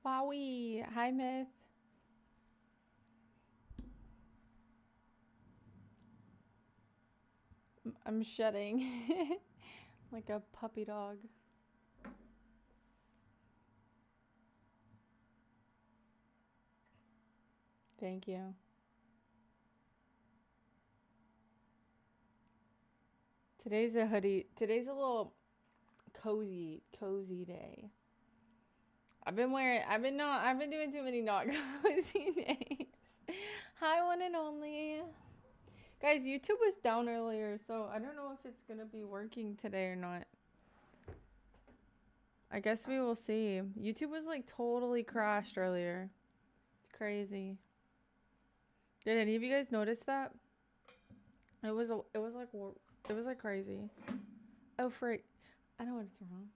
Wowie. Hi, Myth. I'm shedding like a puppy dog. Thank you. Today's a hoodie. Today's a little cozy day. I've been doing too many not cozy days. Hi, one and only. Guys, YouTube was down earlier, so I don't know if it's gonna be working today or not. I guess we will see. YouTube was like totally crashed earlier. It's crazy. Did any of you guys notice that? It was like crazy. Oh freak. I know what's wrong.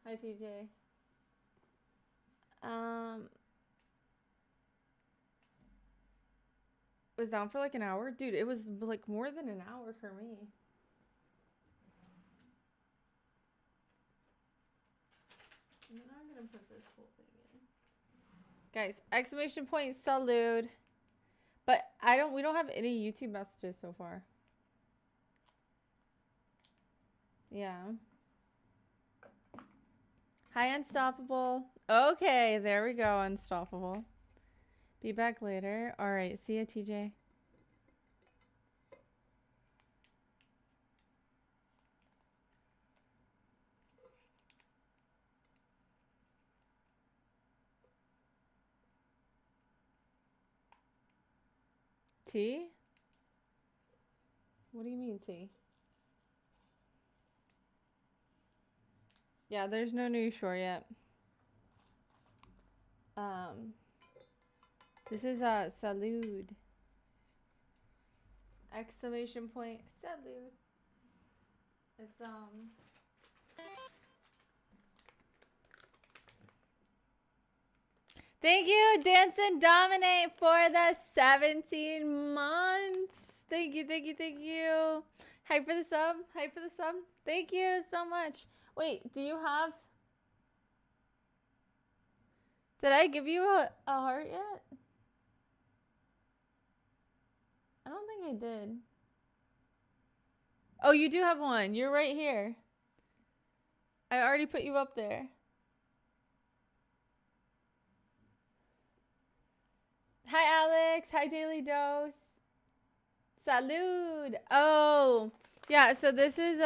Hi TJ. It was down for like an hour. Dude, it was like more than an hour for me. And then I'm gonna put this whole thing in. Guys, exclamation point salute. But we don't have any YouTube messages so far. Yeah. Hi, Unstoppable. Okay, there we go, Unstoppable. Be back later. All right, see ya, TJ. T? What do you mean, T? Yeah, there's no new shore yet. This is salute. Exclamation point salute. It's Thank you, Dance and Dominate, for the 17 months. Thank you, thank you, thank you. Hype for the sub. Hype for the sub. Thank you so much. Wait, do you have... Did I give you a heart yet? I don't think I did. Oh, you do have one. You're right here. I already put you up there. Hi, Alex. Hi, Daily Dose. Salud. Oh, yeah. So this is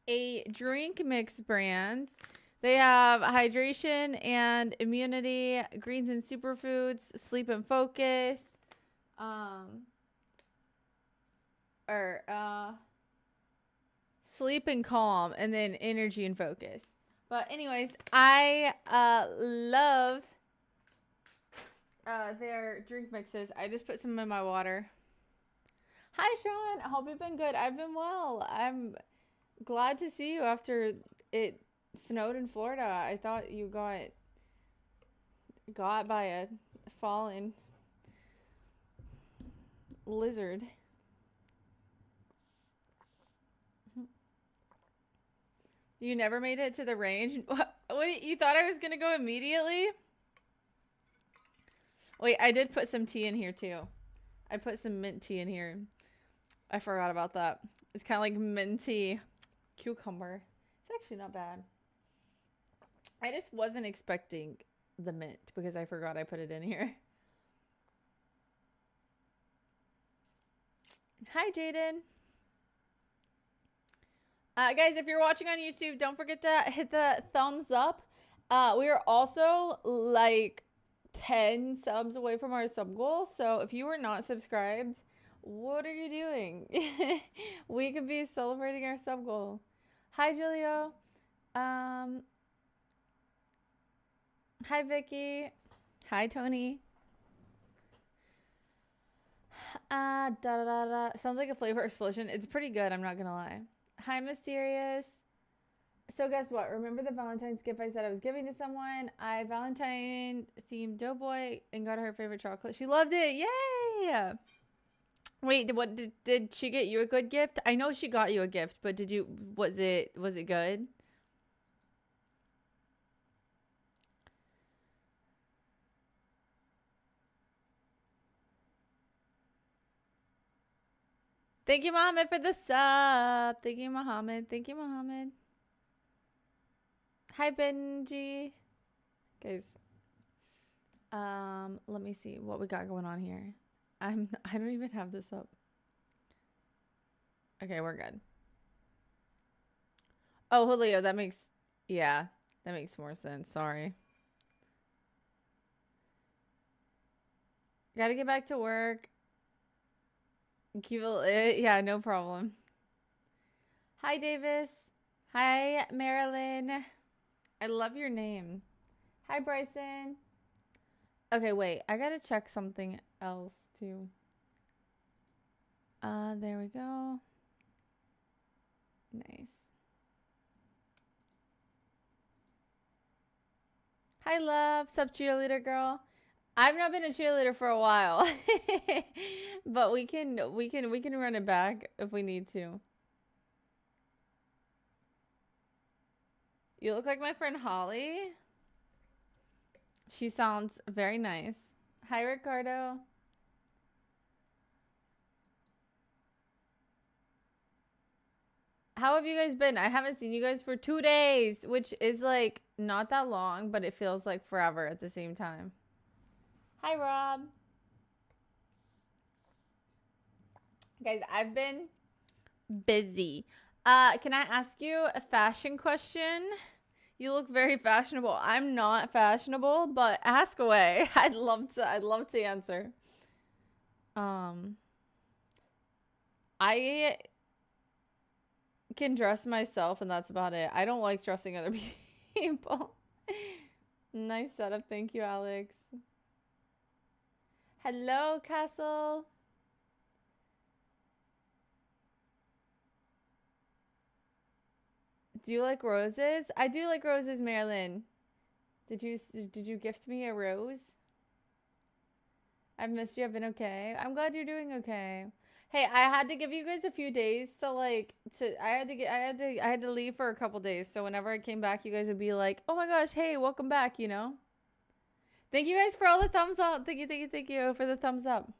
a drink mix brand. They have hydration and immunity, greens and superfoods, sleep and focus, sleep and calm, and then energy and focus. But anyways, I love their drink mixes. I just put some in my water. Hi, Sean. I hope you've been good. I've been well. I'm glad to see you after it snowed in Florida. I thought you got by a fallen lizard. You never made it to the range? What you thought I was gonna go immediately? Wait, I did put some tea in here too. I put some mint tea in here. I forgot about that. It's kind of like minty cucumber. It's actually not bad. I just wasn't expecting the mint because I forgot I put it in here. Hi, Jaden. Guys, if you're watching on YouTube, don't forget to hit the thumbs up. We are also like 10 subs away from our sub goal. So if you are not subscribed, what are you doing? We could be celebrating our sub goal. Hi, Julio. Hi, Vicky. Hi, Tony. Sounds like a flavor explosion. It's pretty good, I'm not gonna lie. Hi, Mysterious. So guess what? Remember the Valentine's gift I said I was giving to someone? I Valentine themed Doughboy and got her favorite chocolate. She loved it. Yay! Wait, what did she get you a good gift? I know she got you a gift, but was it good? Thank you, Mohammed, for the sub. Thank you, Mohammed. Thank you, Mohammed. Hi, Benji. Guys, let me see what we got going on here. I don't even have this up. Okay, we're good. Oh, Julio, that makes more sense. Sorry. Gotta get back to work. Keep it. Yeah, no problem. Hi, Davis. Hi, Marilyn. I love your name. Hi, Bryson. Okay, wait. I gotta check something else, too. There we go. Nice. Hi, love. Sup, cheerleader girl. I've not been a cheerleader for a while, but we can run it back if we need to. You look like my friend Holly. She sounds very nice. Hi, Ricardo. How have you guys been? I haven't seen you guys for 2 days, which is like not that long, but it feels like forever at the same time. Hi, Rob. Guys, I've been busy. Can I ask you a fashion question? You look very fashionable. I'm not fashionable, but ask away. I'd love to answer. I can dress myself and that's about it. I don't like dressing other people. Nice setup. Thank you, Alex. Hello, Castle. Do you like roses? I do like roses, Marilyn. Did you gift me a rose? I've missed you. I've been okay. I'm glad you're doing okay. Hey, I had to give you guys a few days to I had to leave for a couple days. So whenever I came back, you guys would be like, "Oh my gosh, hey, welcome back," you know? Thank you guys for all the thumbs up. Thank you for the thumbs up.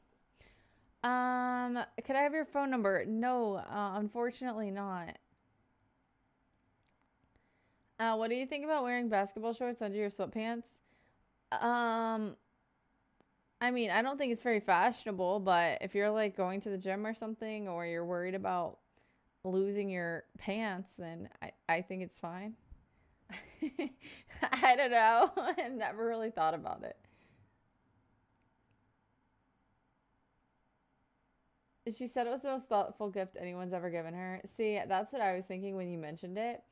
Could I have your phone number? No, unfortunately not. What do you think about wearing basketball shorts under your sweatpants? I mean, I don't think it's very fashionable, but if you're like going to the gym or something, or you're worried about losing your pants, then I think it's fine. I don't know. I've never really thought about it. She said it was the most thoughtful gift anyone's ever given her. See, that's what I was thinking when you mentioned it.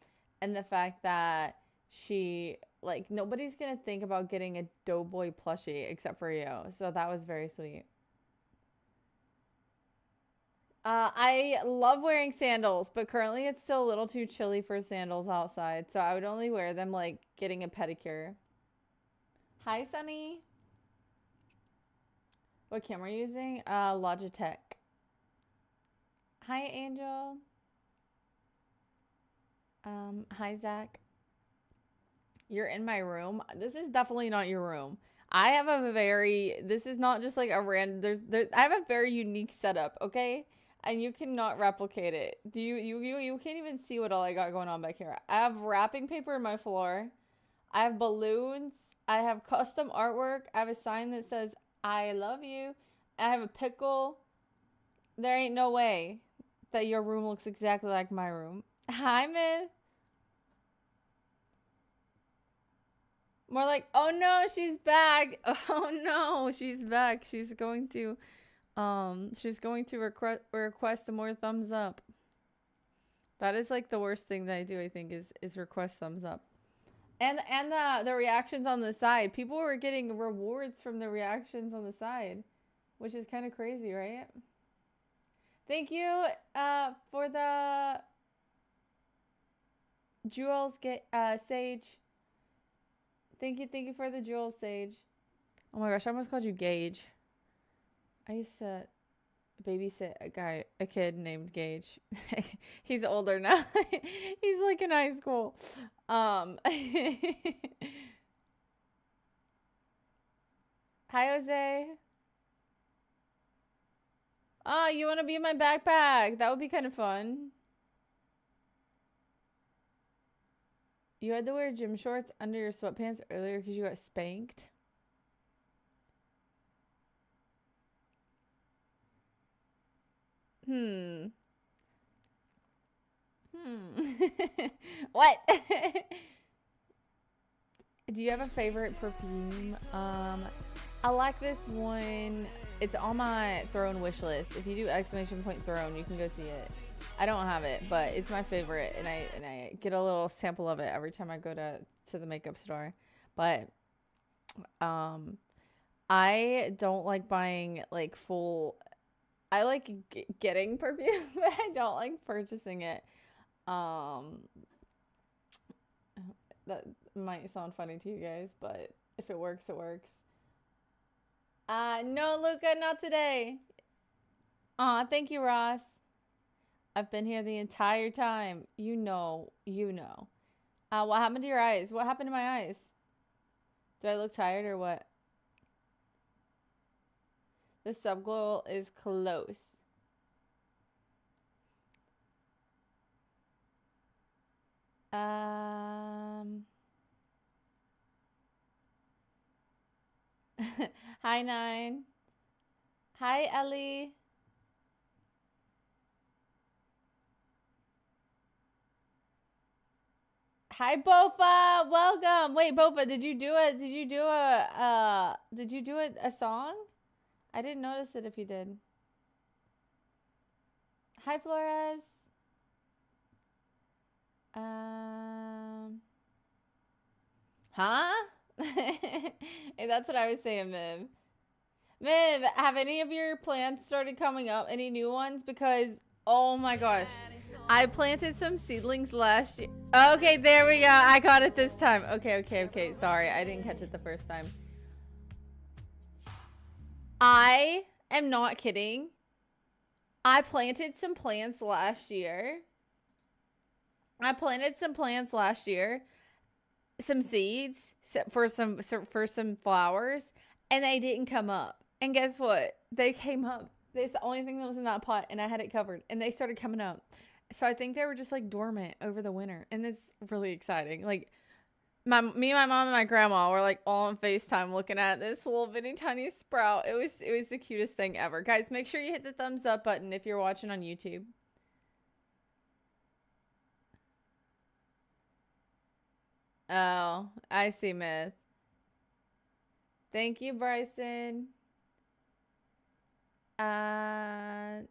And the fact that she, like, nobody's going to think about getting a Doughboy plushie except for you. So that was very sweet. I love wearing sandals, but currently it's still a little too chilly for sandals outside. So I would only wear them, like, getting a pedicure. Hi, Sunny. What camera are you using? Logitech. Hi, Angel. Hi, Zach. You're in my room. This is definitely not your room. I have a very, this is not just like a random, I have a very unique setup, okay? And you cannot replicate it. You can't even see what all I got going on back here. I have wrapping paper in my floor. I have balloons. I have custom artwork. I have a sign that says, "I love you." I have a pickle. There ain't no way that your room looks exactly like my room. Hi, man. More like, "Oh no, she's back. Oh no, she's back. She's going to request more thumbs up." That is like the worst thing that I do, I think, is request thumbs up. And the reactions on the side. People were getting rewards from the reactions on the side, which is kind of crazy, right? Thank you for the jewels, Sage. Thank you for the jewels, Sage. Oh my gosh, I almost called you Gage. I used to babysit a kid named Gage. He's older now. He's like in high school. Hi, Jose. Oh, you want to be in my backpack? That would be kind of fun. You had to wear gym shorts under your sweatpants earlier because you got spanked. Hmm. What? Do you have a favorite perfume? I like this one. It's on my throne wish list. If you do exclamation point throne, you can go see it. I don't have it, but it's my favorite, and I get a little sample of it every time I go to the makeup store. But um, I don't like buying like full. I like getting perfume, but I don't like purchasing it. Um, that might sound funny to you guys, but if it works, it works. No, Luca, not today. Aw, thank you, Ross. I've been here the entire time. You know, you know. What happened to your eyes? What happened to my eyes? Do I look tired or what? The sub goal is close. Hi, Nine. Hi, Ellie. Hi, Bofa. Welcome. Wait, Bofa, did you do a song? I didn't notice it if you did. Hi, Flores. Huh? Hey, that's what I was saying, Viv. Viv, have any of your plants started coming up? Any new ones? Because, oh my gosh. I planted some seedlings last year. Okay, there we go. I got it this time. Okay. Sorry, I didn't catch it the first time. I am not kidding. I planted some plants last year. Some seeds for some flowers, and they didn't come up. And guess what? They came up. It's the only thing that was in that pot, and I had it covered, and they started coming up. So I think they were just like dormant over the winter, and it's really exciting. Like me, my mom, and my grandma were like all on FaceTime looking at this little bitty tiny sprout. It was the cutest thing ever. Guys, make sure you hit the thumbs up button if you're watching on YouTube. Oh, I see, Myth. Thank you, Bryson. Stack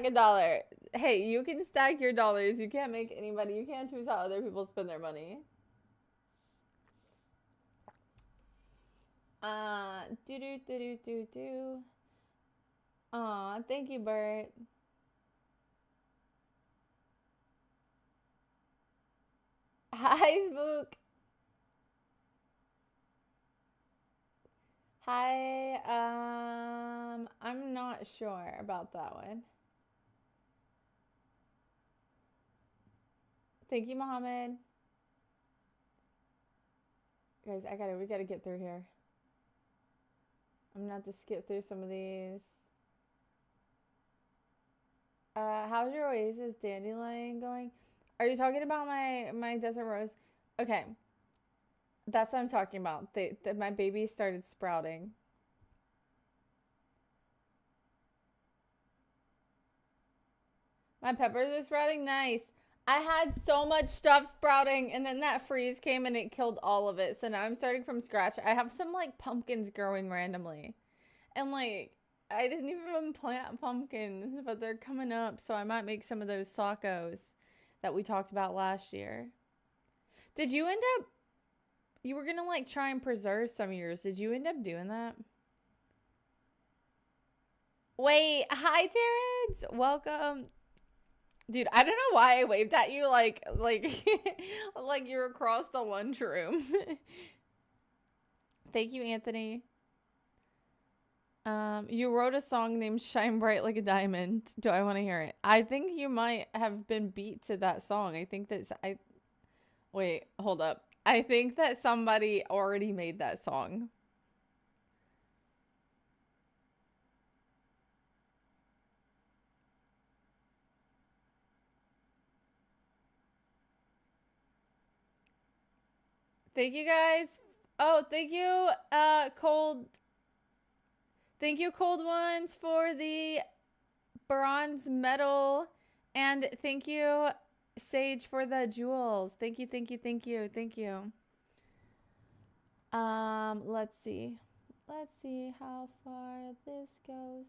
a dollar. Hey, you can stack your dollars. You can't make anybody. You can't choose how other people spend their money. Do. Aw, thank you, Bert. Hi, Spook. Hi, I'm not sure about that one. Thank you, Mohammed. Guys, we gotta get through here. I'm gonna have to skip through some of these. How's your Oasis dandelion going? Are you talking about my desert rose? Okay, that's what I'm talking about. My baby started sprouting. My peppers are sprouting. Nice. I had so much stuff sprouting, and then that freeze came and it killed all of it. So now I'm starting from scratch. I have some like pumpkins growing randomly, and like I didn't even plant pumpkins, but they're coming up. So I might make some of those tacos that we talked about last year. Did you end up? You were gonna like try and preserve some of yours. Did you end up doing that? Wait, hi Terrence. Welcome. Dude, I don't know why I waved at you like like you're across the lunchroom. Thank you, Anthony. You wrote a song named Shine Bright Like a Diamond. Do I want to hear it? I think you might have been beat to that song. I think that's wait, hold up. I think that somebody already made that song. Thank you guys. Oh, thank you, cold. Thank you, cold ones, for the bronze medal, and thank you, Sage, for the jewels. Thank you, thank you, thank you, thank you. Let's see. Let's see how far this goes.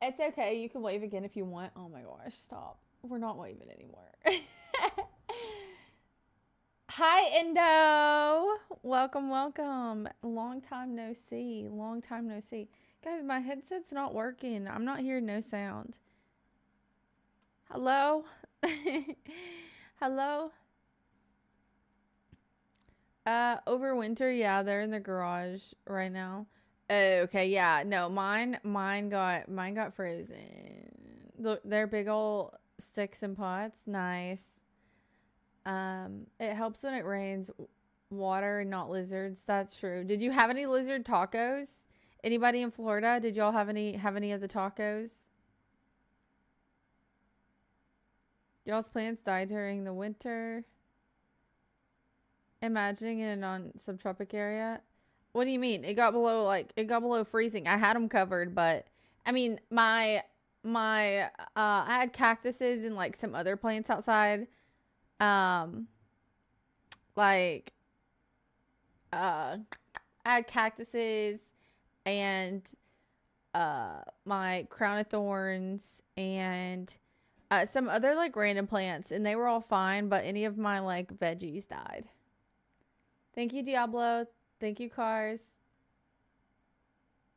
It's okay. You can wave again if you want. Oh my gosh, stop. We're not waving anymore. Hi, Indo. Welcome, welcome. Long time no see. Long time no see. Guys, my headset's not working. I'm not hearing no sound. Hello? Hello? Over winter, yeah, they're in the garage right now. Okay, yeah. No, mine got frozen. Look, they're big old sticks and pots. Nice. It helps when it rains. Water and not lizards. That's true. Did you have any lizard tacos? Anybody in Florida? Did y'all have any of the tacos? Y'all's plants died during the winter. Imagining in a non-subtropic area. What do you mean? It got below freezing. I had them covered, but I mean, I had cactuses and like some other plants outside. Like I had cactuses and my crown of thorns and some other like random plants, and they were all fine, but any of my like veggies died. Thank you, Diablo. Thank you, Cars.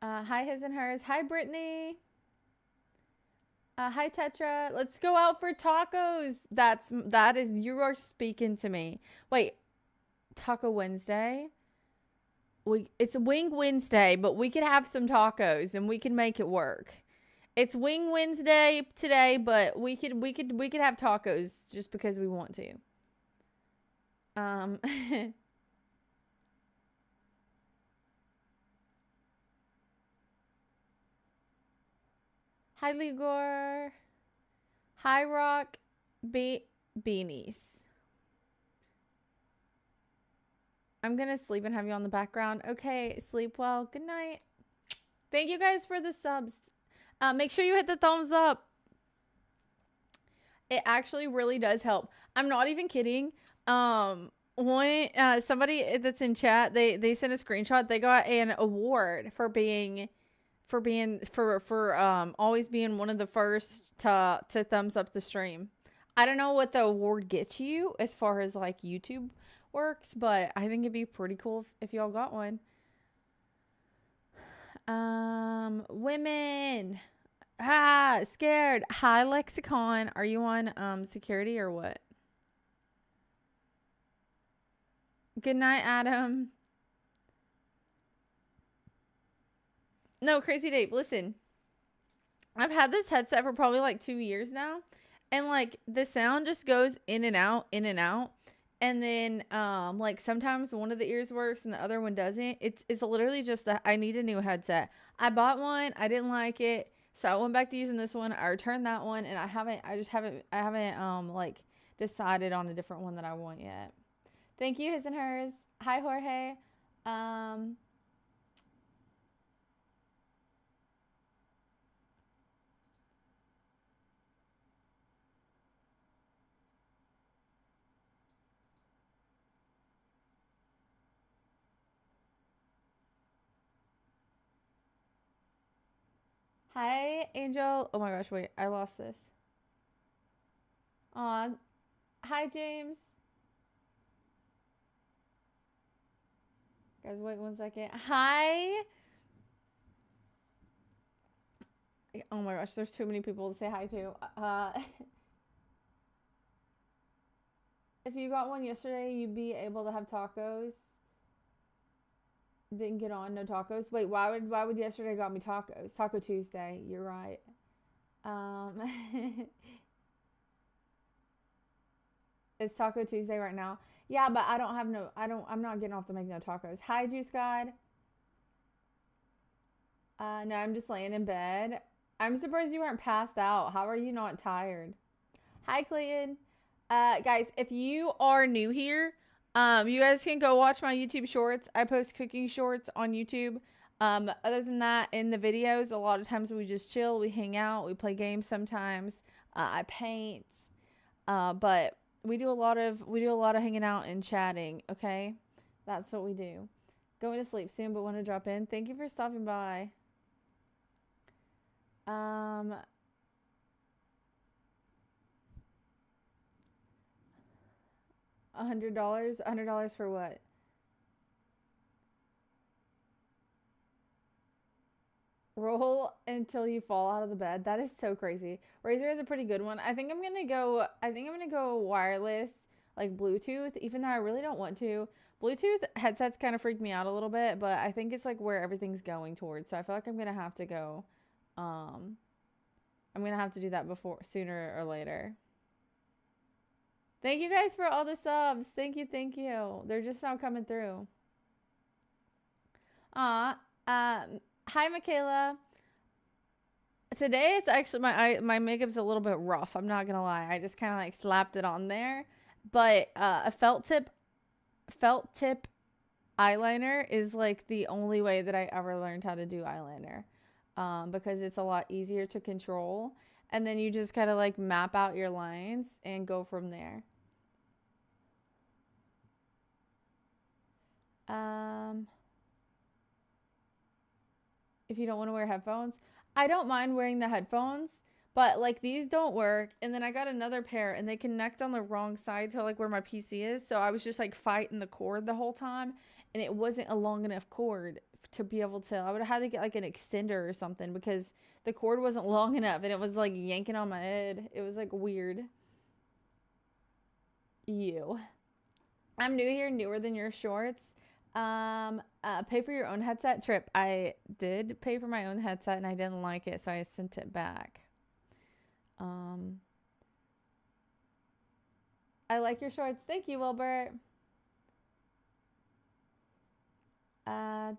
Hi, his and hers. Hi, Brittany. Hi, Tetra. Let's go out for tacos. That is, you are speaking to me. Wait, Taco Wednesday? It's Wing Wednesday, but we could have some tacos and we can make it work. It's Wing Wednesday today, but we could have tacos just because we want to. Hi, Ligor. Hi, Rock. Beanies. I'm going to sleep and have you on the background. Okay, sleep well. Good night. Thank you guys for the subs. Make sure you hit the thumbs up. It actually really does help. I'm not even kidding. Somebody that's in chat, they sent a screenshot. They got an award for always being one of the first to thumbs up the stream. I don't know what the award gets you as far as like YouTube works, but I think it'd be pretty cool if y'all got one. Women. Scared. Hi, Lexicon. Are you on security or what? Good night, Adam. No, Crazy Dave, listen. I've had this headset for probably like 2 years now, and like the sound just goes in and out, in and out. And then like sometimes one of the ears works and the other one doesn't. It's literally just that I need a new headset. I bought one, I didn't like it, so I went back to using this one. I returned that one, and I haven't like decided on a different one that I want yet. Thank you, his and hers. Hi, Jorge. Hi, Angel. Oh my gosh, wait, I lost this. Aw. Hi, James. Guys, wait 1 second. Hi. Oh my gosh, there's too many people to say hi to. If you got one yesterday, you'd be able to have tacos. Didn't get on, no tacos. Wait, why would yesterday got me tacos? Taco Tuesday. You're right. It's Taco Tuesday right now. Yeah, but I'm not getting off to make no tacos. Hi, Juice God. No, I'm just laying in bed. I'm surprised you weren't passed out. How are you not tired? Hi, Clayton. Guys, if you are new here, you guys can go watch my YouTube shorts. I post cooking shorts on YouTube. Other than that, in the videos, a lot of times we just chill, we hang out, we play games sometimes. I paint. But we do a lot of hanging out and chatting, okay? That's what we do. Going to sleep soon, but want to drop in. Thank you for stopping by. $100? $100 for what? Roll until you fall out of the bed. That is so crazy. Razer is a pretty good one. I think I'm gonna go wireless, like Bluetooth, even though I really don't want to. Bluetooth headsets kind of freak me out a little bit, but I think it's like where everything's going towards. So I feel like I'm gonna have to go. I'm gonna have to do that sooner or later. Thank you guys for all the subs. Thank you, thank you. They're just now coming through. Hi, Michaela. Today it's actually my makeup's a little bit rough. I'm not gonna lie. I just kind of like slapped it on there, but a felt tip eyeliner is like the only way that I ever learned how to do eyeliner, because it's a lot easier to control, and then you just kind of like map out your lines and go from there. If you don't want to wear headphones, I don't mind wearing the headphones, but like these don't work. And then I got another pair and they connect on the wrong side to like where my PC is. So I was just like fighting the cord the whole time, and it wasn't a long enough cord to be able to, I would have had to get like an extender or something because the cord wasn't long enough and it was like yanking on my head. It was like weird. I'm new here, newer than your shorts. Pay for your own headset. Trip. I did pay for my own headset and I didn't like it, so I sent it back. I like your shorts. Thank you, Wilbert. Okay,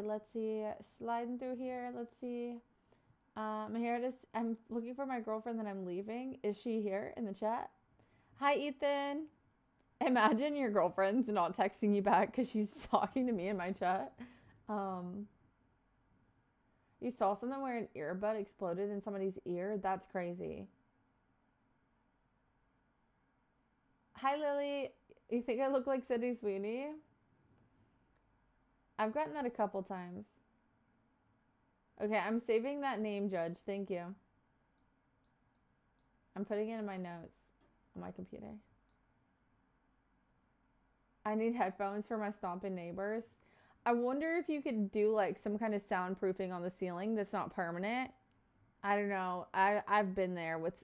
let's see. Sliding through here. Let's see. Here it is. I'm looking for my girlfriend that I'm leaving. Is she here in the chat? Hi, Ethan. Imagine your girlfriend's not texting you back because she's talking to me in my chat. You saw something where an earbud exploded in somebody's ear? That's crazy. Hi, Lily. You think I look like Sydney Sweeney? I've gotten that a couple times. Okay, I'm saving that name, Judge. Thank you. I'm putting it in my notes on my computer. I need headphones for my stomping neighbors. I wonder if you could do like some kind of soundproofing on the ceiling that's not permanent. I don't know. I've been there with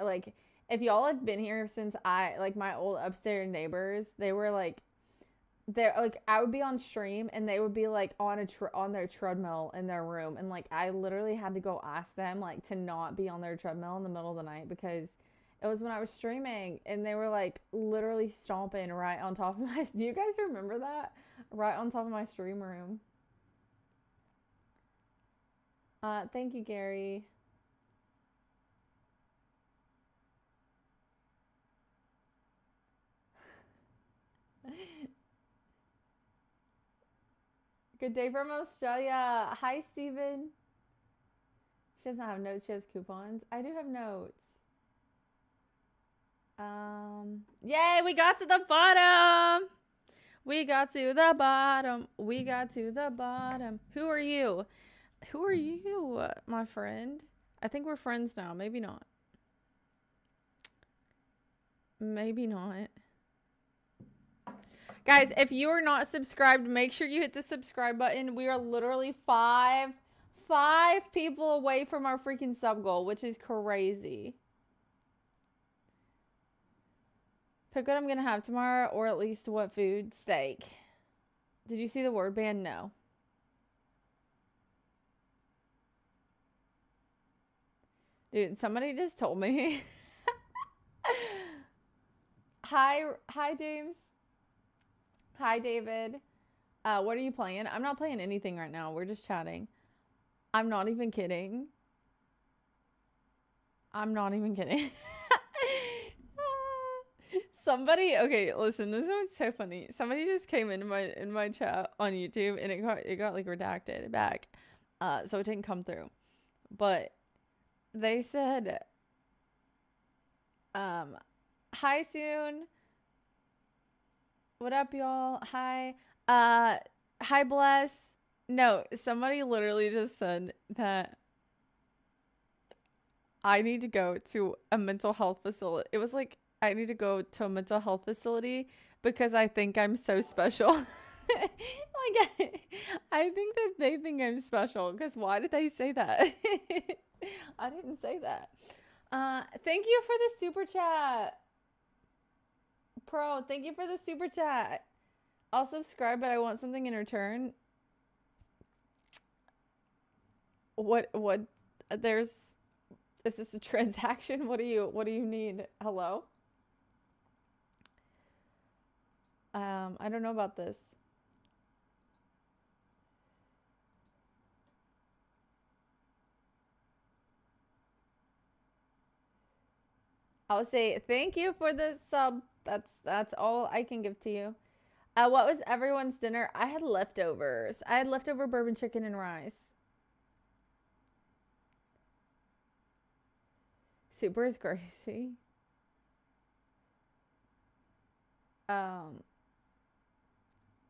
like, if y'all have been here since my old upstairs neighbors, they were like, they're like, I would be on stream and they would be like on their treadmill in their room, and like I literally had to go ask them like to not be on their treadmill in the middle of the night because it was when I was streaming and they were like literally stomping right on top of my, do you guys remember that? Right on top of my stream room. Thank you, Gary. Good day from Australia. Hi, Steven. She doesn't have notes, she has coupons. I do have notes. Yay, we got to the bottom. We got to the bottom. We got to the bottom. Who are you? Who are you, my friend? I think we're friends now. Maybe not. Maybe not. Guys, if you are not subscribed, make sure you hit the subscribe button. We are literally five people away from our freaking sub goal, which is crazy. Pick what I'm going to have tomorrow, or at least what food. Steak. Did you see the word band? No. Dude, somebody just told me. Hi, James. Hi, David. What are you playing? I'm not playing anything right now. We're just chatting. I'm not even kidding. I'm not even kidding. Somebody, okay, listen, this is so funny. Somebody just came into my chat on YouTube and it got like redacted back. So it didn't come through. But they said hi soon. What up, y'all? Hi. Hi Bless. No, somebody literally just said that I need to go to a mental health facility. It was like I need to go to a mental health facility because I think I'm so special. Like I think that they think I'm special because why did they say that? I didn't say that. Thank you for the super chat. Pro, thank you for the super chat. I'll subscribe, but I want something in return. What is this a transaction? What do you need? Hello? I don't know about this. I'll say thank you for the sub. That's all I can give to you. What was everyone's dinner? I had leftovers. I had leftover bourbon chicken and rice. Super is crazy.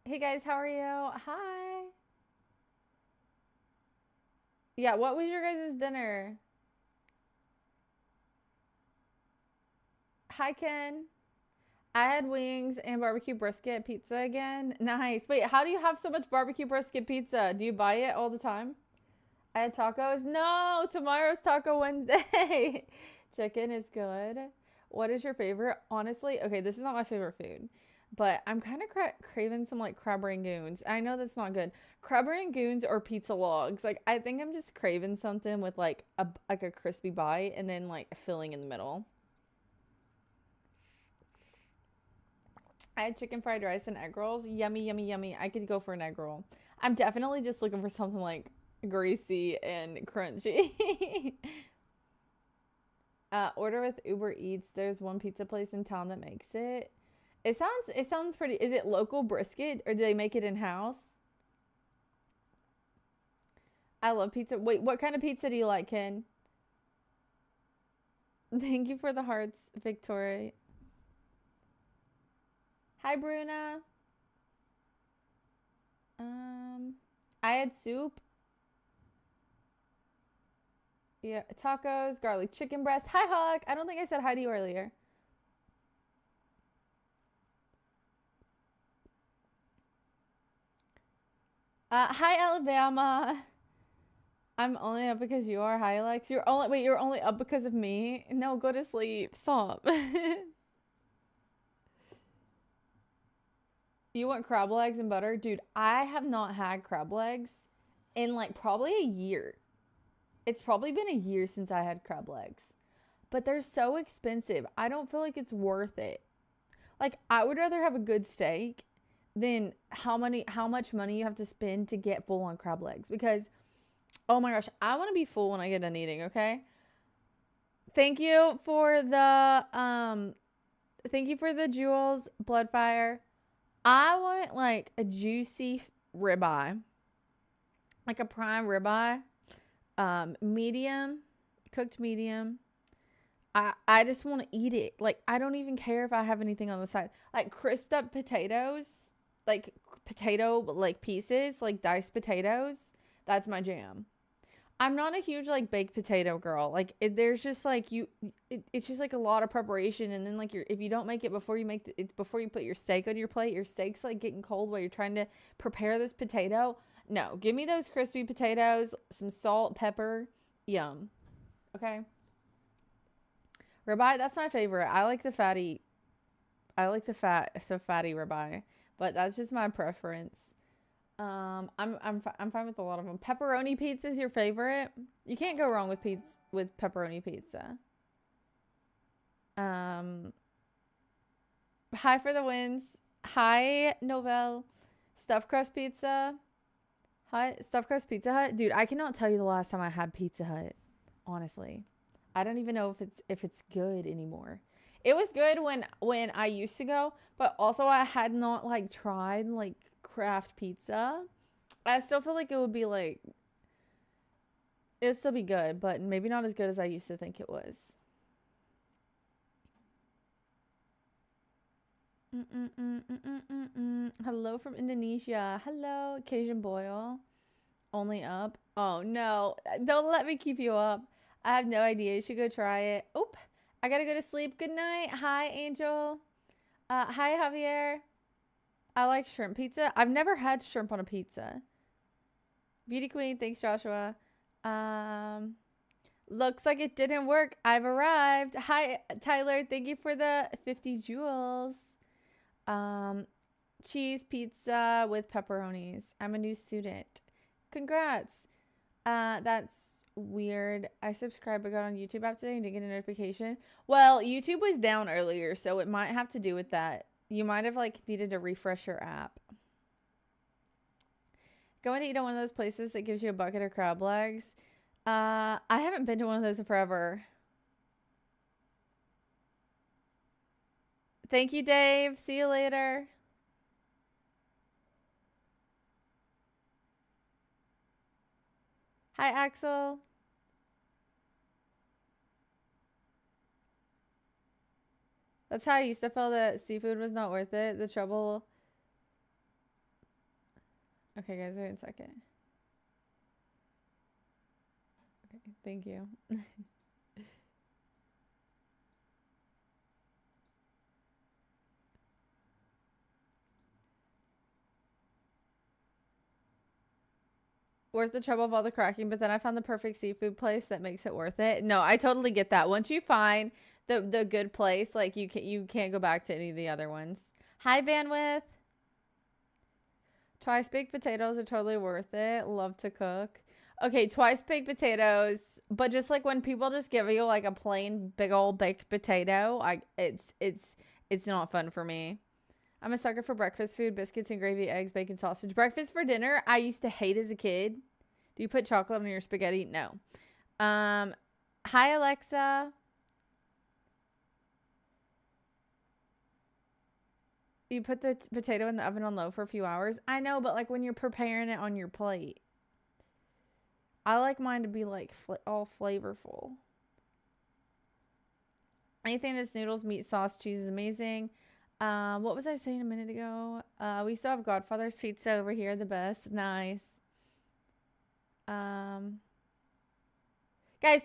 Hey guys, how are you? Hi. Yeah, what was your guys' dinner? Hi, Ken. I had wings and barbecue brisket pizza again. Nice. Wait, how do you have so much barbecue brisket pizza? Do you buy it all the time? I had tacos. No, tomorrow's Taco Wednesday. Chicken is good. What is your favorite? Honestly, okay, this is not my favorite food, but I'm kind of craving some like crab rangoons. I know that's not good. Crab rangoons or pizza logs. Like I think I'm just craving something with like a crispy bite and then like filling in the middle. I had chicken fried rice and egg rolls. Yummy, yummy, yummy. I could go for an egg roll. I'm definitely just looking for something like greasy and crunchy. Order with Uber Eats. There's one pizza place in town that makes it. It sounds pretty. Is it local brisket or do they make it in house? I love pizza. Wait, what kind of pizza do you like, Ken? Thank you for the hearts, Victoria. Hi, Bruna. I had soup. Yeah, tacos, garlic chicken breast. Hi, Hawk. I don't think I said hi to you earlier. Hi, Alabama. I'm only up because you are. Hi, Alex. You're only up because of me. No, go to sleep. Stop. You want crab legs and butter? Dude, I have not had crab legs in like probably a year. It's probably been a year since I had crab legs. But they're so expensive. I don't feel like it's worth it. Like I would rather have a good steak than how much money you have to spend to get full on crab legs because oh my gosh, I want to be full when I get done eating, okay? Thank you for the jewels, Bloodfire. I want like a juicy ribeye. Like a prime ribeye. Medium, cooked medium. I just want to eat it. Like I don't even care if I have anything on the side. Like crisped up potatoes, like potato like pieces, like diced potatoes. That's my jam. I'm not a huge like baked potato girl. Like there's just like it's just like a lot of preparation, and then like if you don't make it before you make it before you put your steak on your plate, your steak's like getting cold while you're trying to prepare this potato. No, give me those crispy potatoes, some salt, pepper, yum. Okay. Ribeye, that's my favorite. I like the fatty. I like the fatty ribeye, but that's just my preference. I'm fine with a lot of them. Pepperoni pizza is your favorite? You can't go wrong with pepperoni pizza. Hi for the wins. Hi, Novell. Stuffed crust pizza. Hi, stuffed crust Pizza Hut. Dude, I cannot tell you the last time I had Pizza Hut. Honestly. I don't even know if it's good anymore. It was good when I used to go, but also I had not like tried like craft pizza. I still feel like it would be like it would still be good, but maybe not as good as I used to think it was. Hello from Indonesia. Hello, Cajun Boyle. Only up. Oh no. Don't let me keep you up. I have no idea. You should go try it. Oop. I gotta go to sleep. Good night. Hi, Angel. Hi, Javier. I like shrimp pizza. I've never had shrimp on a pizza. Beauty Queen. Thanks, Joshua. Looks like it didn't work. I've arrived. Hi, Tyler. Thank you for the 50 jewels. Cheese pizza with pepperonis. I'm a new student. Congrats. That's weird. I subscribed but got on YouTube app today and didn't get a notification. Well, YouTube was down earlier, so it might have to do with that. You might have like needed to refresh your app. Going to eat at one of those places that gives you a bucket of crab legs. I haven't been to one of those in forever. Thank you, Dave. See you later. Hi, Axel. That's how I used to feel that seafood was not worth it. The trouble. Okay, guys, wait a second. Okay, thank you. Worth the trouble of all the cracking, but then I found the perfect seafood place that makes it worth it. No, I totally get that. Once you find the good place, like you can't go back to any of the other ones. Hi, Bandwidth. Twice baked potatoes are totally worth it. Love to cook. Okay, twice baked potatoes, but just like when people just give you like a plain big old baked potato, it's not fun for me. I'm a sucker for breakfast food, biscuits and gravy, eggs, bacon, sausage. Breakfast for dinner, I used to hate as a kid. Do you put chocolate on your spaghetti? No. Hi, Alexa. You put the potato in the oven on low for a few hours. I know, but like when you're preparing it on your plate. I like mine to be like all flavorful. Anything that's noodles, meat, sauce, cheese is amazing. What was I saying a minute ago? We still have Godfather's pizza over here, the best. Nice. Guys,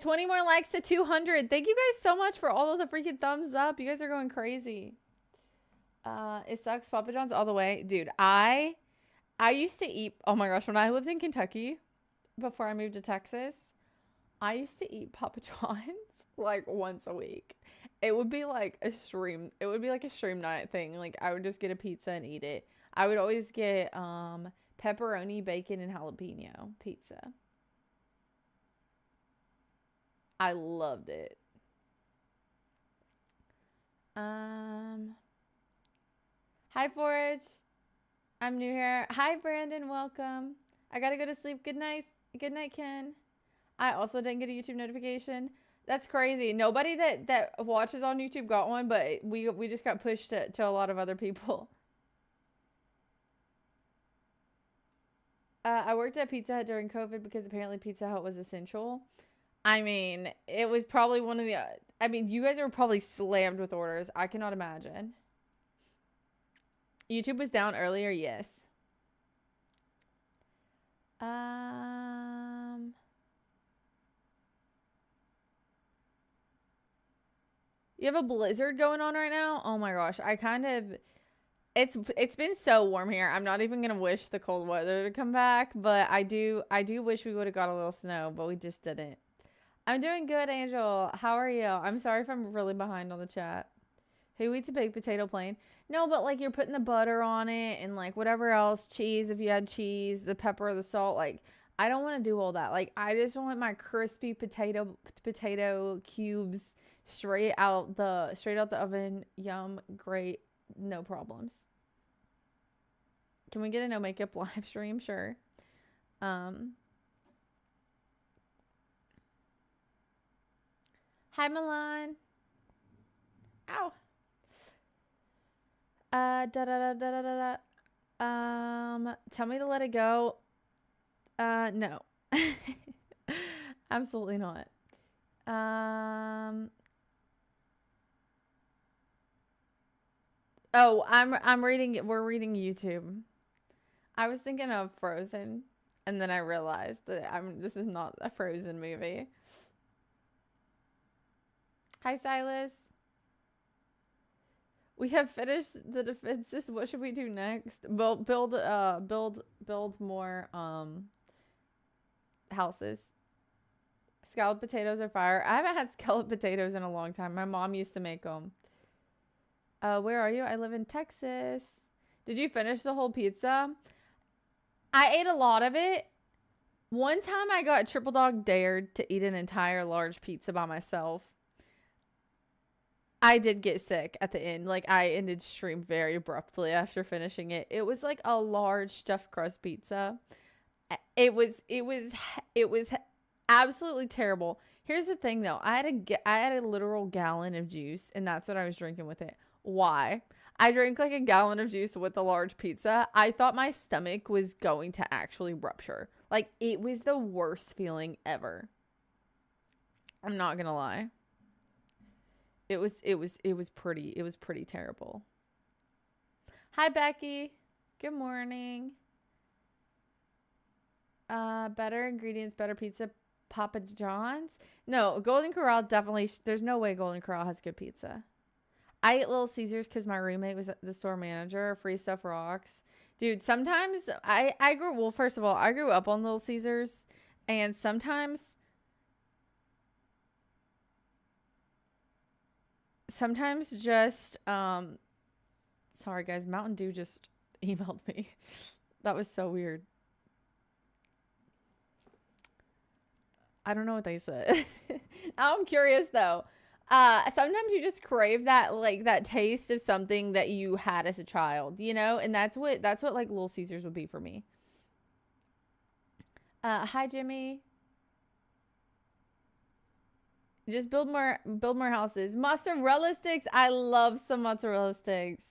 20 more likes to 200. Thank you guys so much for all of the freaking thumbs up. You guys are going crazy. It sucks. Papa John's all the way. Dude, I used to eat, oh my gosh, when I lived in Kentucky before I moved to Texas, I used to eat Papa John's like once a week. It would be like a stream. It would be like a stream night thing. Like I would just get a pizza and eat it. I would always get pepperoni, bacon, and jalapeno pizza. I loved it. Hi, Forge. I'm new here. Hi, Brandon. Welcome. I gotta go to sleep. Good night. Good night, Ken. I also didn't get a YouTube notification. That's crazy. Nobody that watches on YouTube got one, but we just got pushed to a lot of other people. I worked at Pizza Hut during COVID because apparently Pizza Hut was essential. I mean, it was probably one of the... I mean, you guys are probably slammed with orders. I cannot imagine. YouTube was down earlier, yes. You have a blizzard going on right now? Oh my gosh. I kind of... It's been so warm here. I'm not even going to wish the cold weather to come back, but I do wish we would have got a little snow, but we just didn't. I'm doing good, Angel. How are you? I'm sorry if I'm really behind on the chat. Who eats a baked potato plain? No, but like you're putting the butter on it and like whatever else, cheese if you had cheese, the pepper, the salt, like I don't want to do all that. Like I just want my crispy potato cubes straight out the oven. Yum, great, no problems. Can we get a no makeup live stream? Sure. Hi, Milan. Ow. Tell me to let it go. No. Absolutely not. Oh, we're reading YouTube. I was thinking of Frozen, and then I realized that this is not a Frozen movie. Hi, Silas. We have finished the defenses. What should we do next? Build more houses. Scalloped potatoes are fire. I haven't had scalloped potatoes in a long time. My mom used to make them. Where are you? I live in Texas. Did you finish the whole pizza? I ate a lot of it. One time I got triple dog dared to eat an entire large pizza by myself. I did get sick at the end. Like, I ended stream very abruptly after finishing it. It was like a large stuffed crust pizza. It was absolutely terrible. Here's the thing though. I had a literal gallon of juice, and that's what I was drinking with it. Why? I drank like a gallon of juice with a large pizza. I thought my stomach was going to actually rupture. Like, it was the worst feeling ever. I'm not gonna lie. It was pretty terrible. Hi, Becky. Good morning. Better ingredients, better pizza, Papa John's. No, Golden Corral definitely. There's no way Golden Corral has good pizza. I ate Little Caesars because my roommate was the store manager. Free stuff rocks, dude. Sometimes I grew. Well, first of all, I grew up on Little Caesars, and sometimes just sorry guys, Mountain Dew just emailed me. That was so weird. I don't know what they said. Now I'm curious though. Sometimes you just crave that, like, that taste of something that you had as a child, you know? And that's what like Little Caesars would be for me. Hi Jimmy. Just build more houses. Mozzarella sticks. I love some mozzarella sticks.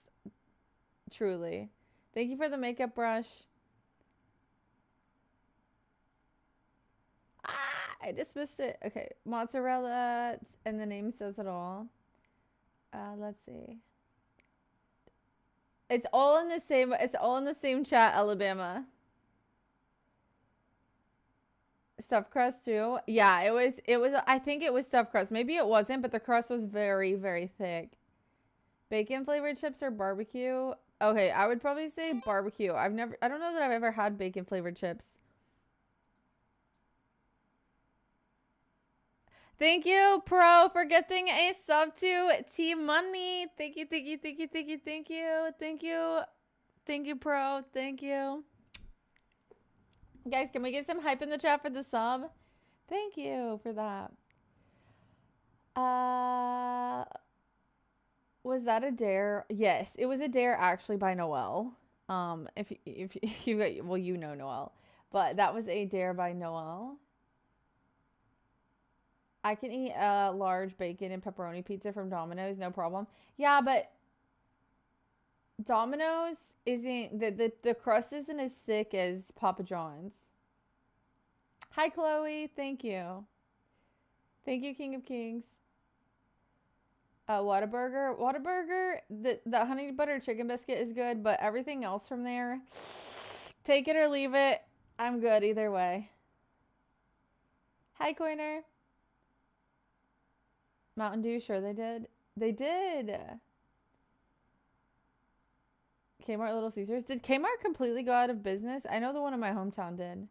Truly. Thank you for the makeup brush. I dismissed it. Okay, mozzarella, and the name says it all. Let's see. It's all in the same. It's all in the same chat, Alabama. Stuffed crust too. Yeah, it was. I think it was stuffed crust. Maybe it wasn't, but the crust was very, very thick. Bacon flavored chips or barbecue? Okay, I would probably say barbecue. I don't know that I've ever had bacon flavored chips. Thank you, Pro, for gifting a sub to Team Money. Thank you, thank you, thank you, thank you, thank you, thank you, thank you, Pro. Thank you. Guys, can we get some hype in the chat for the sub? Thank you for that. Was that a dare? Yes, it was a dare actually by Noelle. If you well, you know Noelle, but that was a dare by Noelle. I can eat a large bacon and pepperoni pizza from Domino's, no problem. Yeah, but Domino's isn't the crust isn't as thick as Papa John's. Hi Chloe, thank you. Thank you, King of Kings. Whataburger. Whataburger, the honey butter chicken biscuit is good, but everything else from there, take it or leave it. I'm good either way. Hi Coiner. Mountain Dew, sure they did. They did. Kmart, Little Caesars. Did Kmart completely go out of business? I know the one in my hometown did.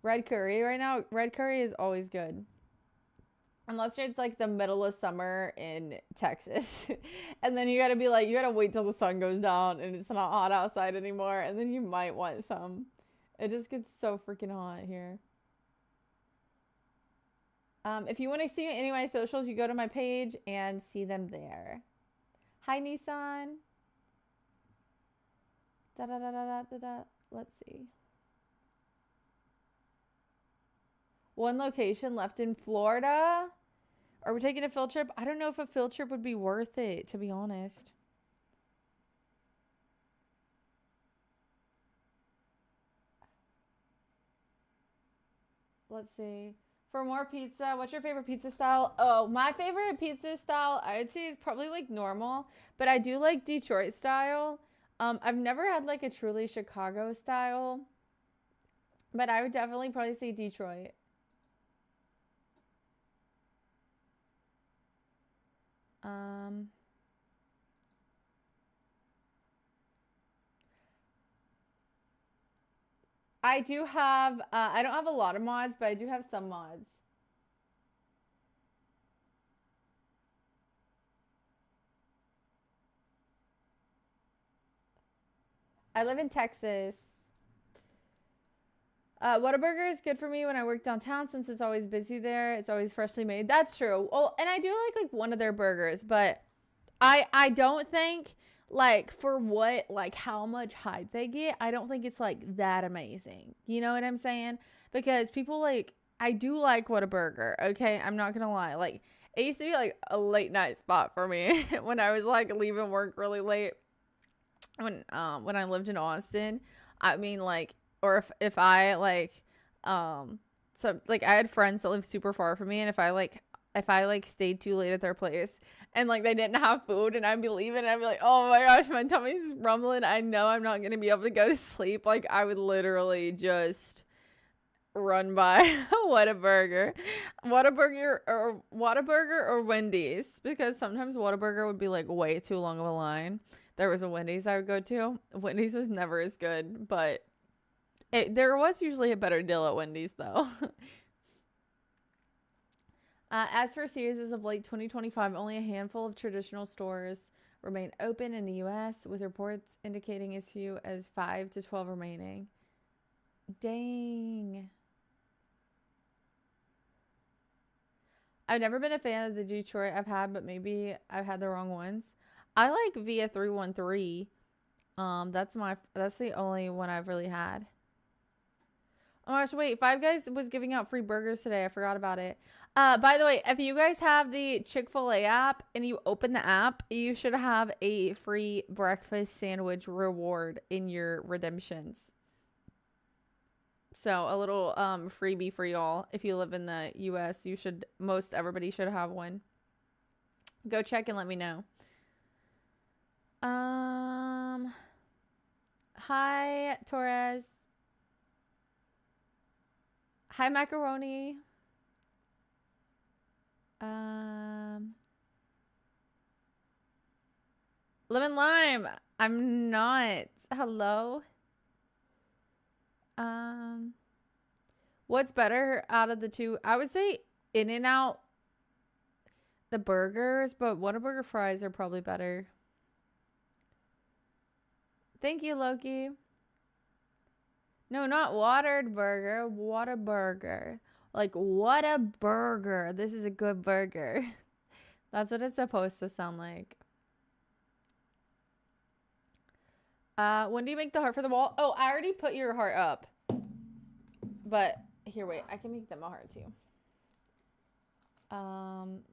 Red curry right now. Red curry is always good. Unless it's like the middle of summer in Texas. And then you gotta be like, you gotta wait till the sun goes down and it's not hot outside anymore. And then you might want some. It just gets so freaking hot here. If you want to see any of my socials, you go to my page and see them there. Hi, Nissan. Let's see. One location left in Florida. Are we taking a field trip? I don't know if a field trip would be worth it, to be honest. Let's see. For more pizza, what's your favorite pizza style? Oh, my favorite pizza style, I would say, is probably like normal, but I do like Detroit style. I've never had like a truly Chicago style, but I would definitely probably say Detroit. Um, I do have, I don't have a lot of mods, but I do have some mods. I live in Texas. Whataburger is good for me when I work downtown since it's always busy there. It's always freshly made. That's true. Oh, and I do like one of their burgers, but I don't think like for what like how much hype they get, I don't think it's like that amazing. You know what I'm saying? Because people like I do like Whataburger. Okay, I'm not gonna lie. Like it used to be like a late night spot for me when I was like leaving work really late. When I lived in Austin, I mean like or if I like so like I had friends that lived super far from me, and if I like stayed too late at their place and like they didn't have food and I'd be leaving and I'd be like, oh my gosh, my tummy's rumbling, I know I'm not gonna be able to go to sleep, like I would literally just run by Whataburger or Wendy's, because sometimes Whataburger would be like way too long of a line. There was a Wendy's I would go to. Wendy's was never as good, but there was usually a better deal at Wendy's though. As for Sears, as of late 2025, only a handful of traditional stores remain open in the U.S., with reports indicating as few as 5 to 12 remaining. Dang. I've never been a fan of the Detroit I've had, but maybe I've had the wrong ones. I like Via 313. That's the only one I've really had. Oh my gosh, wait, Five Guys was giving out free burgers today. I forgot about it. By the way, if you guys have the Chick-fil-A app and you open the app, you should have a free breakfast sandwich reward in your redemptions. So a little freebie for y'all. If you live in the US, everybody should have one. Go check and let me know. Hi, Torres. Hi, Macaroni. Lemon lime. I'm not. Hello. What's better out of the two? I would say In-N-Out, the burgers, but Whataburger fries are probably better. Thank you, Loki. No, not watered burger. Whataburger. Like, what a burger. This is a good burger. That's what it's supposed to sound like. When do you make the heart for the wall? Oh, I already put your heart up. But, here, wait. I can make them a heart, too.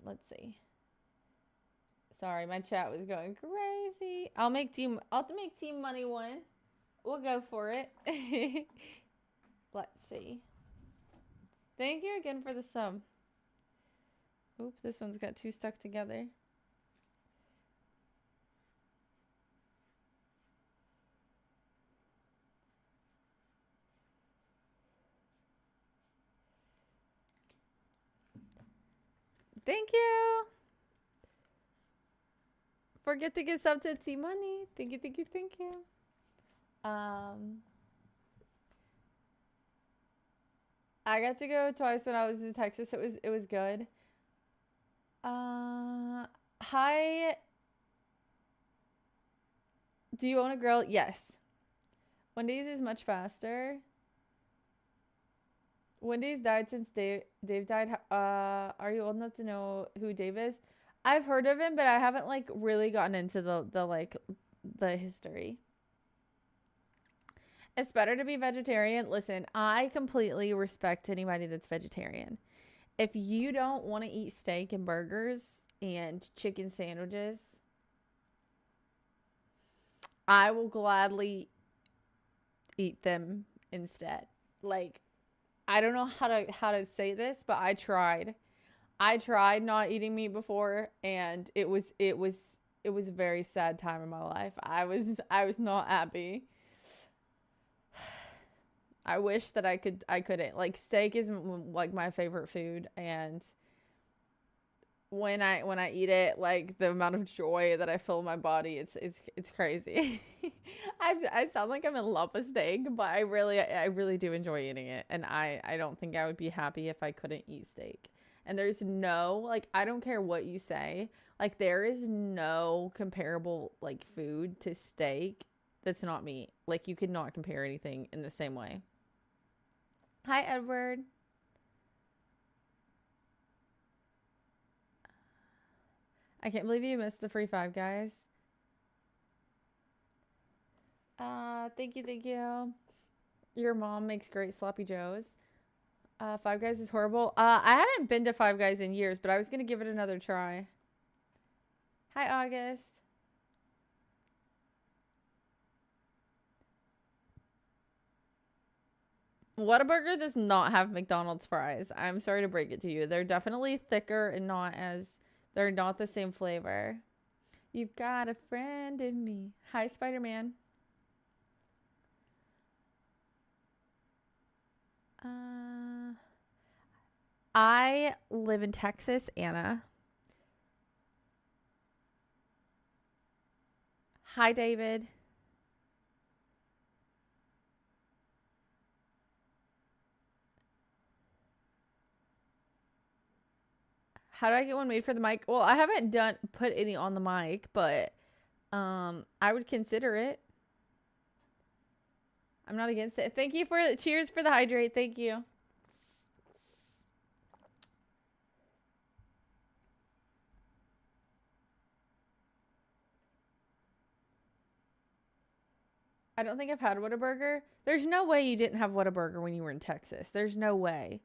Let's see. Sorry, my chat was going crazy. I'll make Team Money one. We'll go for it. Let's see. Thank you again for the sub. Oop, this one's got two stuck together. Thank you. Forget to get sub to Team Money. Thank you, thank you, thank you. I got to go twice when I was in Texas. It was good. Hi. Do you own a grill? Yes. Wendy's is much faster. Wendy's died since Dave died. Are you old enough to know who Dave is? I've heard of him, but I haven't like really gotten into the history. It's better to be vegetarian. Listen, I completely respect anybody that's vegetarian. If you don't want to eat steak and burgers and chicken sandwiches, I will gladly eat them instead. Like, I don't know how to say this, but I tried. I tried not eating meat before, and it was a very sad time in my life. I was not happy. I wish that I couldn't. Like, steak is like my favorite food, and when I eat it, like, the amount of joy that I feel in my body, it's crazy. I sound like I'm in love with steak, but I really do enjoy eating it, and I don't think I would be happy if I couldn't eat steak. And there's no, like, I don't care what you say, like, there is no comparable, like, food to steak that's not meat. Like, you could not compare anything in the same way. Hi, Edward. I can't believe you missed the free Five Guys. Thank you, thank you. Your mom makes great sloppy joes. Five Guys is horrible. I haven't been to Five Guys in years, but I was gonna give it another try. Hi, August. Whataburger does not have McDonald's fries. I'm sorry to break it to you. They're definitely thicker and they're not the same flavor. You've got a friend in me. Hi, Spider-Man. I live in Texas, Anna. Hi, David. How do I get one made for the mic? Well, I haven't put any on the mic, but I would consider it. I'm not against it. Thank you cheers for the hydrate. Thank you. I don't think I've had Whataburger. There's no way you didn't have Whataburger when you were in Texas. There's no way.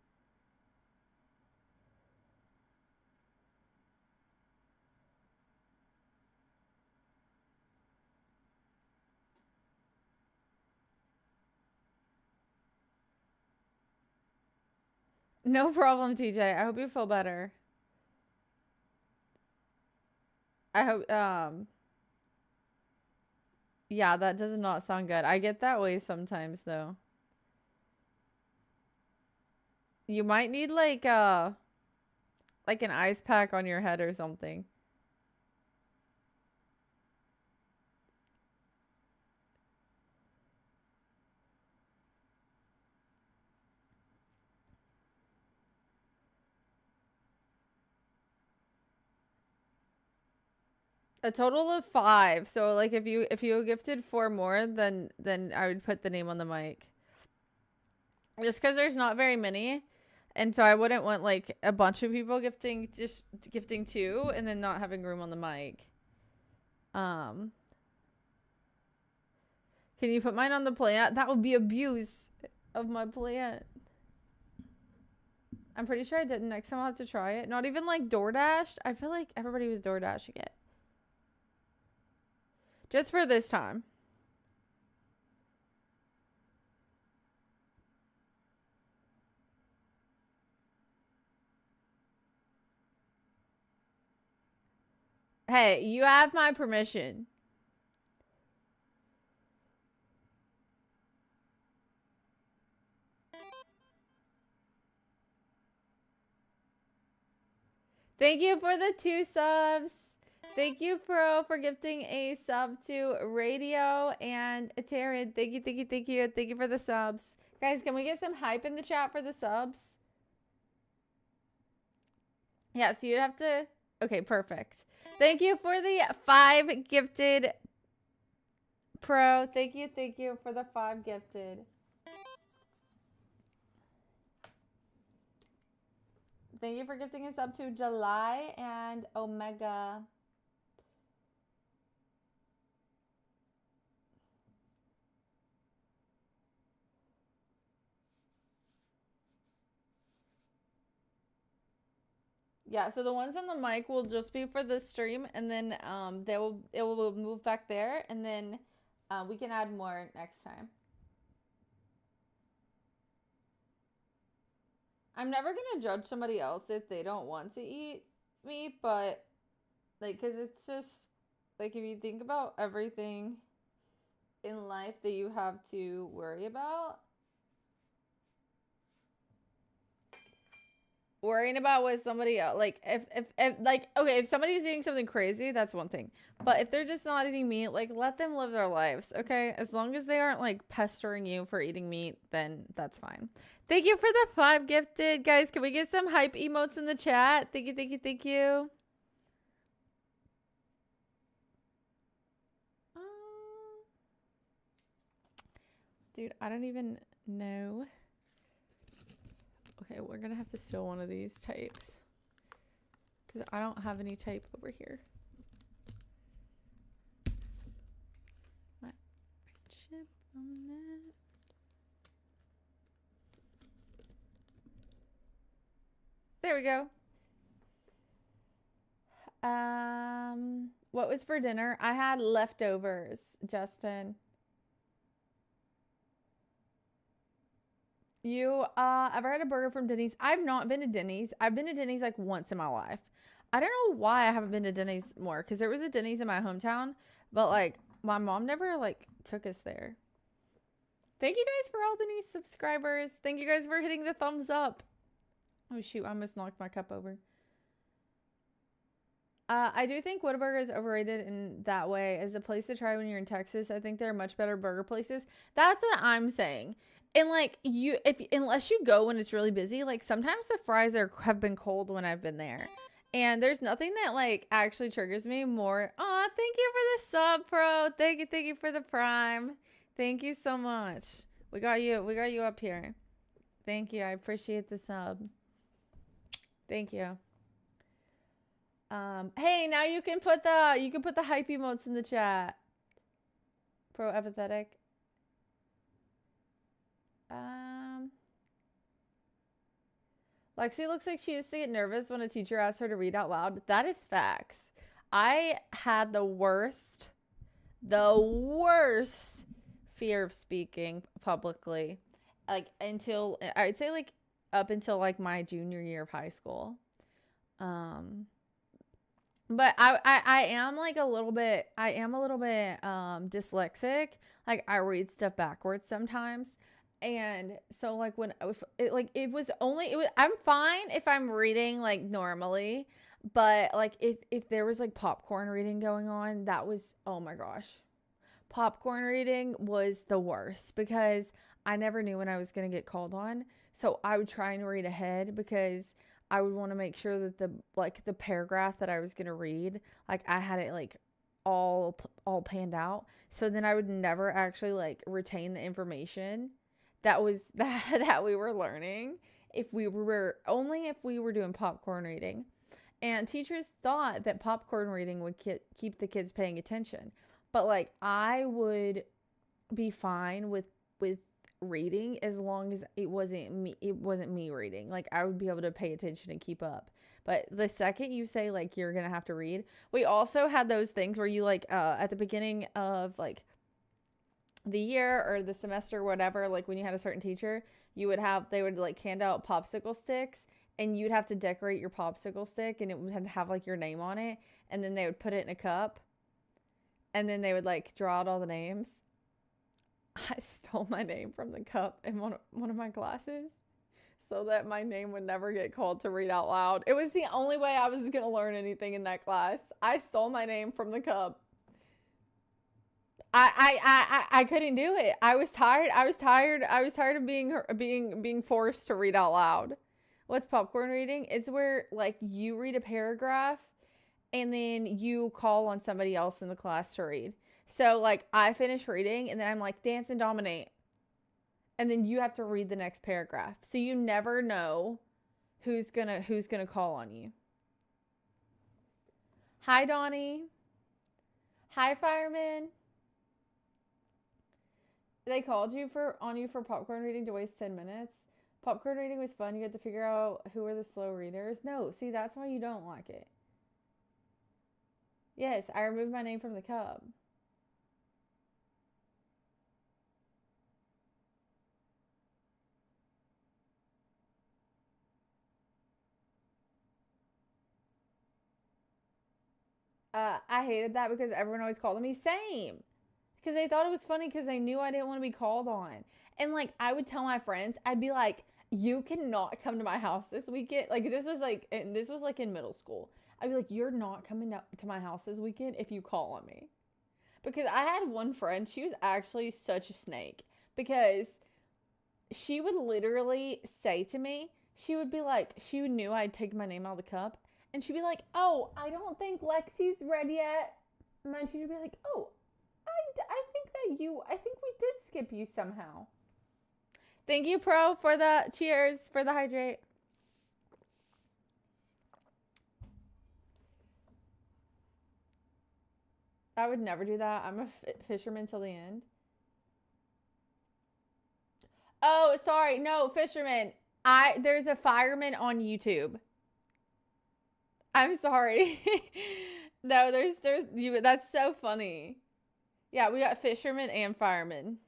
No problem, TJ. I hope you feel better. I hope yeah, that does not sound good. I get that way sometimes though. You might need like an ice pack on your head or something. A total of 5. So like if you gifted 4 more, then I would put the name on the mic. Just because there's not very many, and so I wouldn't want like a bunch of people gifting 2 and then not having room on the mic. Can you put mine on the plant? That would be abuse of my plant. I'm pretty sure I didn't. Next time I'll have to try it. Not even like DoorDash. I feel like everybody was DoorDashing it. Just for this time. Hey, you have my permission. Thank you for the 2 subs. Thank you, Pro, for gifting a sub to Radio and Taryn. Thank you, thank you, thank you. Thank you for the subs. Guys, can we get some hype in the chat for the subs? Yeah, so you'd have to... Okay, perfect. Thank you for the 5 gifted. Pro, thank you for the 5 gifted. Thank you for gifting us up to July and Omega. Yeah, so the ones on the mic will just be for the stream, and then it will move back there, and then we can add more next time. I'm never gonna judge somebody else if they don't want to eat meat, but like, cause it's just like if you think about everything in life that you have to worry about, worrying about what somebody else, like if like, okay, if somebody's eating something crazy, that's one thing, but if they're just not eating meat, like, let them live their lives, okay? As long as they aren't like pestering you for eating meat, then that's fine. Thank you for the 5 gifted, guys. Can we get some hype emotes in the chat? Thank you, thank you, thank you. Dude, I don't even know. Okay, we're gonna have to steal one of these tapes because I don't have any tape over here. My chip on that. There we go. What was for dinner? I had leftovers, Justin. You ever had a burger from Denny's? I've not been to Denny's. I've been to Denny's like once in my life. I don't know why I haven't been to Denny's more, because there was a Denny's in my hometown, but like my mom never like took us there. Thank you guys for all the new subscribers. Thank you guys for hitting the thumbs up. Oh shoot, I almost knocked my cup over. I do think Whataburger is overrated in that way. As a place to try when you're in Texas, I think there are much better burger places. That's what I'm saying. And like unless you go when it's really busy, like sometimes the fries have been cold when I've been there. And there's nothing that like actually triggers me more. Aw, thank you for the sub, pro. Thank you for the prime. Thank you so much. We got you up here. Thank you. I appreciate the sub. Thank you. Hey, now you can put the hype emotes in the chat. Pro empathetic. Lexi looks like she used to get nervous when a teacher asked her to read out loud. That is facts. I had the worst fear of speaking publicly, like until I'd say like up until like my junior year of high school. But I am like a little bit dyslexic. Like I read stuff backwards sometimes. And so like when I'm fine if I'm reading like normally, but like if there was like popcorn reading going on, that was, oh my gosh. Popcorn reading was the worst because I never knew when I was going to get called on. So I would try and read ahead because I would want to make sure that the paragraph that I was going to read, like I had it like all panned out. So then I would never actually like retain the information that was that we were learning if we were doing popcorn reading. And teachers thought that popcorn reading would keep the kids paying attention. But like I would be fine with reading as long as it wasn't me reading. Like I would be able to pay attention and keep up. But the second you say like you're gonna have to read, we also had those things where you like at the beginning of like the year or the semester or whatever, like when you had a certain teacher, they would like hand out popsicle sticks and you'd have to decorate your popsicle stick and it would have like your name on it, and then they would put it in a cup and then they would like draw out all the names. I stole my name from the cup in one of my classes so that my name would never get called to read out loud. It was the only way I was going to learn anything in that class. I stole my name from the cup. I couldn't do it. I was tired of being forced to read out loud. What's popcorn reading? It's where like you read a paragraph and then you call on somebody else in the class to read. So like I finish reading and then I'm like, dance and dominate. And then you have to read the next paragraph. So you never know who's gonna call on you. Hi Donnie. Hi fireman. They called you for popcorn reading to waste 10 minutes. Popcorn reading was fun. You had to figure out who were the slow readers. No, see, that's why you don't like it. Yes, I removed my name from the cup. I hated that because everyone always called me same. Because they thought it was funny because they knew I didn't want to be called on. And like I would tell my friends, I'd be like, you cannot come to my house this weekend. Like this was like in middle school. I'd be like, you're not coming up to my house this weekend if you call on me. Because I had one friend, she was actually such a snake. Because she would literally say to me, she would be like, she knew I'd take my name out of the cup. And she'd be like, oh, I don't think Lexi's read yet. My teacher would be like, oh, I think we did skip you somehow. Thank you, Pro, for the cheers, for the hydrate. I would never do that. I'm a fisherman till the end. Oh, sorry. No, fisherman. There's a fireman on YouTube. I'm sorry. No, there's you. That's so funny. Yeah, we got fisherman and fireman.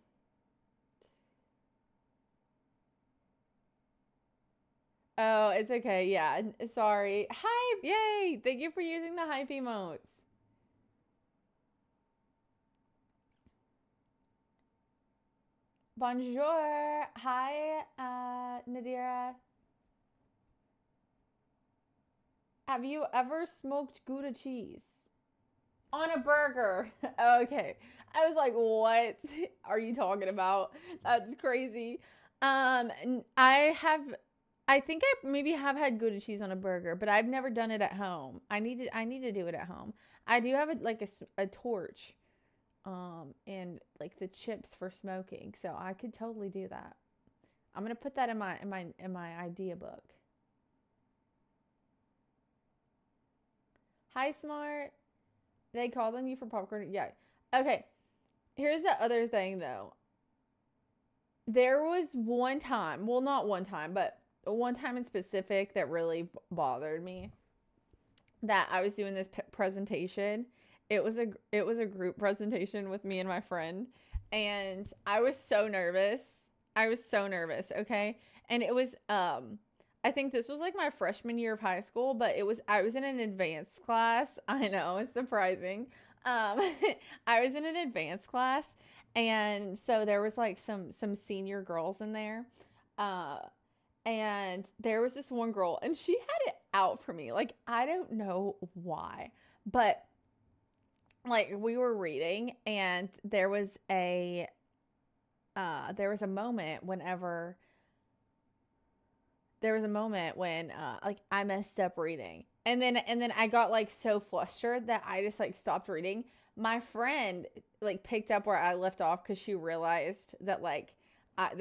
Oh, it's okay. Yeah, sorry. Hype, yay! Thank you for using the hype emotes. Bonjour. Hi, Nadira. Have you ever smoked Gouda cheese? On a burger. Okay. I was like, what are you talking about? That's crazy. I think I maybe have had Gouda cheese on a burger, but I've never done it at home. I need to do it at home. I do have a torch, and like the chips for smoking, so I could totally do that. I'm gonna put that in my idea book. Hi, Smart. They called on you for popcorn. Yeah. Okay. Here's the other thing though. There was one time, well, not one time, but one time in specific that really bothered me. That I was doing this presentation. It was a group presentation with me and my friend, and I was so nervous. I was so nervous, okay? And it was I think this was like my freshman year of high school, but I was in an advanced class. I know, it's surprising. Um I was in an advanced class, and so there was like some senior girls in there. Uh and there was this one girl, and she had it out for me. Like I don't know why, but like we were reading, and there was a moment whenever there was a moment when like I messed up reading. And then I got like so flustered that I just like stopped reading. My friend like picked up where I left off cuz she realized that like I was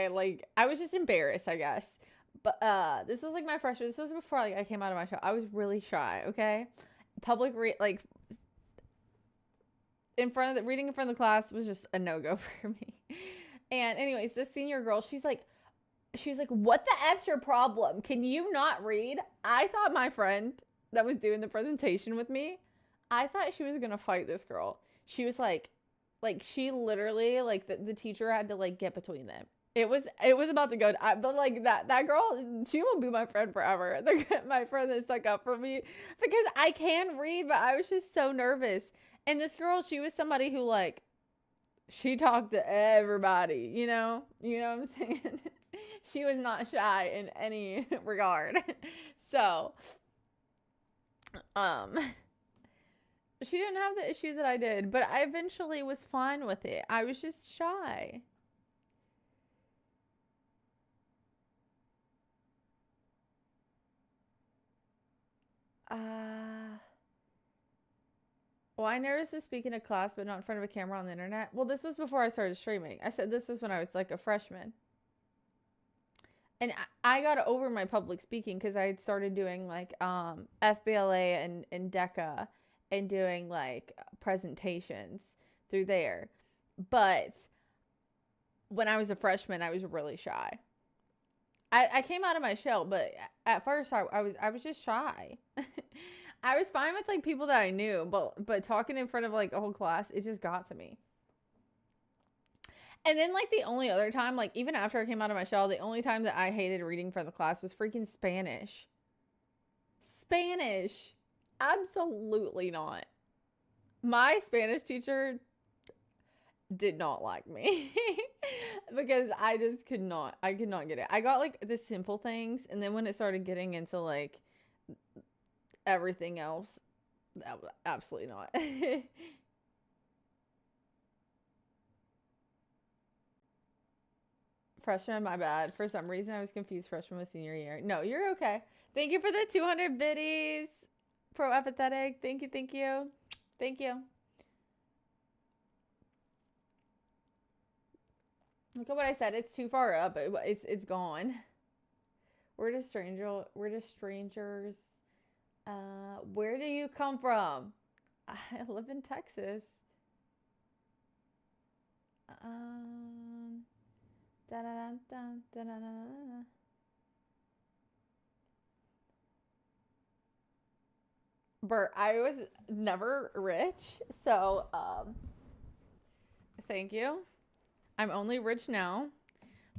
like I was just embarrassed, I guess. But this was like my freshman. This was before like I came out of my show. I was really shy, okay? Like reading in front of the class was just a no-go for me. And anyways, this senior girl, she's like, what the F's your problem? Can you not read? I thought my friend that was doing the presentation with me, I thought she was gonna fight this girl. She was like she literally, like the teacher had to like get between them. It was about to go, but like that girl, she will be my friend forever. My friend that stuck up for me because I can read, but I was just so nervous. And this girl, she was somebody who like, she talked to everybody, you know what I'm saying? She was not shy in any regard. So, um, she didn't have the issue that I did, but I eventually was fine with it. I was just shy. Uh, well, I nervous to speak in a class, but not in front of a camera on the internet. Well, this was before I started streaming. I said this was when I was like a freshman. And I got over my public speaking because I had started doing like FBLA and DECA and doing like presentations through there. But when I was a freshman, I was really shy. I came out of my shell, but at first I was just shy. I was fine with like people that I knew, but talking in front of like a whole class, it just got to me. And then like the only other time, like even after I came out of my shell, the only time that I hated reading for the class was freaking Spanish. Spanish. Absolutely not. My Spanish teacher did not like me because I just could not get it. I got like the simple things, and then when it started getting into like everything else, that was absolutely not. Freshman, my bad. For some reason, I was confused freshman with senior year. No, you're okay. Thank you for the 200 biddies. Pro apathetic. Thank you, thank you. Thank you. Look at what I said. It's too far up. It's gone. We're just strangers. Where do you come from? I live in Texas. Bert, I was never rich, so thank you. I'm only rich now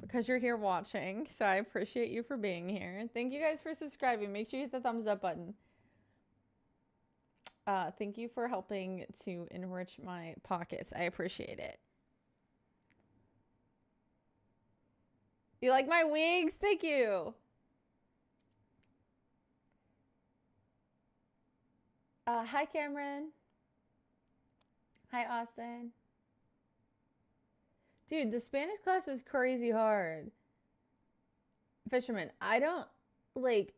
because you're here watching, so I appreciate you for being here. Thank you guys for subscribing. Make sure you hit the thumbs up button. Thank you for helping to enrich my pockets. I appreciate it. You like my wigs? Thank you. Hi, Cameron. Hi, Austin. Dude, the Spanish class was crazy hard. Fisherman, I don't, like,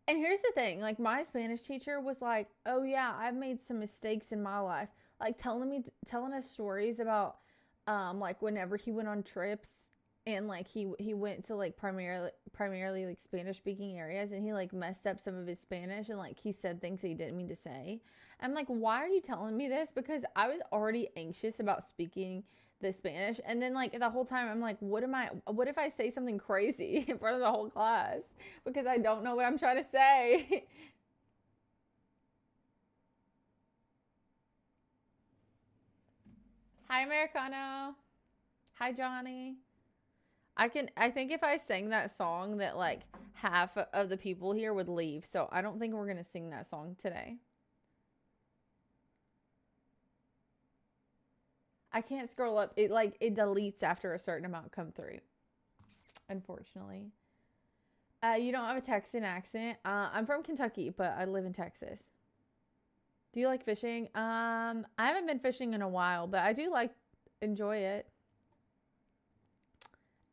and here's the thing, like, my Spanish teacher was like, oh yeah, I've made some mistakes in my life. Like, telling us stories about, like, whenever he went on trips, and, like, he went to, like, primarily, like, Spanish-speaking areas, and he, like, messed up some of his Spanish, and, like, he said things that he didn't mean to say. I'm like, why are you telling me this? Because I was already anxious about speaking the Spanish, and then like the whole time I'm like, what if I say something crazy in front of the whole class because I don't know what I'm trying to say. Hi, Americano. Hi, Johnny. I think if I sang that song that like half of the people here would leave, so I don't think we're gonna sing that song today. I can't scroll up. It deletes after a certain amount come through. Unfortunately. You don't have a Texan accent. I'm from Kentucky, but I live in Texas. Do you like fishing? I haven't been fishing in a while, but I do enjoy it.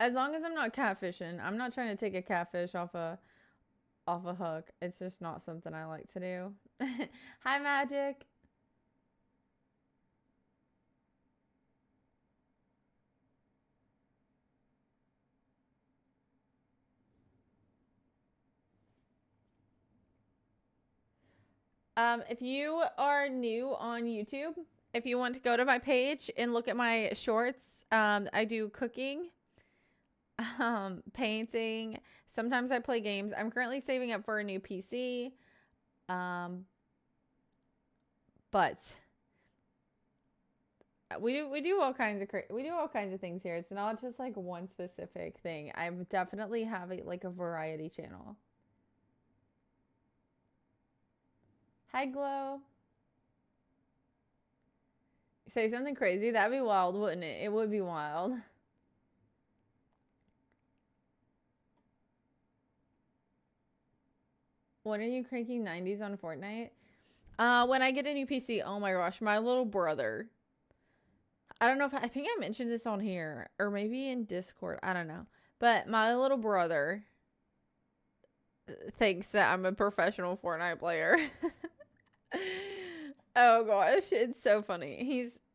As long as I'm not catfishing. I'm not trying to take a catfish off a hook. It's just not something I like to do. Hi, Magic. If you are new on YouTube, if you want to go to my page and look at my shorts, I do cooking, painting. Sometimes I play games. I'm currently saving up for a new PC. But we do all kinds of things here. It's not just like one specific thing. I definitely have a variety channel. Hi, Glow. Say something crazy. That'd be wild, wouldn't it? It would be wild. When are you cranking 90s on Fortnite? When I get a new PC. Oh my gosh, my little brother. I don't know if I think I mentioned this on here or maybe in Discord. I don't know. But my little brother thinks that I'm a professional Fortnite player. Oh gosh, it's so funny.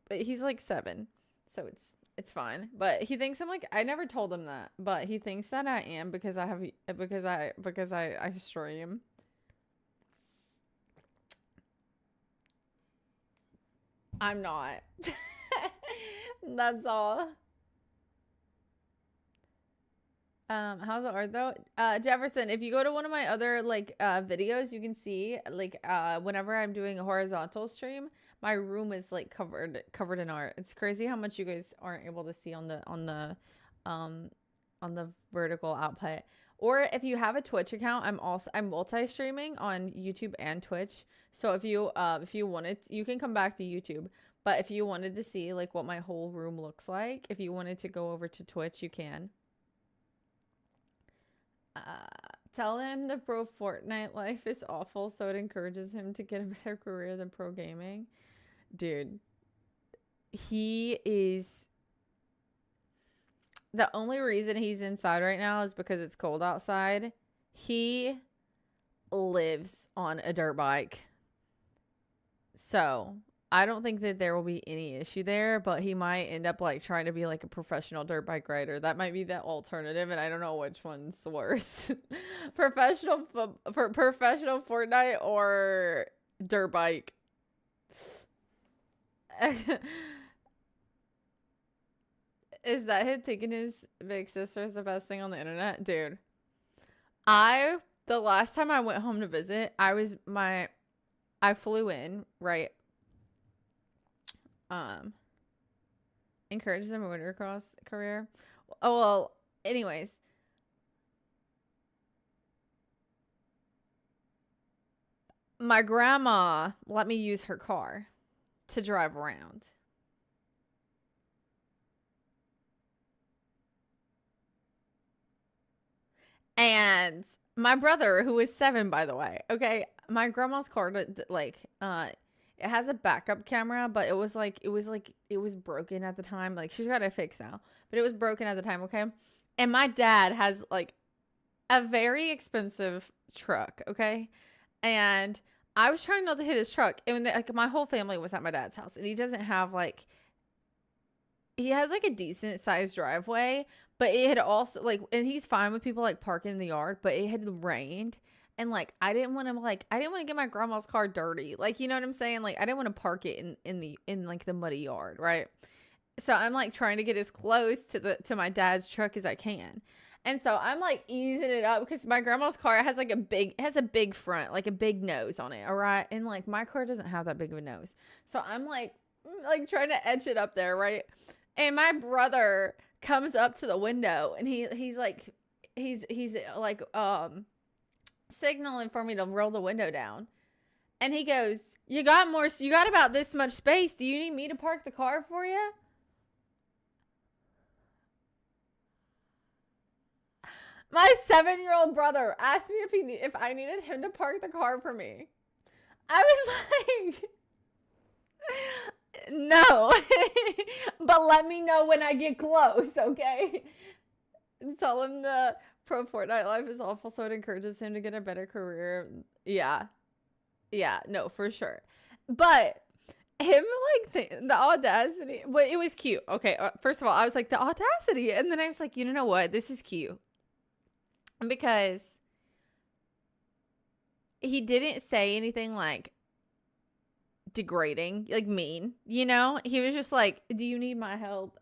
He's like 7, so it's fine. But he thinks I'm like, I never told him that, but he thinks that I am because I stream. I'm not. That's all. How's the art though? Jefferson, if you go to one of my other like videos, you can see like whenever I'm doing a horizontal stream, my room is like covered in art. It's crazy how much you guys aren't able to see um on the vertical output. Or if you have a Twitch account, I'm multi-streaming on YouTube and Twitch. So if you wanted, you can come back to YouTube. But if you wanted to see like what my whole room looks like, if you wanted to go over to Twitch, you can. Tell him the pro Fortnite life is awful, so it encourages him to get a better career than pro gaming. Dude, he is... The only reason he's inside right now is because it's cold outside. He lives on a dirt bike. So I don't think that there will be any issue there, but he might end up like trying to be like a professional dirt bike rider. That might be the alternative, and I don't know which one's worse. professional Fortnite or dirt bike. Is that him thinking his big sister is the best thing on the internet? Dude, the last time I went home to visit, I flew in, right? Encourage the motocross career. Oh, well, anyways. My grandma let me use her car to drive around. And my brother, who is 7, by the way, okay, my grandma's car, like, it has a backup camera, but it was broken at the time. Like, she's got it fixed now, but it was broken at the time, okay? And my dad has, like, a very expensive truck, okay? And I was trying not to hit his truck. And like, my whole family was at my dad's house, and he doesn't have, like, he has, like, a decent-sized driveway, but it had also, like, and he's fine with people, like, parking in the yard, but it had rained. And, like, I didn't want to get my grandma's car dirty. Like, you know what I'm saying? Like, I didn't want to park it in like, the muddy yard, right? So I'm, like, trying to get as close to my dad's truck as I can. And so I'm, like, easing it up because my grandma's car has, like, a big front, like, a big nose on it, all right? And, like, my car doesn't have that big of a nose. So I'm, like trying to edge it up there, right? And my brother comes up to the window, and he's like signaling for me to roll the window down. And he goes, you got about this much space. Do you need me to park the car for you? My 7-year-old brother asked me if I needed him to park the car for me. I was like, no. But let me know when I get close, okay? And tell him the pro Fortnite life is awful, so it encourages him to get a better career. Yeah, no, for sure. But him, like, the audacity, but it was cute. Okay, first of all, I was like, the audacity, and then I was like, you know what, this is cute, because he didn't say anything like degrading, like mean, you know? He was just like, do you need my help?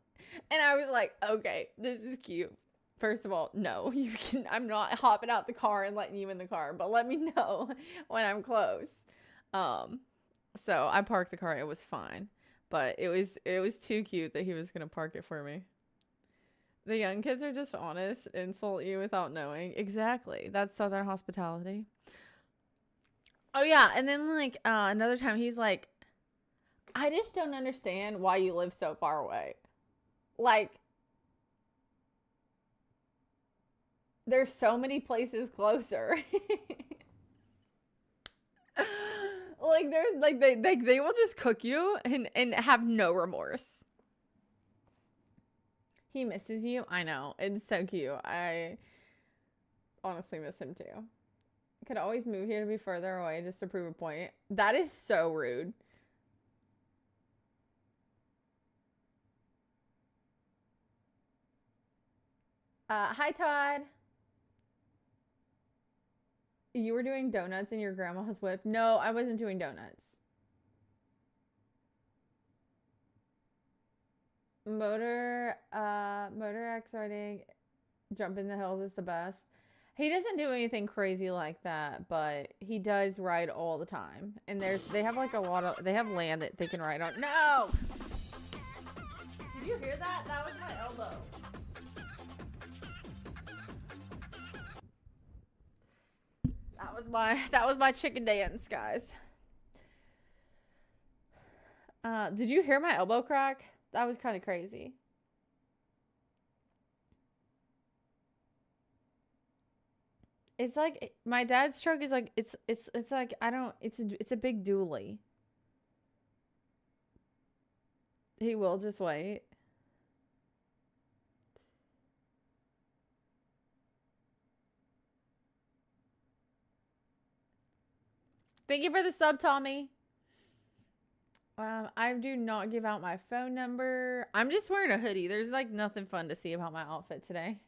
And I was like, okay, this is cute. First of all, no, I'm not hopping out the car and letting you in the car, but let me know when I'm close. So I parked the car. It was fine, but it was too cute that he was going to park it for me. The young kids are just honest, insult you without knowing. Exactly. That's Southern hospitality. Oh yeah. And then like, another time he's like, I just don't understand why you live so far away. Like, there's so many places closer. Like, there's like, they will just cook you and have no remorse. He misses you. I know. It's so cute. I honestly miss him too. Could always move here to be further away just to prove a point. That is so rude. Hi, Todd. You were doing donuts in your grandma's whip? No, I wasn't doing donuts. Motor X riding Jump in the hills is the best. He doesn't do anything crazy like that, but he does ride all the time. And they have like a lot of, they have land that they can ride on. No! Did you hear that? That was my elbow. That was my chicken dance, guys. Did you hear my elbow crack? That was kind of crazy. It's like my dad's truck is like it's like I don't it's a big dually. He will just wait. Thank you for the sub, Tommy. I do not give out my phone number. I'm just wearing a hoodie. There's like nothing fun to see about my outfit today.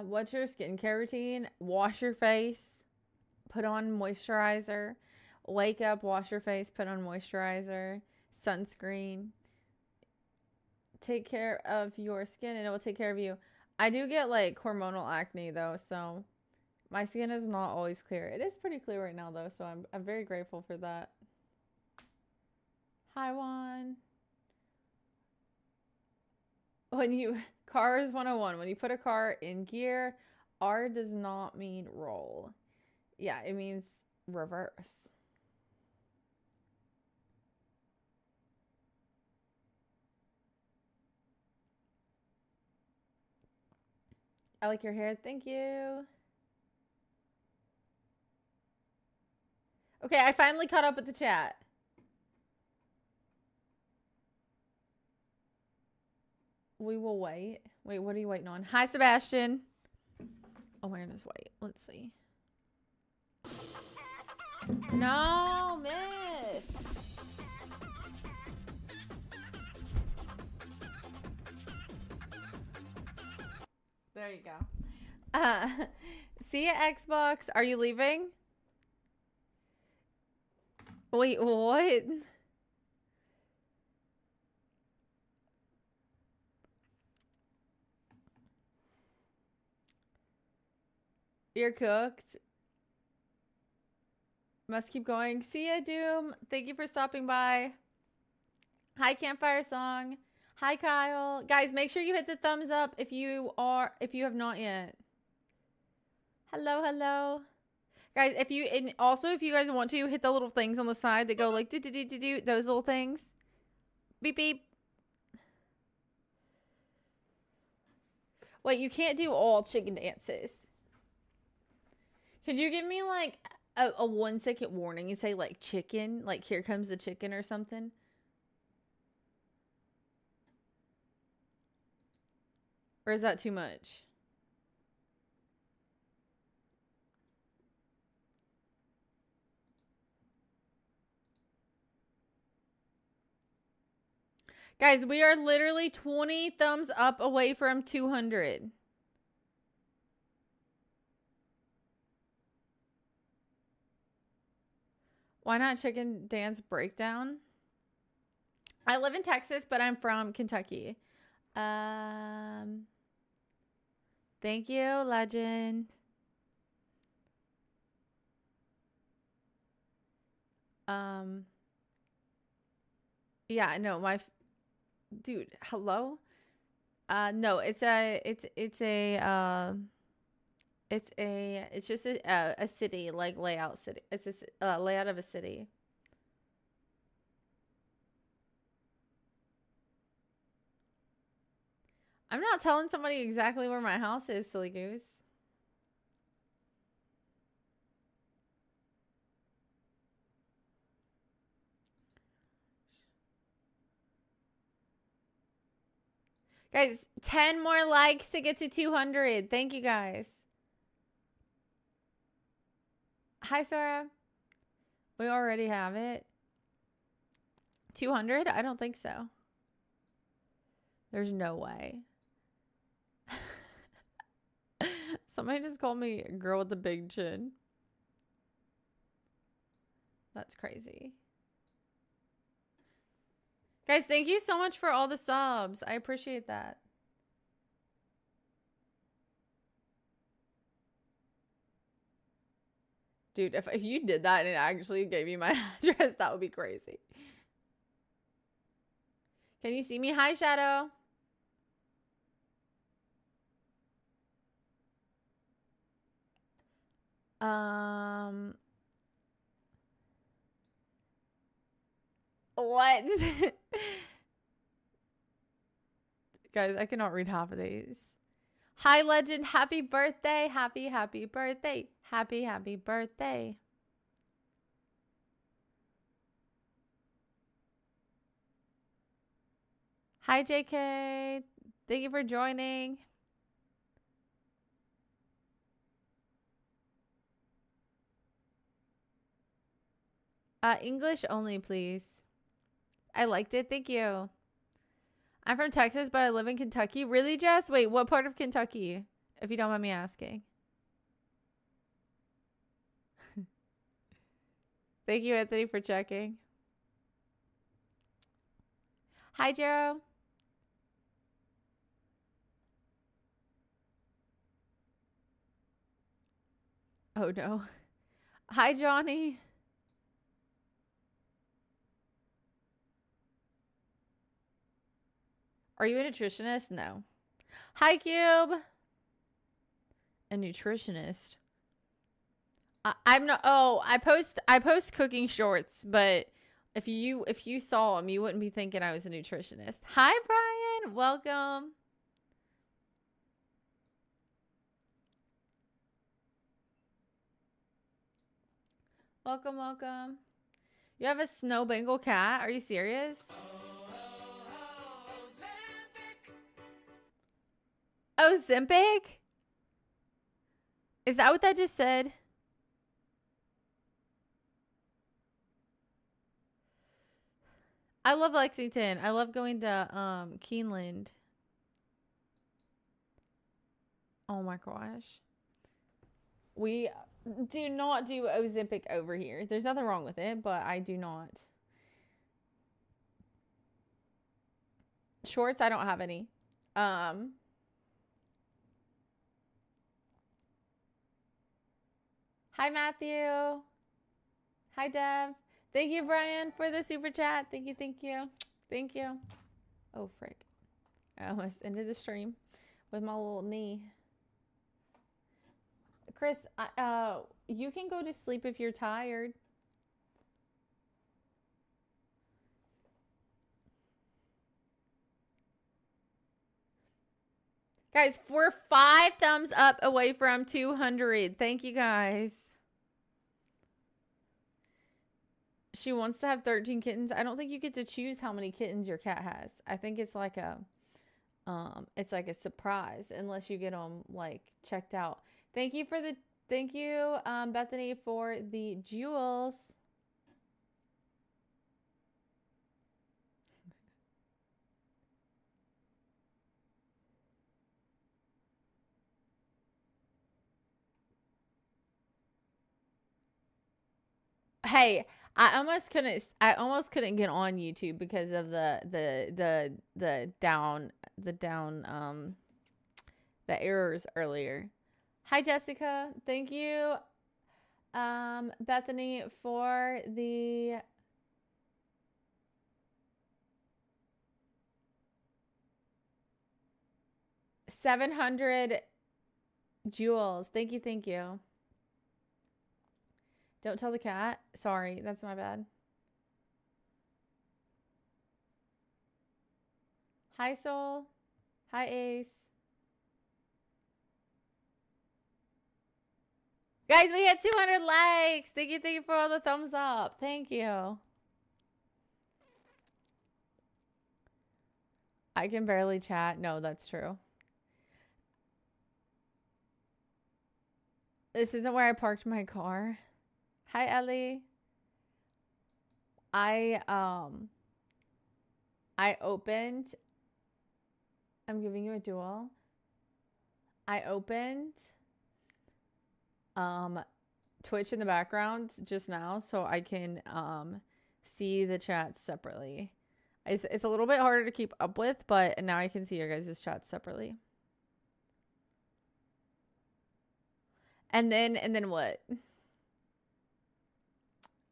What's your skincare routine? Wash your face, put on moisturizer, wake up, wash your face, put on moisturizer, sunscreen. Take care of your skin and it will take care of you. I do get like hormonal acne though, so my skin is not always clear. It is pretty clear right now though, so I'm very grateful for that. Hi Juan. When you cars 101, when you put a car in gear, R does not mean roll. Yeah, it means reverse. I like your hair. Thank you. Okay, I finally caught up with the chat. We will wait. Wait, what are you waiting on? Hi, Sebastian. Awareness, wait. Let's see. No, miss. There you go. See ya, Xbox. Are you leaving? Wait, what? You're cooked. Must keep going. See ya, Doom. Thank you for stopping by. Hi, Campfire Song. Hi, Kyle. Guys, make sure you hit the thumbs up if you have not yet. Hello, hello. Guys, if you guys want to hit the little things on the side that go like do those little things. Beep beep. Wait, you can't do all chicken dances. Could you give me like a 1 second warning and say like chicken, like here comes the chicken or something? Or is that too much? Guys, we are literally 20 thumbs up away from 200. Why not chicken dance breakdown? I live in Texas, but I'm from Kentucky. Thank you, legend. Yeah, no, dude, hello? No, it's just a city, like layout city. It's a layout of a city. I'm not telling somebody exactly where my house is, silly goose. Guys, 10 more likes to get to 200. Thank you, guys. Hi, Sora. We already have it. 200? I don't think so. There's no way. Somebody just called me a girl with a big chin. That's crazy. Guys, thank you so much for all the subs. I appreciate that. Dude, if you did that and it actually gave me my address, that would be crazy. Can you see me? Hi, Shadow. What? Guys, I cannot read half of these. Hi, Legend. Happy birthday. Happy birthday. Happy birthday. Hi, JK. Thank you for joining. English only, please. I liked it. Thank you. I'm from Texas, but I live in Kentucky. Really, Jess? Wait, what part of Kentucky? If you don't mind me asking. Thank you, Anthony, for checking. Hi, Jero. Oh, no. Hi, Johnny. Are you a nutritionist? No. Hi, Cube. A nutritionist. I'm not. Oh, I post cooking shorts, but if you saw them, you wouldn't be thinking I was a nutritionist. Hi, Brian. Welcome. Welcome, welcome. You have a snow Bengal cat? Are you serious? Oh, Zempic? Is that what that just said? I love Lexington. I love going to Keeneland. Oh my gosh. We do not do Ozempic over here. There's nothing wrong with it, but I do not. Shorts, I don't have any. Hi, Matthew. Hi, Dev. Thank you, Brian, for the super chat. Thank you, thank you. Thank you. Oh, frick. I almost ended the stream with my little knee. Chris, you can go to sleep if you're tired. Guys, we're 5 thumbs up away from 200. Thank you, guys. She wants to have 13 kittens. I don't think you get to choose how many kittens your cat has. I think it's like a surprise unless you get them like checked out. Thank you, Bethany, for the jewels. Hey, I almost couldn't get on YouTube because of the errors earlier. Hi, Jessica. Thank you, Bethany, for the $700 jewels. Thank you, thank you. Don't tell the cat. Sorry, that's my bad. Hi, Soul. Hi, Ace. Guys, we had 200 likes. Thank you for all the thumbs up. Thank you. I can barely chat. No, that's true. This isn't where I parked my car. Hi, Ellie. I opened. I'm giving you a duel. I opened Twitch in the background just now so I can see the chats separately. It's a little bit harder to keep up with, but now I can see your guys' chats separately. And then what?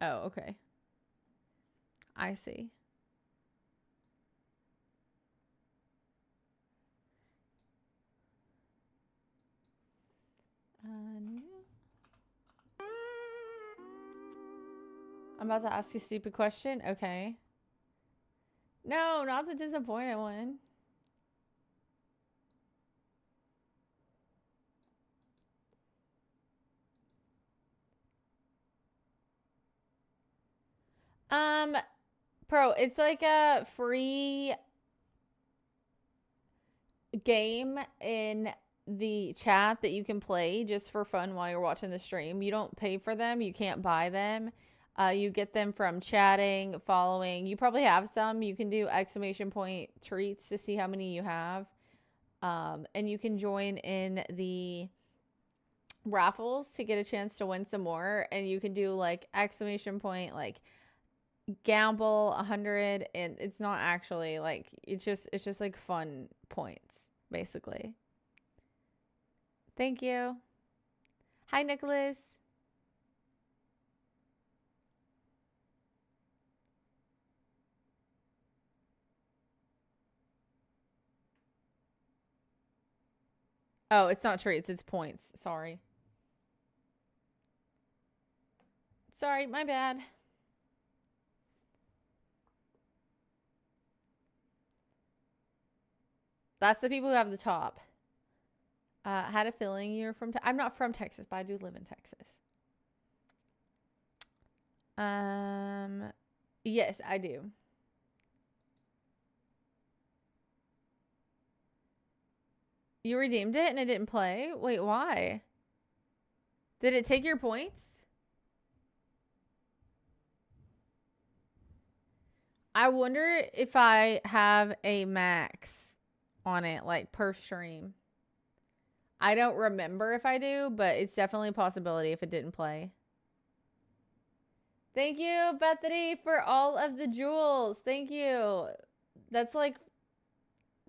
Oh, okay. I see. I'm about to ask a stupid question. Okay. No, not the disappointed one. Bro, it's like a free game in the chat that you can play just for fun while you're watching the stream. You don't pay for them. You can't buy them. You get them from chatting, following. You probably have some. You can do exclamation point treats to see how many you have. And you can join in the raffles to get a chance to win some more. And you can do like exclamation point, like gamble 100, and it's not actually like it's just like fun points basically. Thank you. Hi, Nicholas. Oh, it's not treats, it's points. Sorry. Sorry, my bad. That's the people who have the top. Had a feeling you're from I'm not from Texas, but I do live in Texas. Yes, I do. You redeemed it and it didn't play? Wait, why? Did it take your points? I wonder if I have a max on it, like per stream. I don't remember if I do, but it's definitely a possibility if it didn't play. Thank you, Bethany, for all of the jewels. Thank you. That's like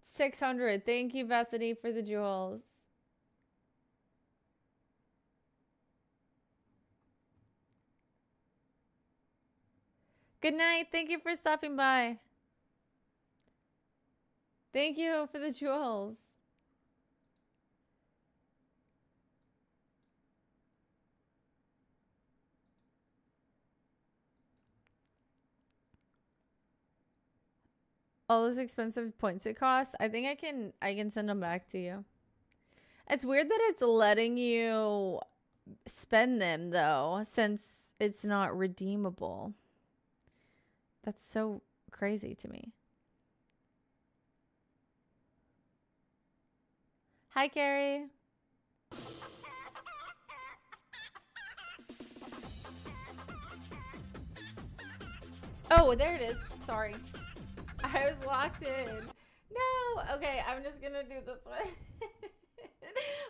600. Thank you, Bethany, for the jewels. Good night. Thank you for stopping by. Thank you for the jewels. All those expensive points it costs. I think I can send them back to you. It's weird that it's letting you spend them though, since it's not redeemable. That's so crazy to me. Hi, Carrie. Oh, there it is. Sorry. I was locked in. No. Okay, I'm just going to do this one.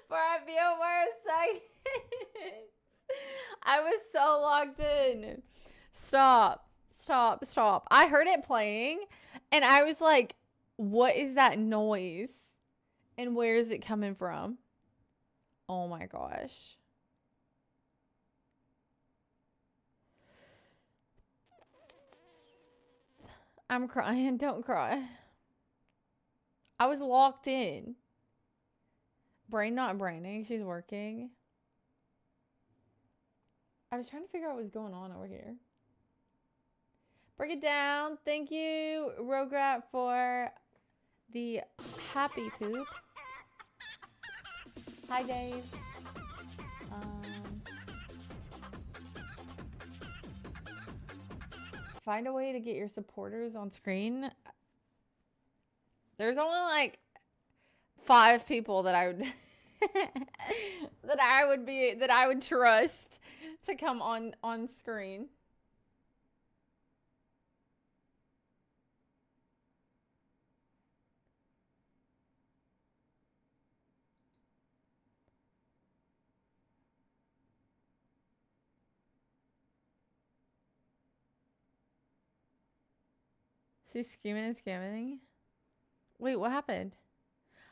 For a few more seconds. I was so locked in. Stop. Stop. Stop. I heard it playing, and I was like, what is that noise? And where is it coming from? Oh my gosh. I'm crying. Don't cry. I was locked in. Brain not braining. She's working. I was trying to figure out what was going on over here. Break it down. Thank you, Rograt, for the happy poop. Hi, Dave. Find a way to get your supporters on screen. There's only like 5 people that I would that I would trust to come on screen. She's screaming and scamming. Wait, what happened?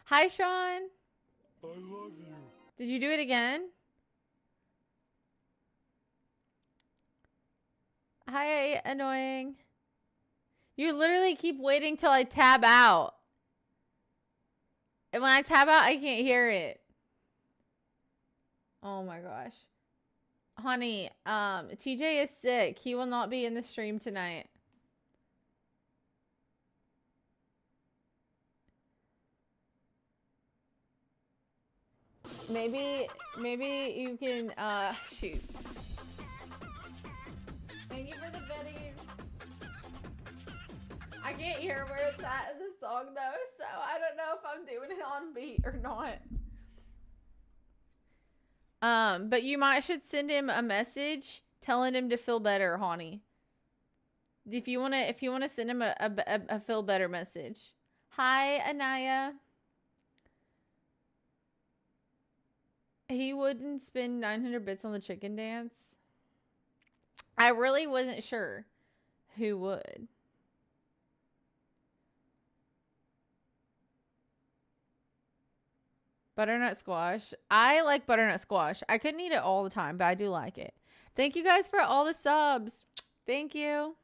Hi, Sean. I love you. Did you do it again? Hi, annoying. You literally keep waiting till I tab out. And when I tab out, I can't hear it. Oh my gosh. Honey, TJ is sick. He will not be in the stream tonight. Maybe you can, shoot. Thank you for the biddies. I can't hear where it's at in the song though, so I don't know if I'm doing it on beat or not. But you should send him a message telling him to feel better, honey. If you wanna send him a feel better message. Hi, Anaya. He wouldn't spend 900 bits on the chicken dance. I really wasn't sure who would. Butternut squash. I like butternut squash. I couldn't eat it all the time, but I do like it. Thank you guys for all the subs. Thank you.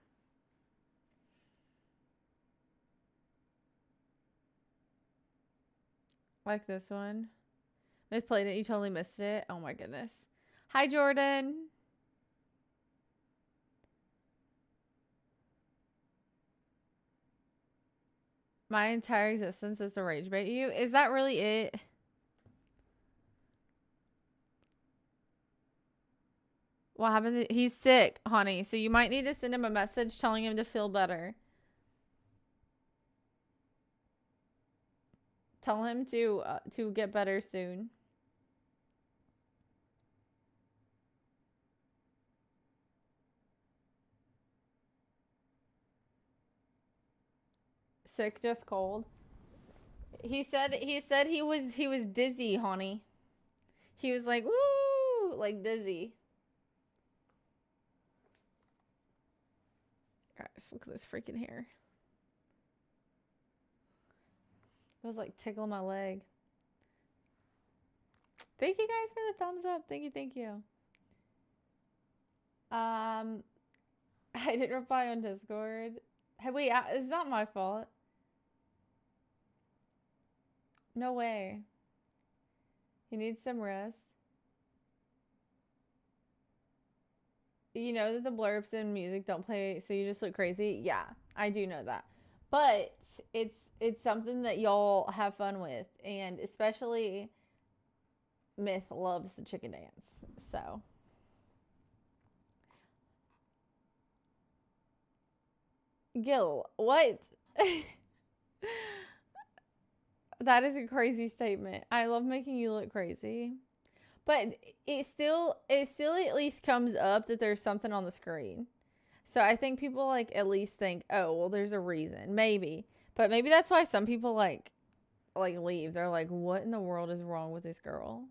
Like this one. Misplayed it. You totally missed it. Oh my goodness. Hi, Jordan. My entire existence is to rage bait you. Is that really it? What happened? He's sick, honey. So you might need to send him a message telling him to feel better. Tell him to get better soon. Sick, just cold. He said he was dizzy, honey. He was like, woo, like dizzy. Guys, look at this freaking hair. It was like tickling my leg. Thank you guys for the thumbs up. Thank you. I didn't reply on Discord. Hey, wait, it's not my fault. No way. He needs some rest. You know that the blurbs in music don't play, so you just look crazy? Yeah, I do know that. But it's something that y'all have fun with, and especially Myth loves the chicken dance. So Gil, what? That is a crazy statement. I love making you look crazy. But it still at least comes up that there's something on the screen. So I think people like at least think, oh, well, there's a reason. Maybe. But maybe that's why some people like leave. They're like, what in the world is wrong with this girl?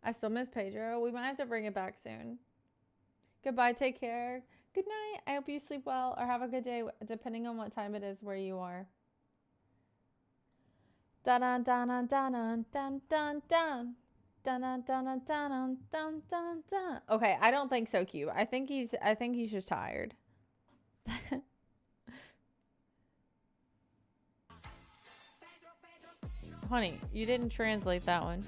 I still miss Pedro. We might have to bring it back soon. Goodbye. Take care. Good night. I hope you sleep well or have a good day, depending on what time it is where you are. Dun dun dun dun dun dun dun dun. Dun, dun, dun, dun, dun, dun, dun, dun. Okay, I don't think so, Cube. I think he's just tired. Honey, you didn't translate that one.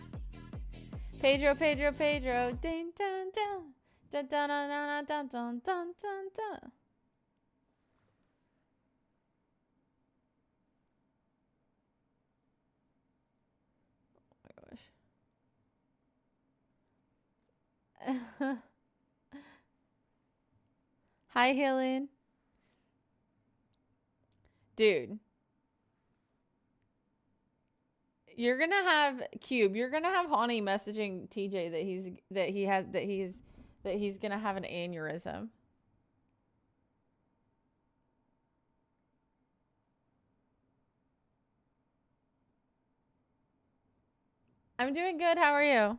Pedro. Ding dun dun. Dun dun dun dun dun dun dun dun. Hi, Helen. Dude. You're gonna have Cube. You're gonna have Honey messaging TJ that he's gonna have an aneurysm. I'm doing good. How are you?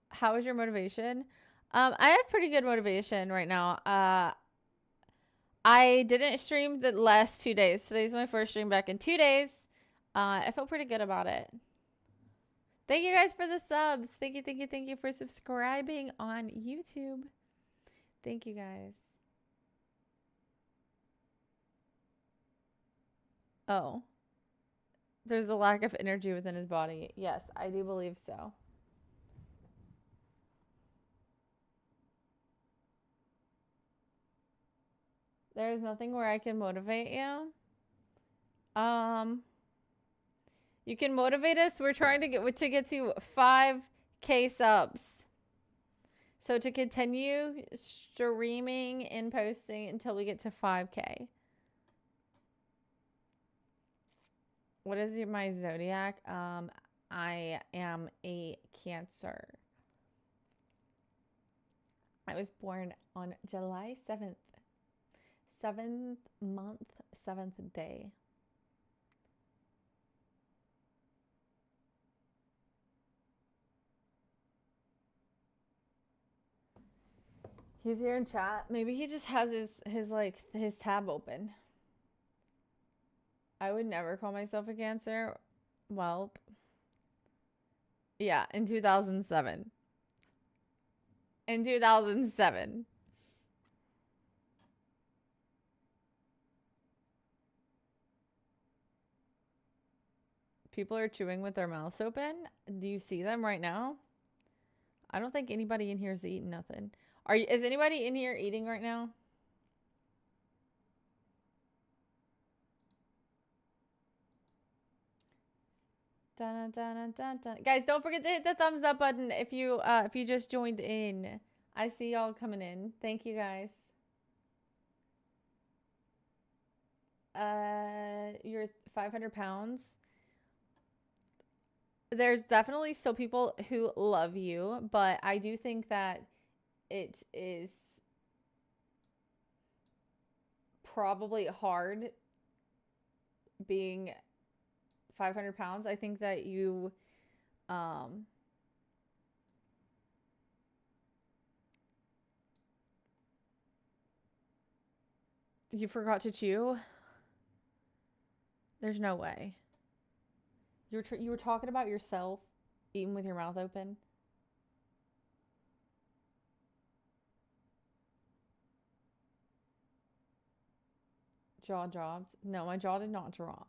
How was your motivation? I have pretty good motivation right now. I didn't stream the last 2 days. Today's my first stream back in 2 days. I feel pretty good about it. Thank you guys for the subs. Thank you for subscribing on YouTube. Thank you guys. Oh. There's a lack of energy within his body. Yes, I do believe so. There is nothing where I can motivate you. You can motivate us. We're trying to get to 5K subs. So to continue streaming and posting until we get to 5K. What is my zodiac? I am a Cancer. I was born on July 7th. 7th month, 7th day. He's here in chat. Maybe he just has his tab open. I would never call myself a Cancer. Well, yeah, in 2007. In 2007. People are chewing with their mouths open. Do you see them right now? I don't think anybody in here is eating nothing. Is anybody in here eating right now? Dun, dun, dun, dun, dun. Guys, don't forget to hit the thumbs up button if you just joined in. I see y'all coming in. Thank you guys. You're 500 pounds. There's definitely still people who love you, but I do think that it is probably hard being 500 pounds. I think that you you forgot to chew. There's no way. You were talking about yourself eating with your mouth open. Jaw dropped. No, my jaw did not drop.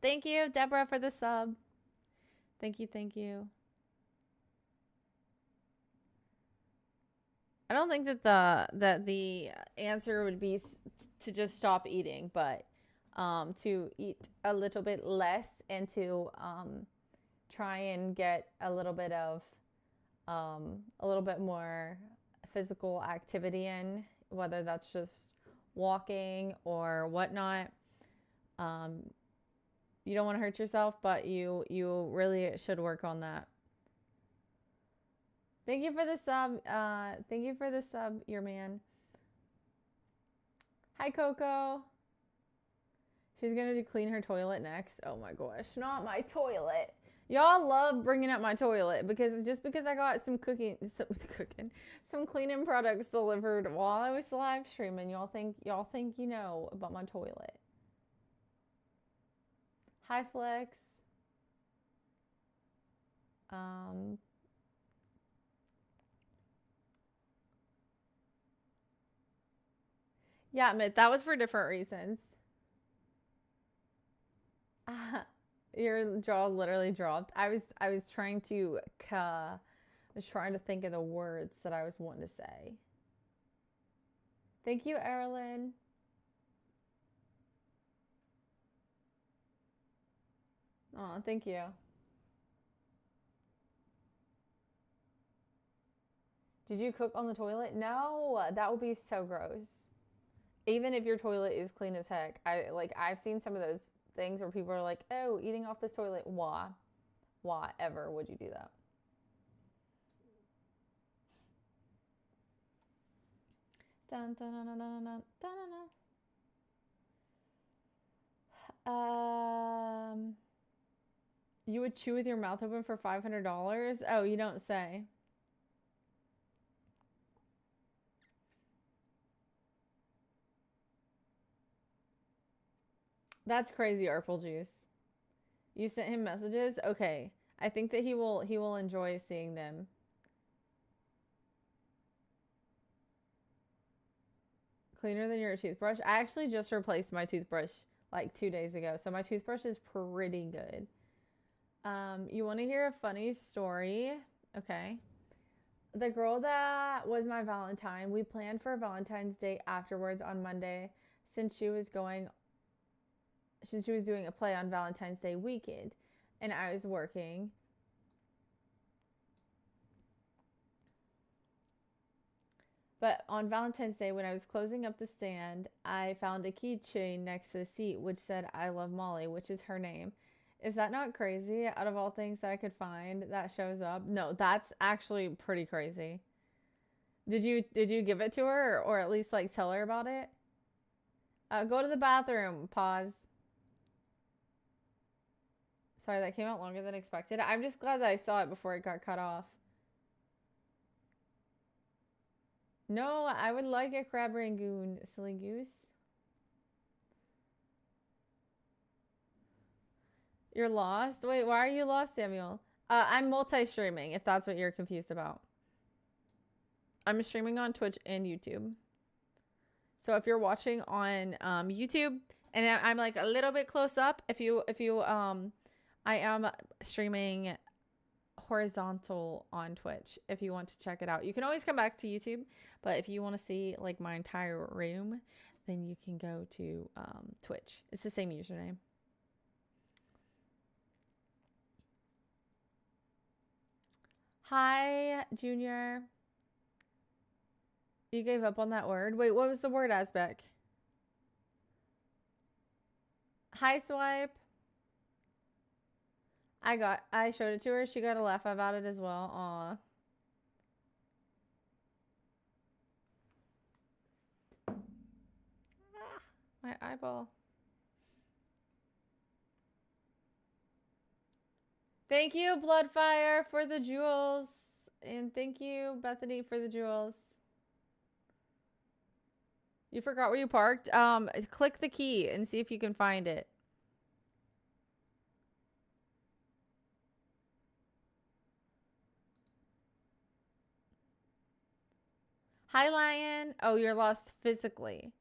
Thank you, Deborah, for the sub. Thank you. I don't think that the answer would be to just stop eating, but to eat a little bit less and to try and get a little bit more physical activity in, whether that's just walking or whatnot. You don't want to hurt yourself, but you really should work on that. Thank you for the sub. Thank you for the sub, your man. Hi, Coco. She's going to clean her toilet next. Oh my gosh, not my toilet. Y'all love bringing up my toilet because I got some cleaning products delivered while I was live streaming, y'all think you know about my toilet. Hi, Flex. Yeah, Mitt, that was for different reasons. Your jaw literally dropped. I was trying to think of the words that I was wanting to say. Thank you, Erilyn. Oh, thank you. Did you cook on the toilet? No, that would be so gross. Even if your toilet is clean as heck. I've seen some of those things where people are like, oh, eating off this toilet. Why ever would you do that? Dun, dun, dun, dun, dun, dun, dun, dun. You would chew with your mouth open for $500? Oh, you don't say. That's crazy, Artful Juice. You sent him messages? Okay. I think that he will enjoy seeing them. Cleaner than your toothbrush? I actually just replaced my toothbrush like 2 days ago, so my toothbrush is pretty good. You want to hear a funny story? Okay. The girl that was my Valentine, we planned for a Valentine's Day afterwards on Monday since she was doing a play on Valentine's Day weekend and I was working. But on Valentine's Day, when I was closing up the stand, I found a keychain next to the seat which said "I love Molly," which is her name. Is that not crazy? Out of all things that I could find, that shows up. No, that's actually pretty crazy. Did you give it to her or at least like tell her about it? Go to the bathroom. Pause. Sorry, that came out longer than expected. I'm just glad that I saw it before it got cut off. No, I would like a crab rangoon, silly goose. You're lost? Wait, why are you lost, Samuel? I'm multi-streaming, if that's what you're confused about. I'm streaming on Twitch and YouTube. So if you're watching on YouTube, and I'm like a little bit close up, I am streaming horizontal on Twitch if you want to check it out. You can always come back to YouTube, but if you want to see like my entire room, then you can go to Twitch. It's the same username. Hi, Junior. You gave up on that word? Wait, what was the word, Asbeck? Hi, Swipe. I showed it to her. She got a laugh about it as well. Aw. Ah, my eyeball. Thank you, Bloodfire, for the jewels. And thank you, Bethany, for the jewels. You forgot where you parked? Click the key and see if you can find it. Hi, Lion. Oh, you're lost physically.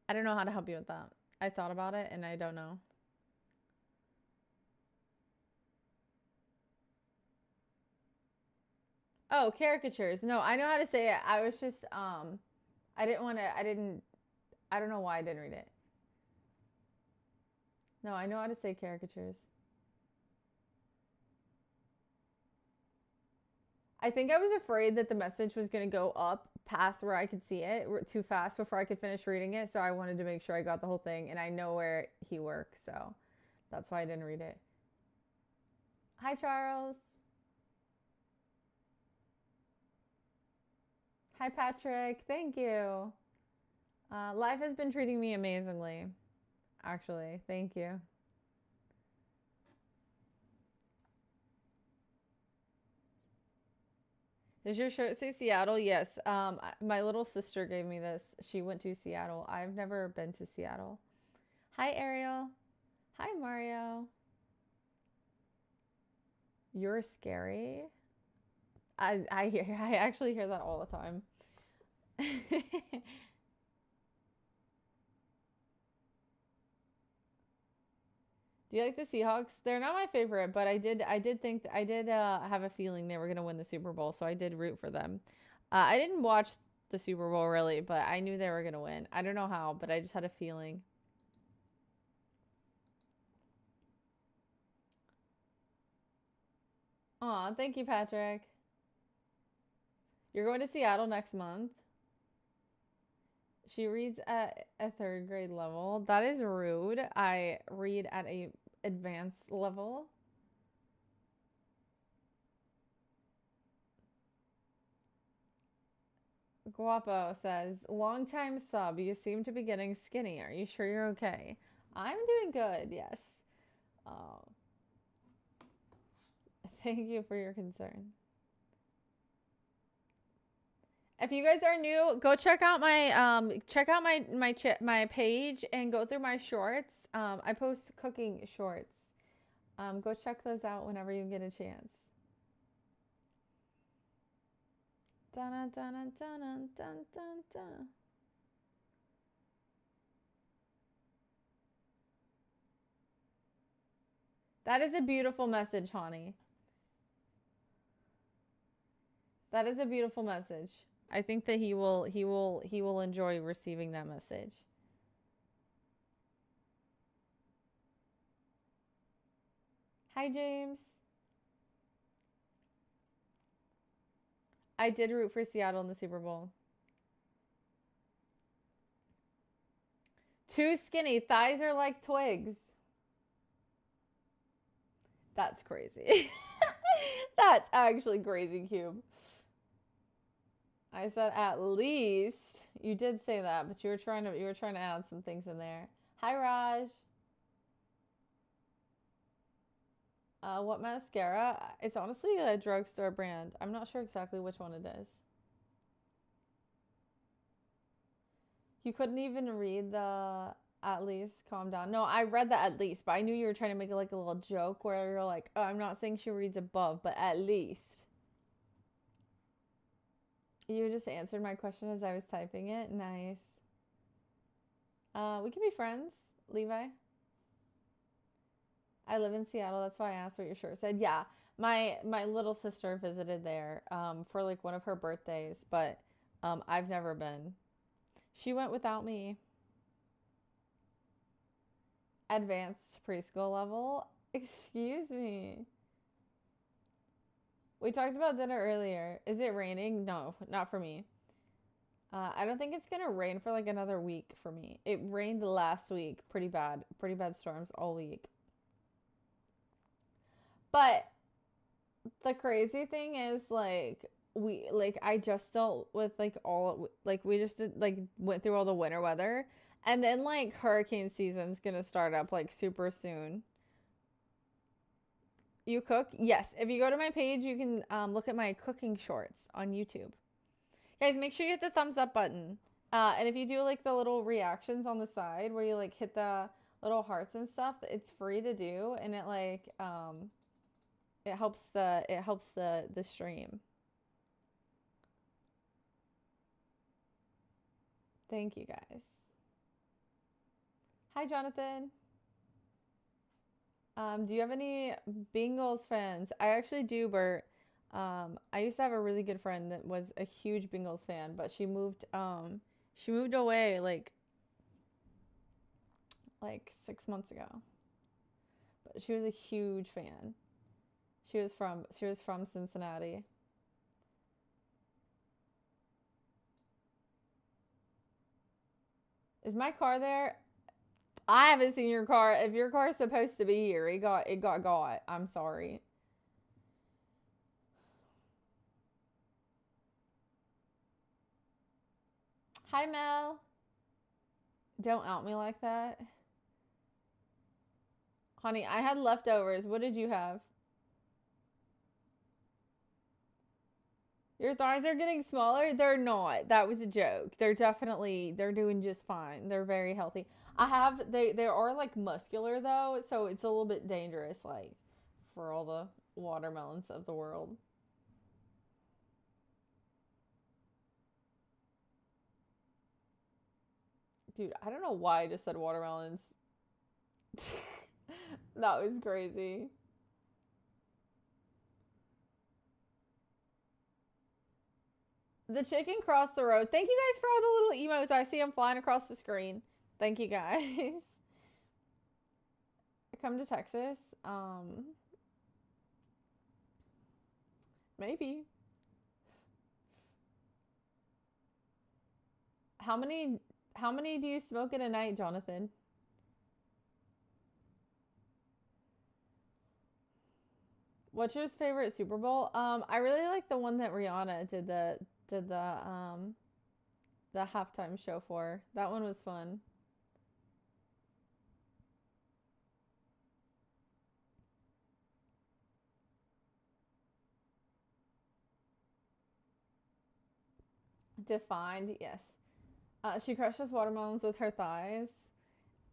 I don't know how to help you with that. I thought about it and I don't know. Oh, caricatures. No, I know how to say it. I was just I don't know why I didn't read it. No, I know how to say caricatures. I think I was afraid that the message was going to go up past where I could see it too fast before I could finish reading it. So I wanted to make sure I got the whole thing. And I know where he works. So that's why I didn't read it. Hi, Charles. Hi, Patrick. Thank you. Life has been treating me amazingly. Actually, thank you. Does your shirt say Seattle? Yes. My little sister gave me this. She went to Seattle. I've never been to Seattle. Hi, Ariel. Hi, Mario. You're scary. I actually hear that all the time. Do you like the Seahawks? They're not my favorite, but I did have a feeling they were gonna win the Super Bowl, so I did root for them. I didn't watch the Super Bowl really, but I knew they were gonna win. I don't know how, but I just had a feeling. Aw, thank you, Patrick. You're going to Seattle next month. She reads at a 3rd grade level. That is rude. I read at a advanced level. Guapo says, long time sub. You seem to be getting skinny. Are you sure you're okay? I'm doing good, yes. Thank you for your concern. If you guys are new, go check out my page and go through my shorts. I post cooking shorts. Go check those out whenever you get a chance. Dun, dun, dun, dun, dun, dun, dun, dun. That is a beautiful message, honey. That is a beautiful message. I think that he will enjoy receiving that message. Hi, James. I did root for Seattle in the Super Bowl. Too skinny. Thighs are like twigs. That's crazy. That's actually crazy, Cube. I said at least. You did say that, but you were trying to add some things in there. Hi, Raj. What mascara? It's honestly a drugstore brand. I'm not sure exactly which one it is. You couldn't even read the at least. Calm down. No, I read the at least, but I knew you were trying to make it like a little joke where you're like, oh, I'm not saying she reads above, but at least. You just answered my question as I was typing it. Nice. We can be friends, Levi. I live in Seattle. That's why I asked what your shirt said. Yeah, my little sister visited there for like one of her birthdays, but I've never been. She went without me. Advanced preschool level? Excuse me. We talked about dinner earlier. Is it raining? No, not for me. I don't think it's gonna rain for like another week for me. It rained last week, pretty bad storms all week. But the crazy thing is I just dealt with we just did like went through all the winter weather, and then like hurricane season's gonna start up like super soon. You cook? Yes. If you go to my page, you can look at my cooking shorts on YouTube. Guys, make sure you hit the thumbs up button. And if you do like the little reactions on the side where you like hit the little hearts and stuff, it's free to do, and it like it helps the stream. Thank you guys. Hi, Jonathan. Do you have any Bengals fans? I actually do, Bert. I used to have a really good friend that was a huge Bengals fan, but she moved away like 6 months ago. But she was a huge fan. She was from Cincinnati. Is my car there? I haven't seen your car. If your car is supposed to be here, it got. I'm sorry. Hi, Mel. Don't out me like that. Honey, I had leftovers. What did you have? Your thighs are getting smaller? They're not. That was a joke. They're doing just fine. They're very healthy. They are like muscular though, so it's a little bit dangerous like for all the watermelons of the world. Dude, I don't know why I just said watermelons. That was crazy. The chicken crossed the road. Thank you guys for all the little emotes. I see them flying across the screen. Thank you guys. Come to Texas. Maybe. How many do you smoke in a night, Jonathan? What's your favorite Super Bowl? I really like the one that Rihanna did the halftime show for. That one was fun. Defined, yes. She crushes watermelons with her thighs,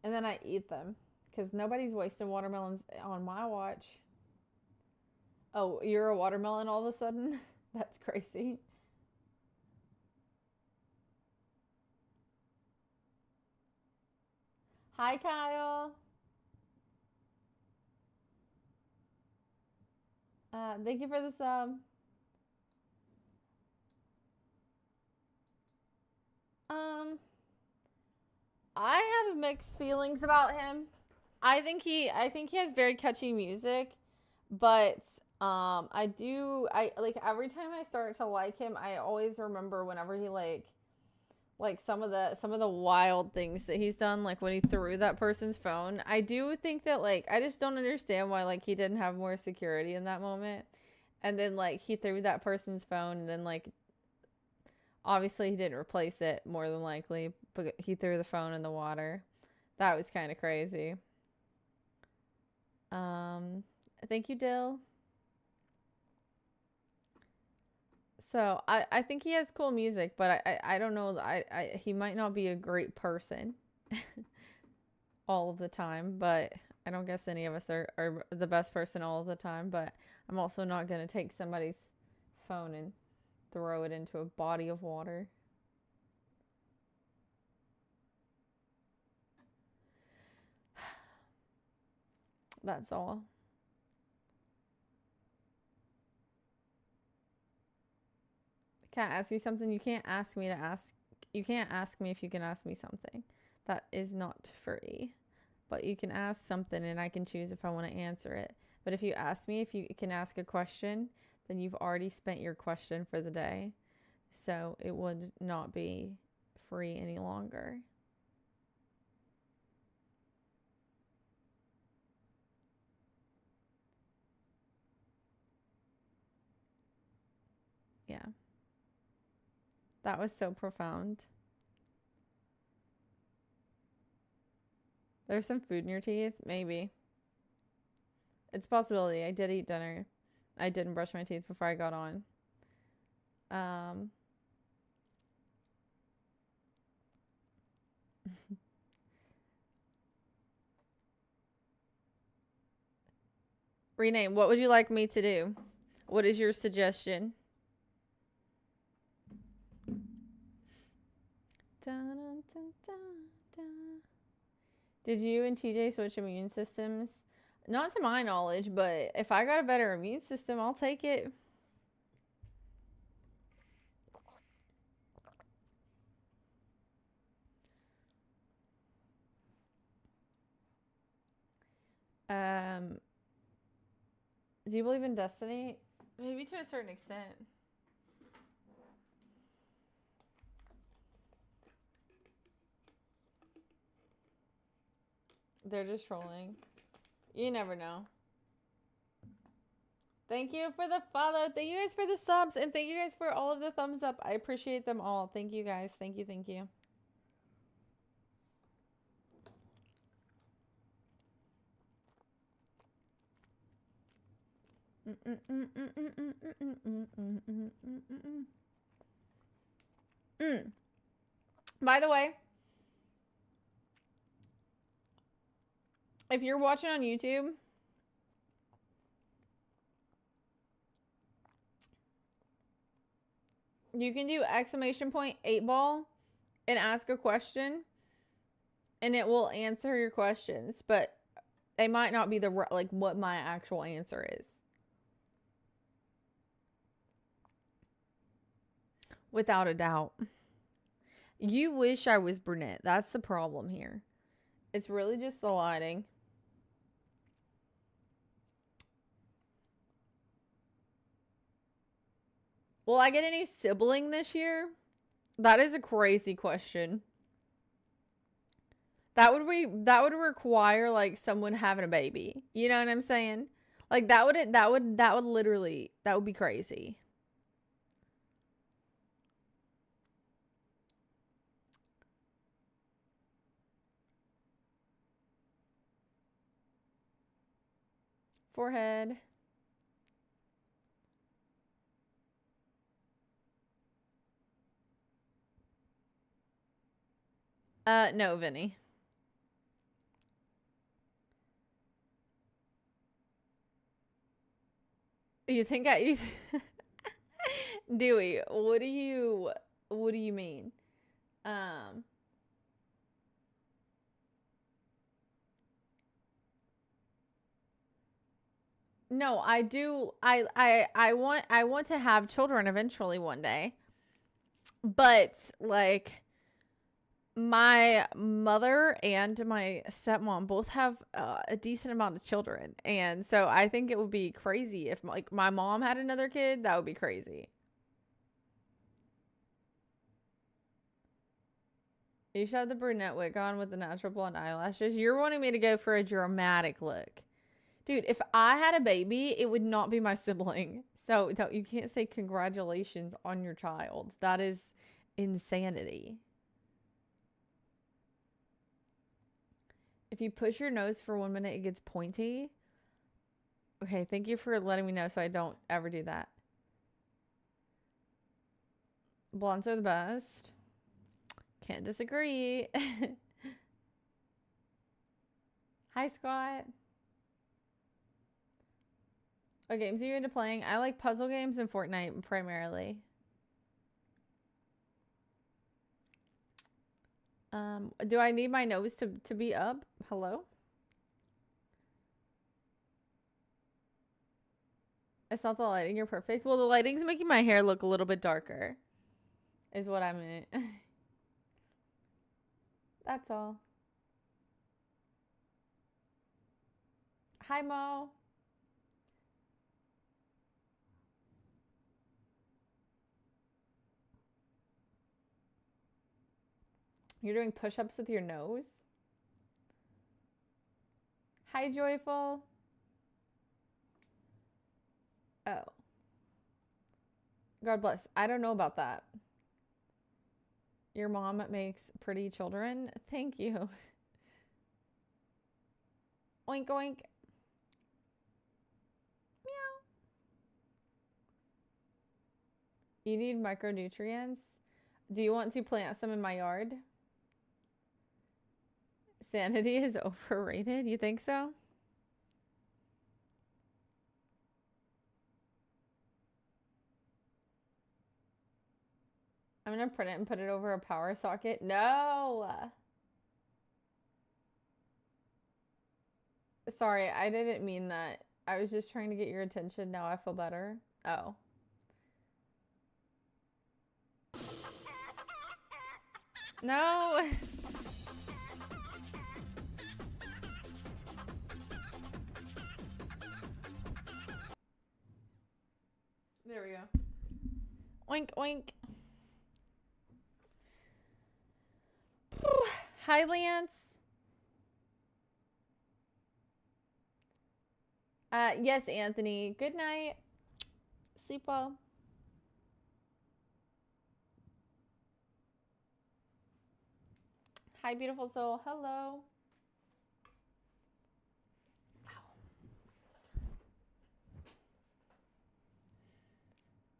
and then I eat them because nobody's wasting watermelons on my watch. Oh, you're a watermelon all of a sudden? That's crazy. Hi, Kyle. Thank you for the sub. Um, I have mixed feelings about him. I think he has very catchy music, but I like every time I start to like him, I always remember whenever he like some of the wild things that he's done, like when he threw that person's phone. I do think that like I just don't understand why like he didn't have more security in that moment. And then like he threw that person's phone and then like obviously he didn't replace it more than likely, but he threw the phone in the water. That was kind of crazy. Um thank you, Dill. So I think he has cool music, but I don't know. He might not be a great person all of the time, but I don't guess any of us are the best person all of the time. But I'm also not going to take somebody's phone and throw it into a body of water. That's all. Can't ask you something. You can't ask me to ask. You can't ask me if you can ask me something. That is not free. But you can ask something and I can choose if I want to answer it. But if you ask me if you can ask a question, then you've already spent your question for the day. So it would not be free any longer. Yeah. That was so profound. There's some food in your teeth? Maybe. It's a possibility. I did eat dinner. I didn't brush my teeth before I got on. Um, Rename, what would you like me to do? What is your suggestion? Dun, dun, dun, dun. Did you and TJ switch immune systems? Not to my knowledge, but if I got a better immune system, I'll take it. Um, do you believe in destiny? Maybe to a certain extent. They're just trolling. You never know. Thank you for the follow. Thank you guys for the subs. And thank you guys for all of the thumbs up. I appreciate them all. Thank you guys. Thank you. Thank you. By the way, if you're watching on YouTube, you can do !8 ball and ask a question and it will answer your questions, but they might not be the like what my actual answer is. Without a doubt. You wish I was brunette. That's the problem here. It's really just the lighting. Will I get a new sibling this year? That is a crazy question. That would require like someone having a baby. You know what I'm saying? Like that would literally, that would be crazy. Forehead. No, Vinny. You think you Dewey, what do you mean? Um no, I do I want to have children eventually one day. But like my mother and my stepmom both have a decent amount of children, and so I think it would be crazy if like my mom had another kid. That would be crazy. You should have the brunette wig on with the natural blonde eyelashes. You're wanting me to go for a dramatic look. Dude, if I had a baby, it would not be my sibling. So no, you can't say congratulations on your child. That is insanity. If you push your nose for 1 minute, it gets pointy. Okay, thank you for letting me know so I don't ever do that. Blondes are the best. Can't disagree. Hi, Scott. What games are you into playing? I like puzzle games and Fortnite primarily. Do I need my nose to be up? Hello? It's not the lighting. You're perfect. Well, the lighting's making my hair look a little bit darker. Is what I meant. That's all. Hi, Mo. You're doing push-ups with your nose? Hi, Joyful. Oh. God bless. I don't know about that. Your mom makes pretty children. Thank you. Oink, oink. Meow. You need micronutrients? Do you want to plant some in my yard? Sanity is overrated? You think so? I'm gonna print it and put it over a power socket. No! Sorry, I didn't mean that. I was just trying to get your attention. Now I feel better. Oh. No! There we go. Oink, oink. Hi, Lance. Yes, Anthony. Good night. Sleep well. Hi, beautiful soul. Hello.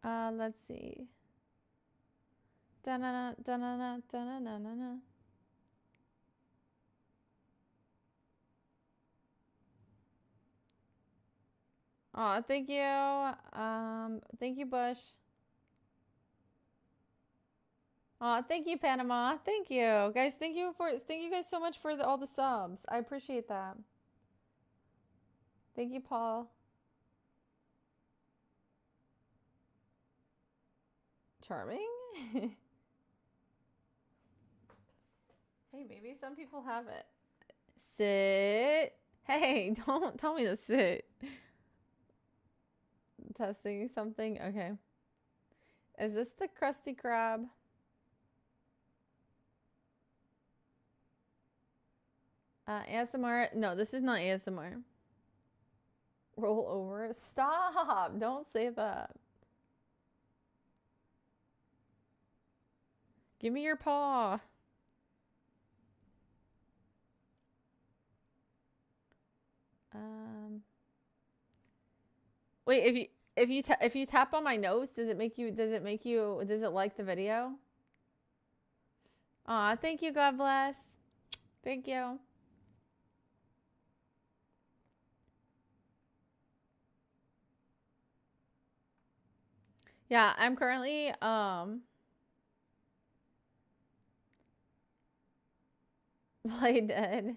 Let's see. Da-na-na, da-na-na, da-na-na-na-na. Aw, thank you. Thank you, Bush. Aw, thank you, Panama. Thank you. Guys, thank you guys so much for all the subs. I appreciate that. Thank you, Paul. Charming? Hey, maybe some people have it. Sit. Hey, don't tell me to sit. Testing something. Okay. Is this the Krusty Krab? ASMR. No, this is not ASMR. Roll over. Stop. Don't say that. Give me your paw. Wait, if you tap on my nose, does it like the video? Aw, thank you. God bless. Thank you. Yeah, I'm currently play dead.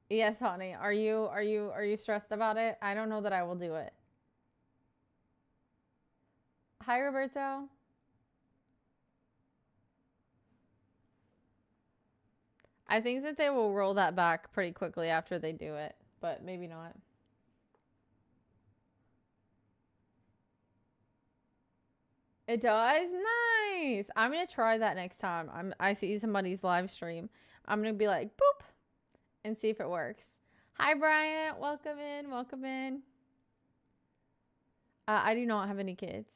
Yes, honey. Are you stressed about it? I don't know that I will do it. Hi, Roberto. I think that they will roll that back pretty quickly after they do it, but maybe not. It does? Nice. I'm gonna try that next time I see somebody's live stream. I'm gonna be like, boop, and see if it works. Hi, Bryant. Welcome in. Welcome in. I do not have any kids.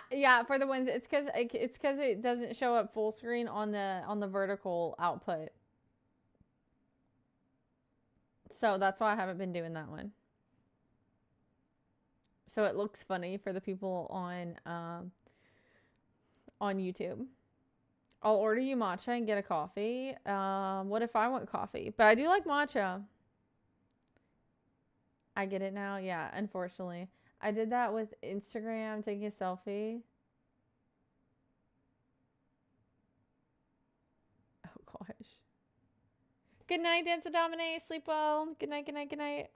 Yeah, for the ones, it's because it doesn't show up full screen on the vertical output. So that's why I haven't been doing that one. So it looks funny for the people on YouTube. I'll order you matcha and get a coffee. What if I want coffee? But I do like matcha. I get it now. Yeah, unfortunately. I did that with Instagram, taking a selfie. Oh gosh. Good night, Dance to Dominate. Sleep well. Good night, good night, good night.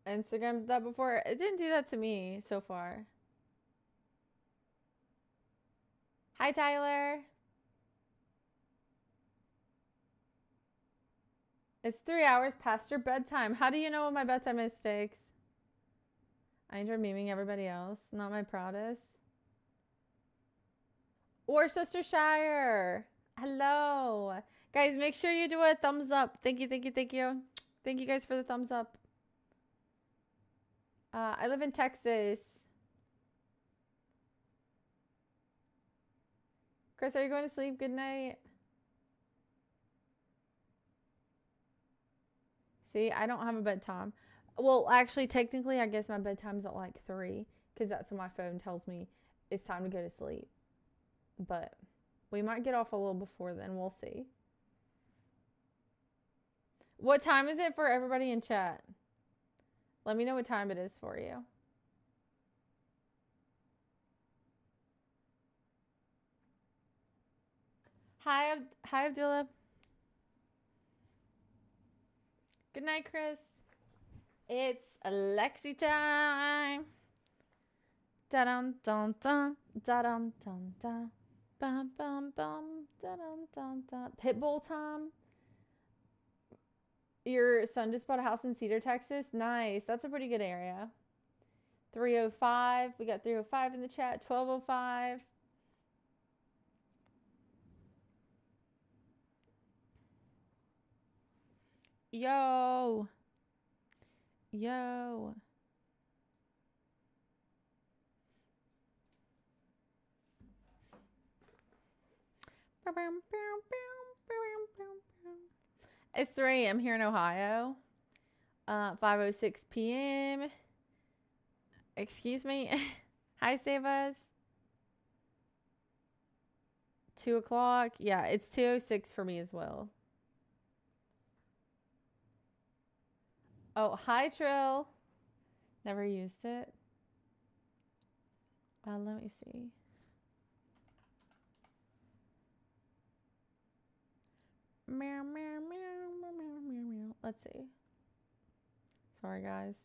Instagram did that before. It didn't do that to me so far. Hi, Tyler. It's 3 hours past your bedtime. How do you know what my bedtime is, Stakes? I enjoy memeing everybody else. Not my proudest. Worcestershire. Hello. Guys, make sure you do a thumbs up. Thank you, thank you, thank you. Thank you guys for the thumbs up. I live in Texas. Chris, are you going to sleep? Good night. See, I don't have a bedtime. Well, actually, technically, I guess my bedtime's at like 3 because that's when my phone tells me it's time to go to sleep. But we might get off a little before then. We'll see. What time is it for everybody in chat? Let me know what time it is for you. Hi, Abdullah. Good night, Chris. It's Alexi time. Da dum dum dum da dum dum da bum bum bum da dum dum da. Pitbull time. Your son just bought a house in Cedar, Texas. Nice. That's a pretty good area. 305. We got 305 in the chat. 1205. Yo. Yo. It's 3 a.m. here in Ohio. 5:06 p.m. Excuse me. Hi, Savas. 2 o'clock. Yeah, it's 2:06 for me as well. Oh, hi, Trill. Never used it. Let me see. Meow, meow, meow, meow, meow, meow, meow. Let's see. Sorry, guys.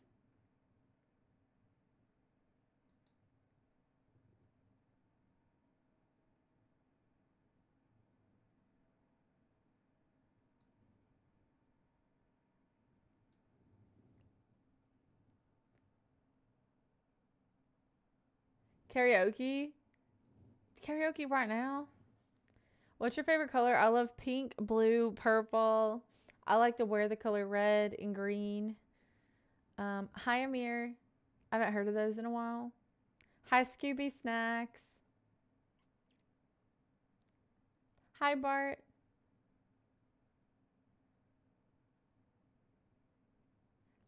Karaoke? Karaoke right now? What's your favorite color? I love pink, blue, purple. I like to wear the color red and green. Hi, Amir. I haven't heard of those in a while. Hi, Scooby Snacks. Hi, Bart.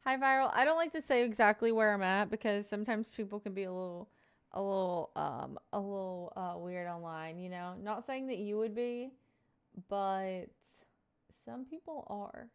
Hi, Viral. I don't like to say exactly where I'm at because sometimes people can be a little weird online, you know? Not saying that you would be, but some people are.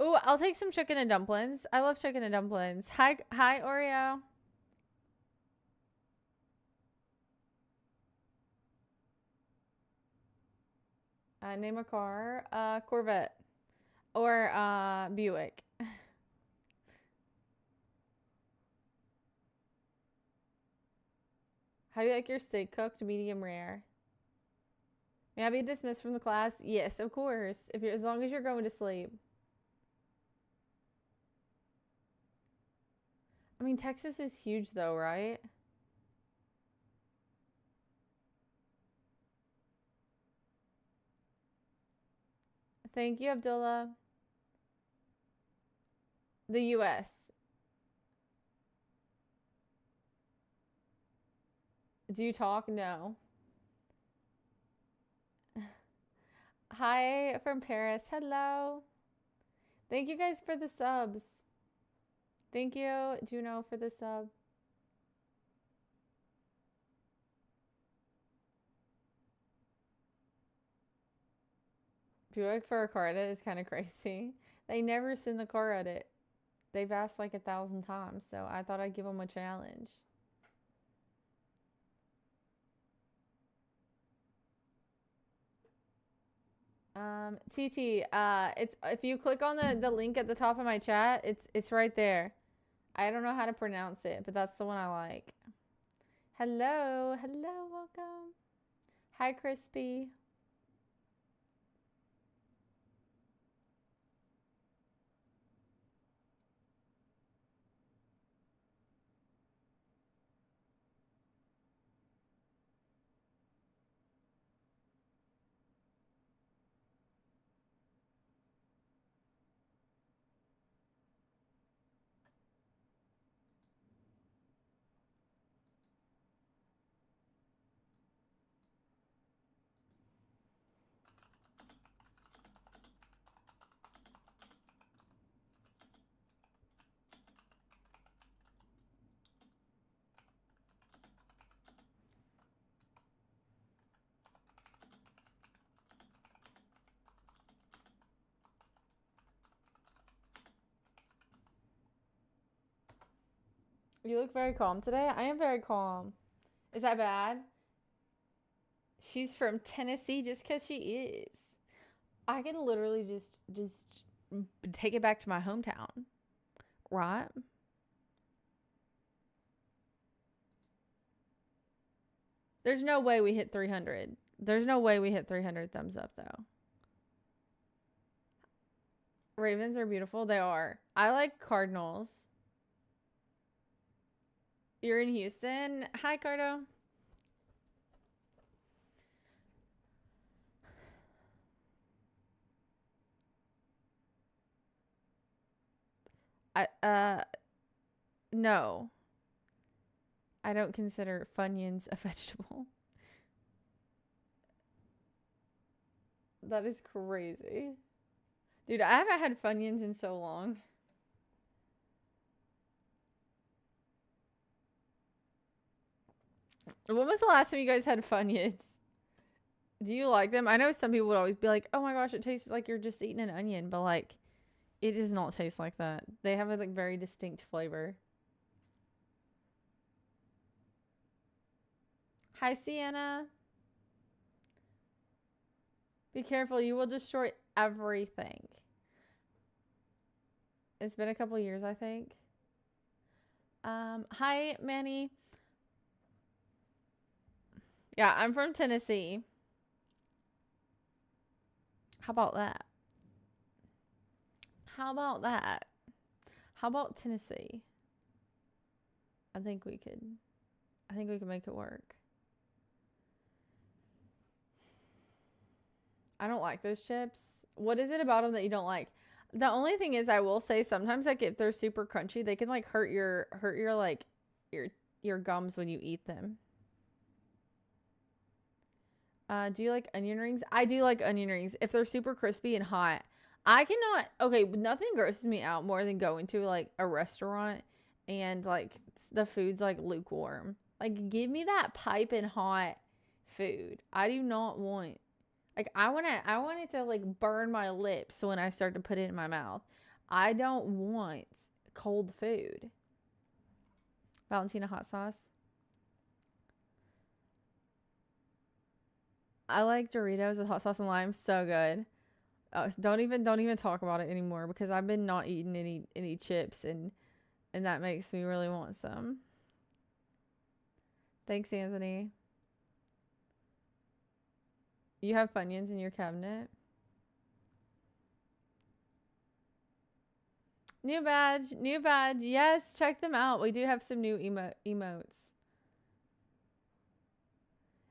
Ooh, I'll take some chicken and dumplings. I love chicken and dumplings. Hi, Oreo. Name a car. Corvette or Buick. How do you like your steak cooked? Medium rare. May I be dismissed from the class? Yes, of course. If you're as long as you're going to sleep. I mean, Texas is huge though, right? Thank you, Abdullah. The US. Do you talk? No. Hi from Paris. Hello. Thank you guys for the subs. Thank you, Juno, for the sub. Buick for a car edit is kind of crazy. They never send the car edit. They've asked like 1,000 times, so I thought I'd give them a challenge. TT, it's if you click on the link at the top of my chat, it's right there. I don't know how to pronounce it, but that's the one I like. Hello, hello, welcome. Hi, Crispy. You look very calm today. I am very calm. Is that bad? She's from Tennessee just because she is. I can literally just take it back to my hometown, right? There's no way we hit 300. There's no way we hit 300 thumbs up though. Ravens are beautiful. They are. I like Cardinals. You're in Houston. Hi, Cardo. No. I don't consider Funyuns a vegetable. That is crazy. Dude, I haven't had Funyuns in so long. When was the last time you guys had Funyuns? Do you like them? I know some people would always be like, oh my gosh, it tastes like you're just eating an onion. But like, it does not taste like that. They have a like very distinct flavor. Hi, Sienna. Be careful. You will destroy everything. It's been a couple years, I think. Hi, Manny. Yeah, I'm from Tennessee. How about that? How about that? How about Tennessee? I think we could make it work. I don't like those chips. What is it about them that you don't like? The only thing is, I will say sometimes, like, if they're super crunchy, they can like hurt your like your gums when you eat them. Do you like onion rings? I do like onion rings if they're super crispy and hot. I cannot. Okay, nothing grosses me out more than going to like a restaurant and like the food's like lukewarm. Like, give me that piping hot food. I do not want. Like, I want it to like burn my lips when I start to put it in my mouth. I don't want cold food. Valentina hot sauce. I like Doritos with hot sauce and lime. So good. Oh, don't even talk about it anymore because I've been not eating any chips and that makes me really want some. Thanks, Anthony. You have Funyuns in your cabinet? New badge. Yes, check them out. We do have some new emotes.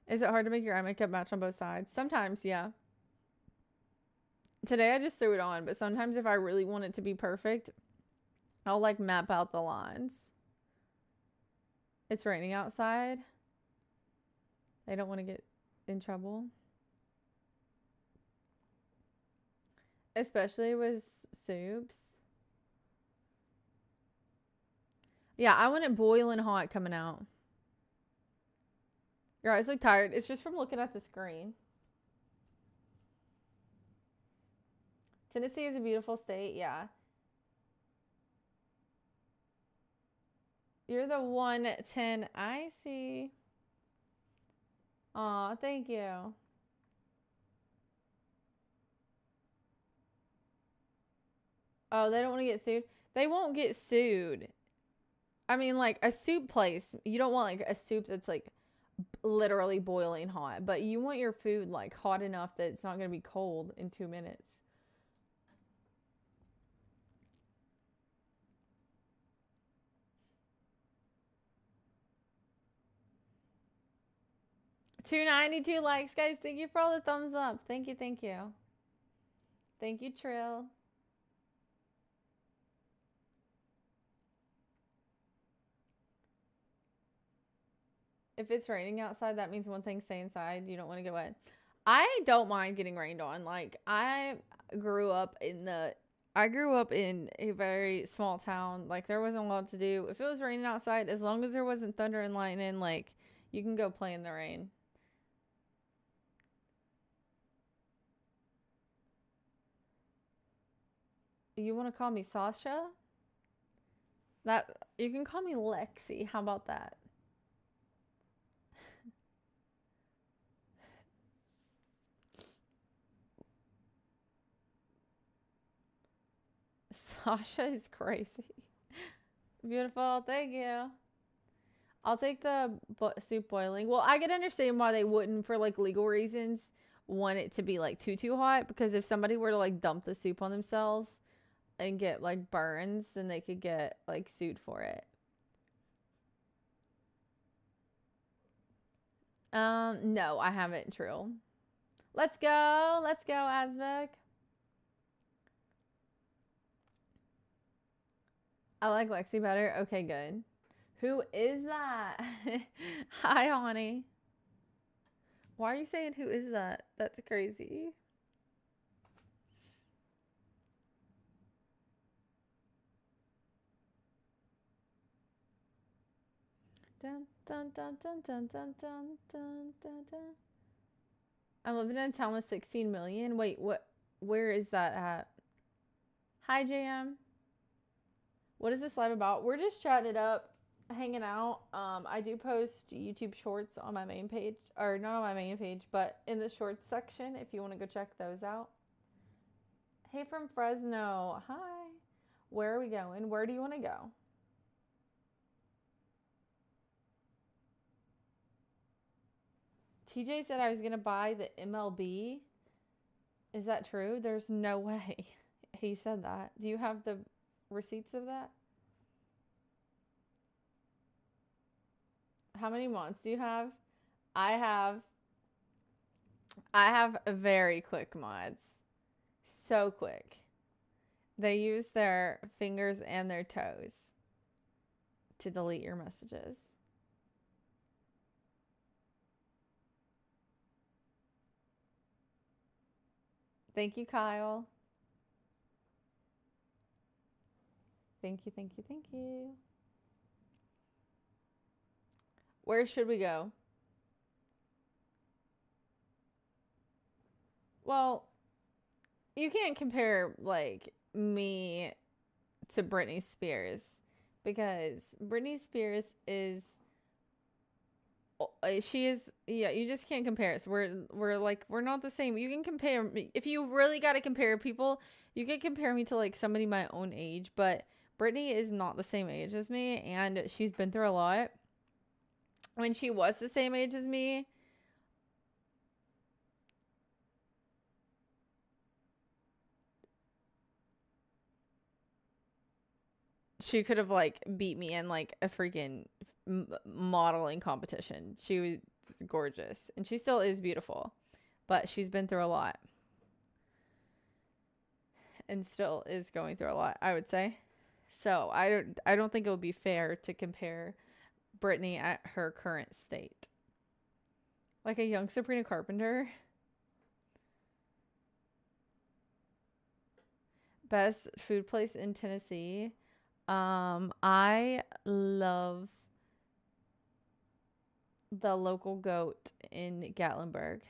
Is it hard to make your eye makeup match on both sides? Sometimes, yeah. Today I just threw it on, but sometimes if I really want it to be perfect, I'll like map out the lines. It's raining outside. I don't want to get in trouble. Especially with soups. Yeah, I want it boiling hot coming out. Your eyes look tired. It's just from looking at the screen. Tennessee is a beautiful state, yeah. You're the 110. I see. Aw, thank you. Oh, they don't want to get sued? They won't get sued. I mean, like, a soup place, you don't want, like, a soup that's, like, literally boiling hot. But you want your food, like, hot enough that it's not going to be cold in 2 minutes. $292 likes, guys. Thank you for all the thumbs up. Thank you, thank you. Thank you, Trill. If it's raining outside, that means one thing, stay inside. You don't want to get wet. I don't mind getting rained on. Like, I grew up in a very small town. Like, there wasn't a lot to do. If it was raining outside, as long as there wasn't thunder and lightning, like, you can go play in the rain. You want to call me Sasha? That you can call me Lexi. How about that? Sasha is crazy. Beautiful. Thank you. I'll take the soup boiling. Well, I could understand why they wouldn't, for like legal reasons, want it to be like too hot, because if somebody were to like dump the soup on themselves and get like burns, then they could get like sued for it. No, I haven't, Trill. Let's go, Asvik. I like Lexi better. Okay, good. Who is that? Hi, honey. Why are you saying who is that? That's crazy. Dun, dun, dun, dun, dun, dun, dun, dun, dun, dun. I'm living in a town with 16 million. Wait, what? Where is that at? Hi, JM. What is this live about? We're just chatting it up. hanging out. I do post YouTube shorts on my main page, or not on my main page, but in the shorts section if you want to go check those out. Hey from Fresno. Hi. Where are we going? Where do you want to go? TJ said I was going to buy the MLB. Is that true? There's no way he said that. Do you have the receipts of that? How many mods do you have? I have very quick mods. So quick. They use their fingers and their toes to delete your messages. Thank you, Kyle. Thank you, thank you, thank you. Where should we go? Well, you can't compare like me to Britney Spears because Britney Spears is she is yeah, you just can't compare us. We're not the same. You can compare if you really got to compare people, you can compare me to like somebody my own age, but Britney is not the same age as me and she's been through a lot. When she was the same age as me, she could have like beat me in like a freaking modeling competition. She was gorgeous and she still is beautiful, but she's been through a lot and still is going through a lot, I would say. So I don't think it would be fair to compare Britney at her current state. Like a young Sabrina Carpenter. Best food place in Tennessee. I love the local goat in Gatlinburg.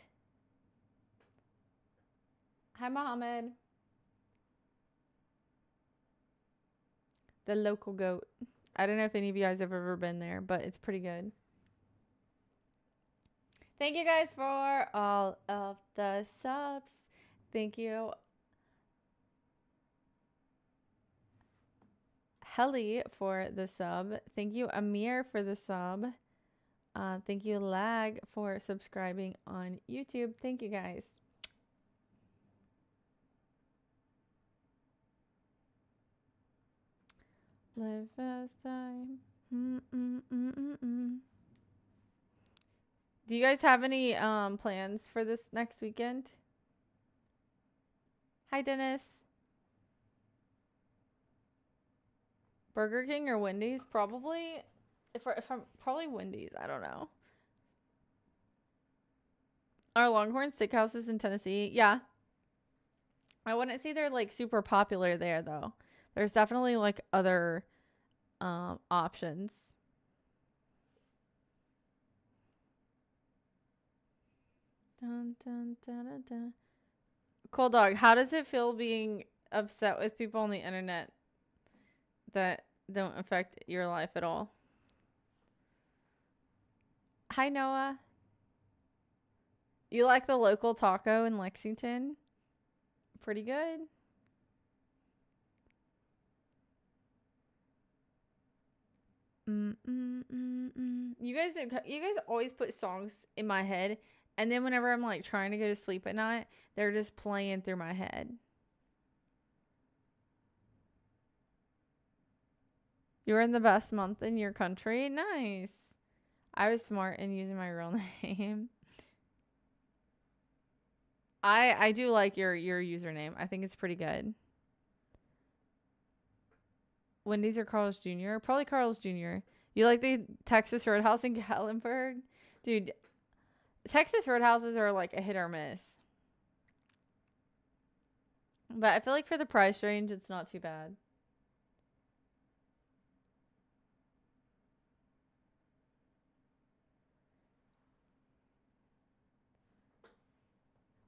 Hi, Mohammed. The local goat. I don't know if any of you guys have ever been there, but it's pretty good. Thank you guys for all of the subs. Thank you. Helly for the sub. Thank you, Amir, for the sub. Thank you, Lag, for subscribing on YouTube. Thank you, guys. Live fast time. Do you guys have any plans for this next weekend? Hi, Dennis. Burger King or Wendy's? Probably. If I'm probably Wendy's, I don't know. Are Longhorn Steakhouses in Tennessee? Yeah. I wouldn't say they're like super popular there though. There's definitely like other options. Dun, dun, dun, dun, dun. Cool Dog, how does it feel being upset with people on the internet that don't affect your life at all? Hi, Noah. You like the local taco in Lexington? Pretty good. You guys always put songs in my head, and then whenever I'm like trying to go to sleep at night, they're just playing through my head. You're in the best month in your country? Nice. I was smart in using my real name. I do like your username. I think it's pretty good. Wendy's or Carl's Jr.? Probably Carl's Jr. You like the Texas Roadhouse in Gatlinburg? Dude, Texas Roadhouses are like a hit or miss. But I feel like for the price range, it's not too bad.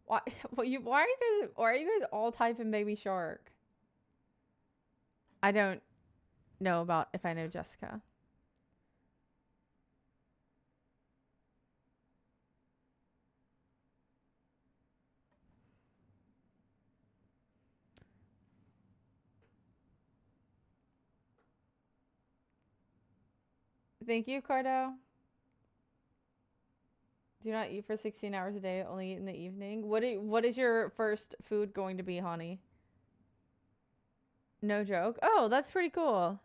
Why are you guys all typing Baby Shark? I don't know about if I know Jessica. Thank you, Cardo. Do not eat for 16 hours a day, only eat in the evening. What is your first food going to be, honey? No joke. Oh, that's pretty cool.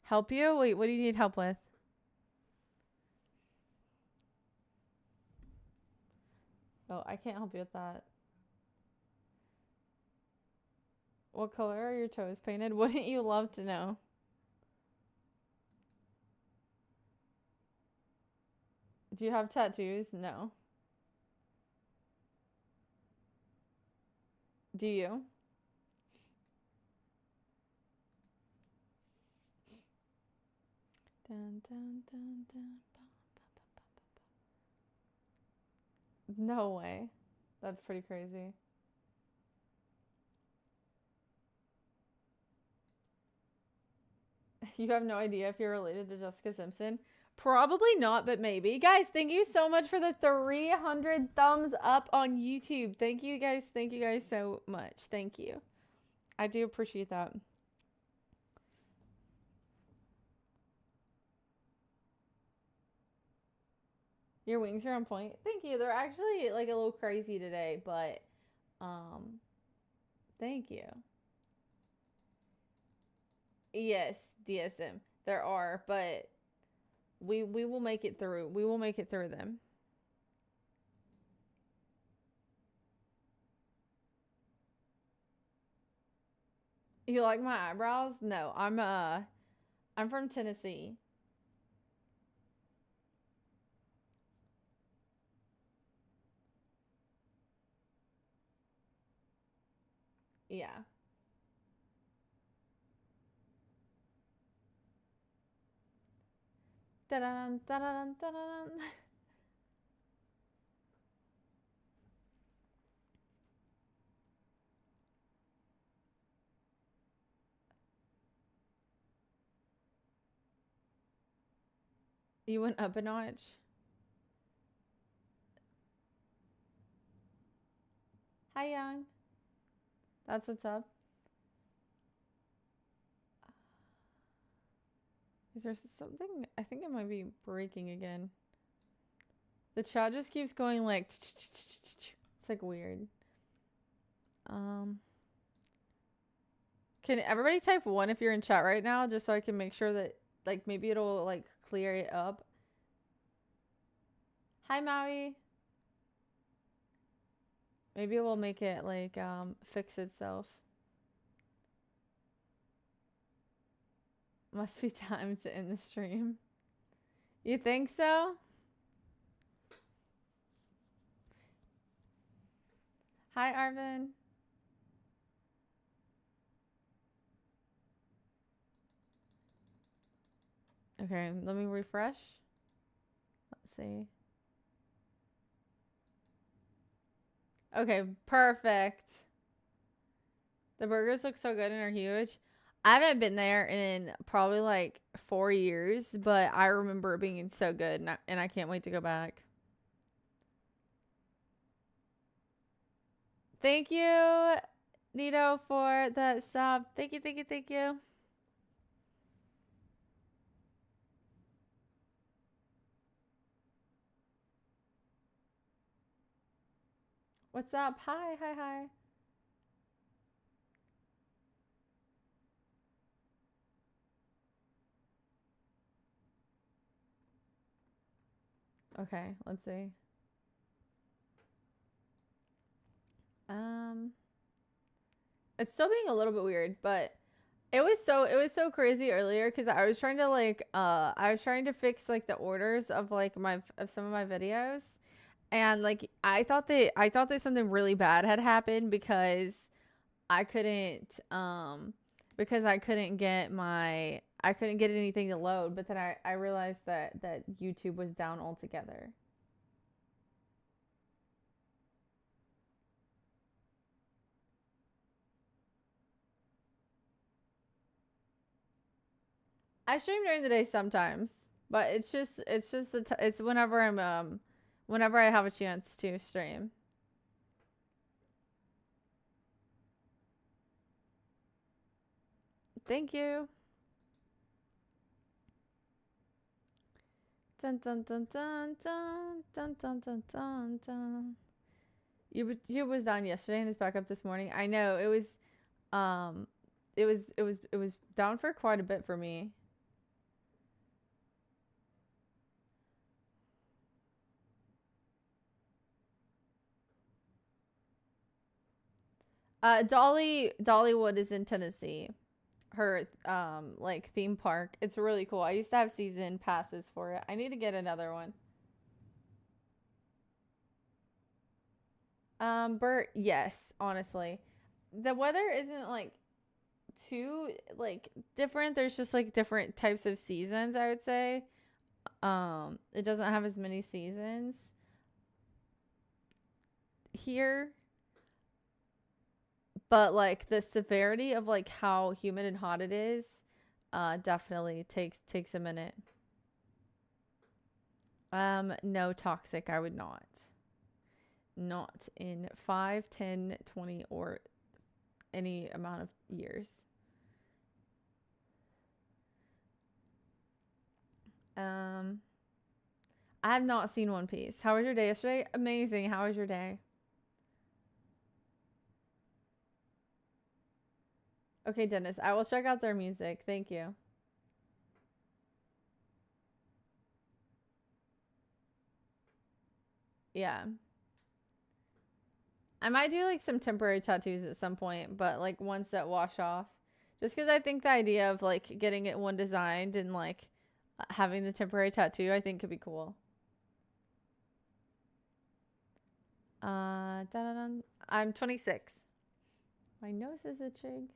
Help you? Wait, what do you need help with? Oh, I can't help you with that. What color are your toes painted? Wouldn't you love to know? Do you have tattoos? No. Do you? Dun, dun, dun, dun. No way. That's pretty crazy. You have no idea if you're related to Jessica Simpson? Probably not, but maybe. Guys, thank you so much for the 300 thumbs up on YouTube. Thank you guys. Thank you guys so much. Thank you. I do appreciate that. Your wings are on point. Thank you. They're actually like a little crazy today, but thank you. Yes, DSM. There are, but we will make it through. We will make it through them. You like my eyebrows? No, I'm from Tennessee. Yeah. Da-da-dun, da-da-dun, da-da-dun. You went up a notch. Hi, Young. That's what's up. Is there something? I think it might be breaking again. The chat just keeps going like it's like weird. Can everybody type 1 if you're in chat right now, just so I can make sure that like maybe it'll like clear it up. Hi, Maui. Maybe it will make it like fix itself. Must be time to end the stream. You think so? Hi, Arvin. Okay, let me refresh. Let's see. Okay, perfect. The burgers look so good and are huge. I haven't been there in probably like 4 years, but I remember it being so good, and I can't wait to go back. Thank you, Nito, for the sub. Thank you, thank you, thank you. What's up? Hi, hi, hi. Okay, let's see. It's still being a little bit weird, but it was so crazy earlier because I was trying to like I was trying to fix like the orders of like of some of my videos, and like I thought that something really bad had happened because I couldn't I couldn't get anything to load, but then I realized that YouTube was down altogether. I stream during the day sometimes, but it's whenever whenever I have a chance to stream. Thank you. Dun dun dun dun dun dun dun dun dun dun. YouTube was down yesterday and it's back up this morning. I know it was, it was down for quite a bit for me. Dollywood is in Tennessee. Her like theme park. It's really cool. I used to have season passes for it. I need to get another one. Bert, yes, honestly. The weather isn't like too like different. There's just like different types of seasons, I would say. It doesn't have as many seasons here, but like the severity of like how humid and hot it is definitely takes a minute. No, toxic, I would not. Not in 5, 10, 20, or any amount of years. I have not seen One Piece. How was your day yesterday? Amazing. How was your day? Okay, Dennis, I will check out their music. Thank you. Yeah. I might do like some temporary tattoos at some point, but like ones that wash off. Just because I think the idea of like getting it one designed and like having the temporary tattoo, I think could be cool. Dun-dun-dun. I'm 26. My nose is itching.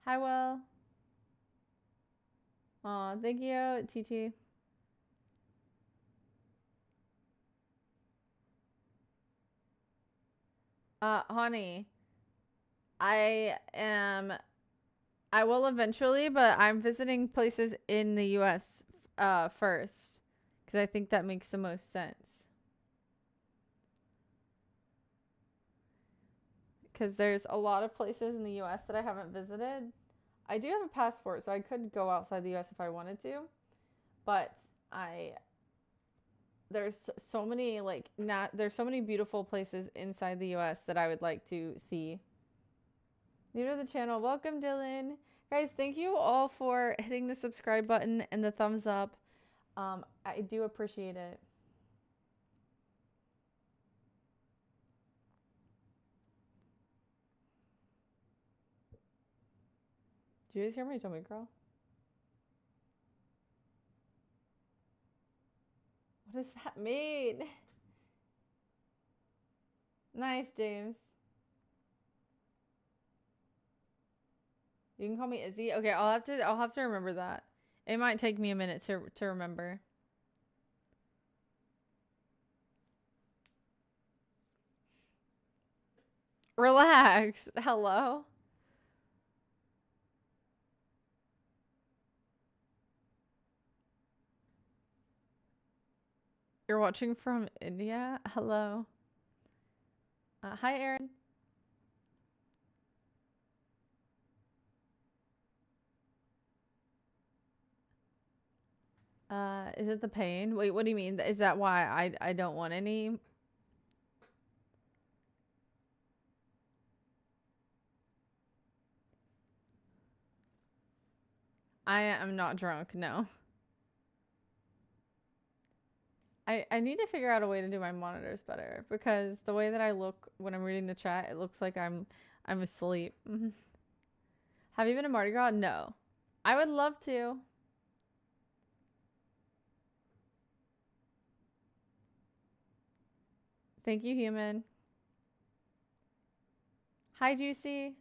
Hi, Will. Aw, thank you, TT. Honey, I will eventually, but I'm visiting places in the US first because I think that makes the most sense. Because there's a lot of places in the US that I haven't visited. I do have a passport, so I could go outside the US if I wanted to, but there's so many like not there's so many beautiful places inside the US that I would like to see. New to the channel, welcome Dylan. Guys, thank you all for hitting the subscribe button and the thumbs up. I do appreciate it. Did you guys hear my tummy growl? What does that mean? Nice, James. You can call me Izzy. Okay, I'll have to remember that. It might take me a minute to remember. Relax. Hello. You're watching from India? Hello. Hi, Aaron. Is it the pain? Wait, what do you mean? Is that why I don't want any? I am not drunk, no. I need to figure out a way to do my monitors better because the way that I look when I'm reading the chat, it looks like I'm asleep. Have you been to Mardi Gras? No. I would love to. Thank you, human. Hi, Juicy.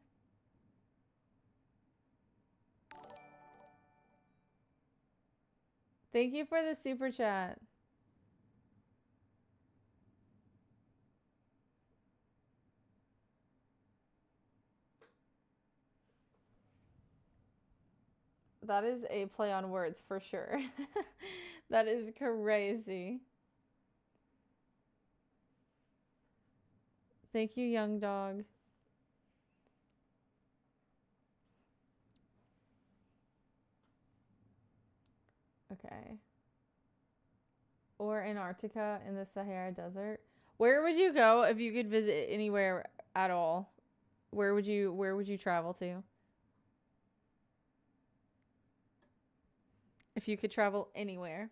Thank you for the super chat. That is a play on words for sure. That is crazy. Thank you, young dog. Okay. Or Antarctica in the Sahara Desert. Where would you go if you could visit anywhere at all? Where would you travel to? If you could travel anywhere.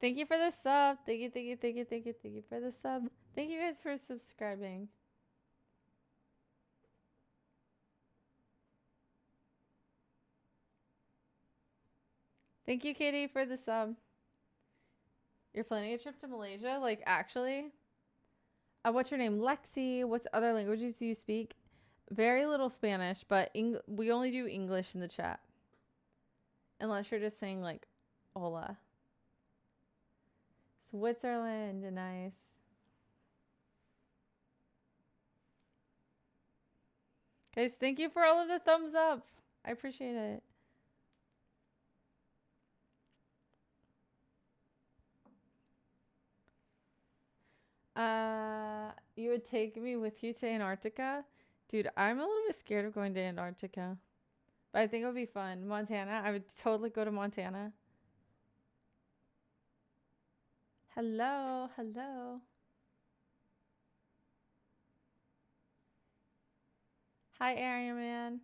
Thank you for the sub. Thank you for the sub. Thank you guys for subscribing. Thank you, Katie, for the sub. You're planning a trip to Malaysia? Like, actually? What's your name? Lexi. What other languages do you speak? Very little Spanish, but we only do English in the chat. Unless you're just saying, like, hola. Switzerland. Nice. Guys, thank you for all of the thumbs up. I appreciate it. You would take me with you to Antarctica? Dude, I'm a little bit scared of going to Antarctica. But I think it would be fun. Montana, I would totally go to Montana. Hello, hello. Hi, Area Man.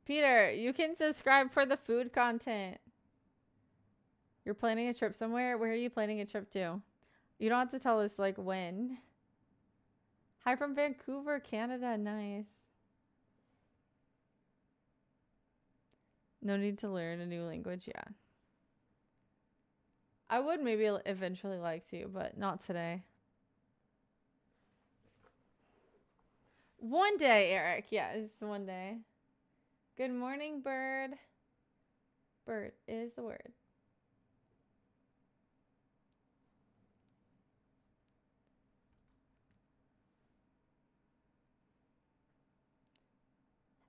Peter, you can subscribe for the food content. You're planning a trip somewhere? Where are you planning a trip to? You don't have to tell us, like, when. Hi from Vancouver, Canada. Nice. No need to learn a new language. Yeah. I would maybe eventually like to, but not today. One day, Eric. Yes, one day. Good morning, bird. Bird is the word.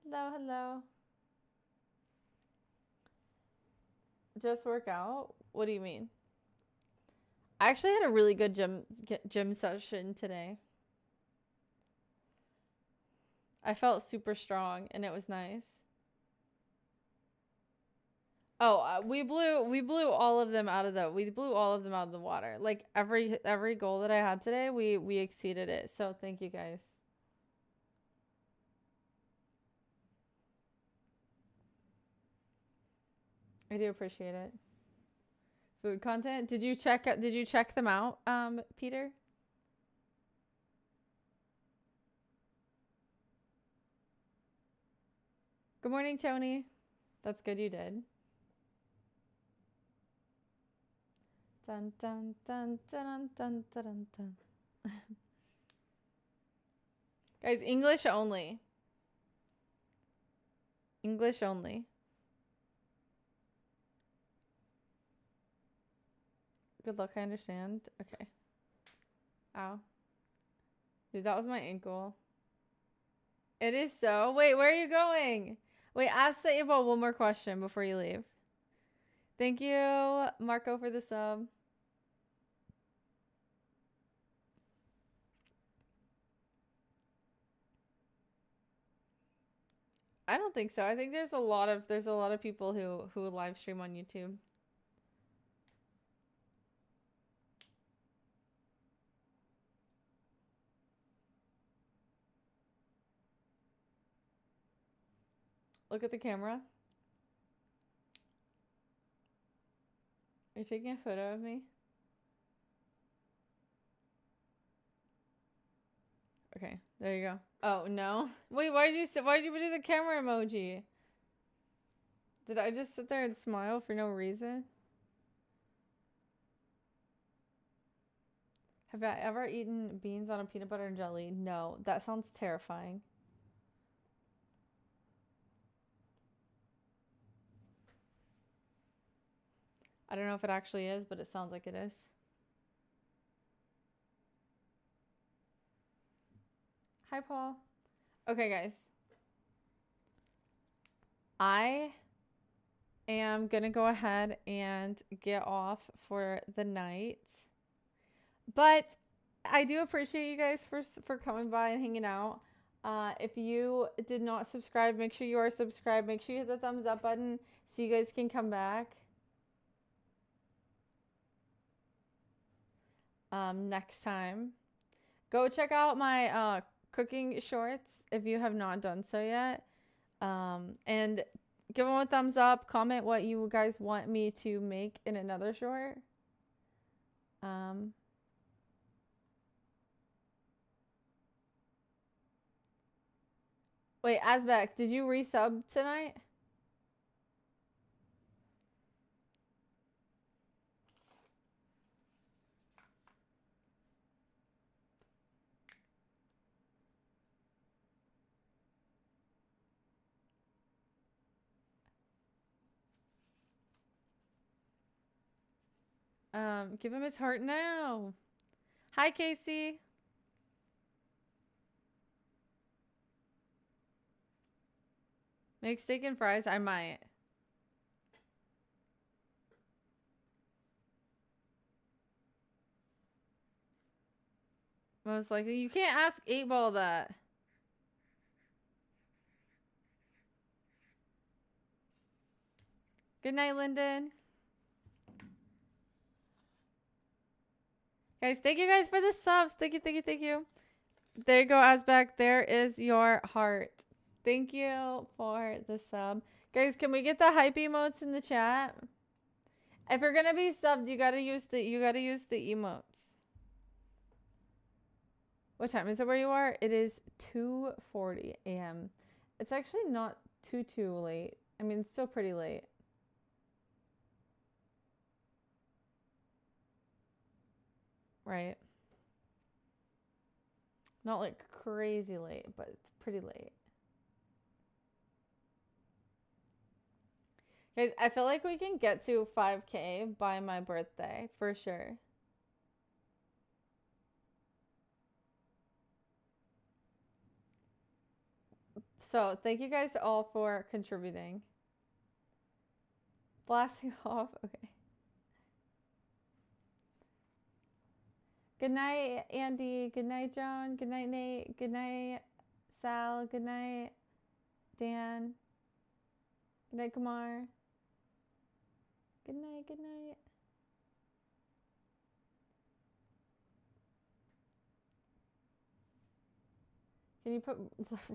Hello, hello. Just work out? What do you mean? I actually had a really good gym session today. I felt super strong and it was nice. Oh, we blew all of them out of the water. Like every goal that I had today, we exceeded it. So thank you guys. I do appreciate it. Food content. Did you check them out, Peter? Good morning, Tony. That's good you did. Dun dun dun dun dun dun dun dun. Guys, English only. English only. Good luck, I understand. Okay. Ow. Dude, that was my ankle. It is so. Wait, where are you going? Wait, ask the Eva one more question before you leave. Thank you, Marco, for the sub. I don't think so. I think there's a lot of people who live stream on YouTube. Look at the camera. Are you taking a photo of me? Okay, there you go. Oh, no. Wait, why did you do the camera emoji? Did I just sit there and smile for no reason? Have I ever eaten beans on a peanut butter and jelly? No, that sounds terrifying. I don't know if it actually is, but it sounds like it is. Hi, Paul. Okay, guys. I am gonna go ahead and get off for the night. But I do appreciate you guys for coming by and hanging out. If you did not subscribe, make sure you are subscribed. Make sure you hit the thumbs up button so you guys can come back next time. Go check out my cooking shorts if you have not done so yet. And give them a thumbs up. Comment what you guys want me to make in another short. Wait, Azbek, did you resub tonight? Give him his heart now. Hi, Casey. Make steak and fries? I might. Most likely. You can't ask 8-Ball that. Good night, Lyndon. Guys, thank you guys for the subs. Thank you, thank you, thank you. There you go, Azbek. There is your heart. Thank you for the sub. Guys, can we get the hype emotes in the chat? If you're gonna be subbed, you gotta use the emotes. What time is it where you are? It is 2:40 a.m. It's actually not too late. I mean, it's still pretty late. Right. Not like crazy late, but it's pretty late. Guys, I feel like we can get to 5K by my birthday, for sure. So, thank you guys all for contributing. Blasting off. Okay. Good night, Andy. Good night, Joan. Good night, Nate. Good night, Sal. Good night, Dan. Good night, Kumar. Good night, good night. Can you put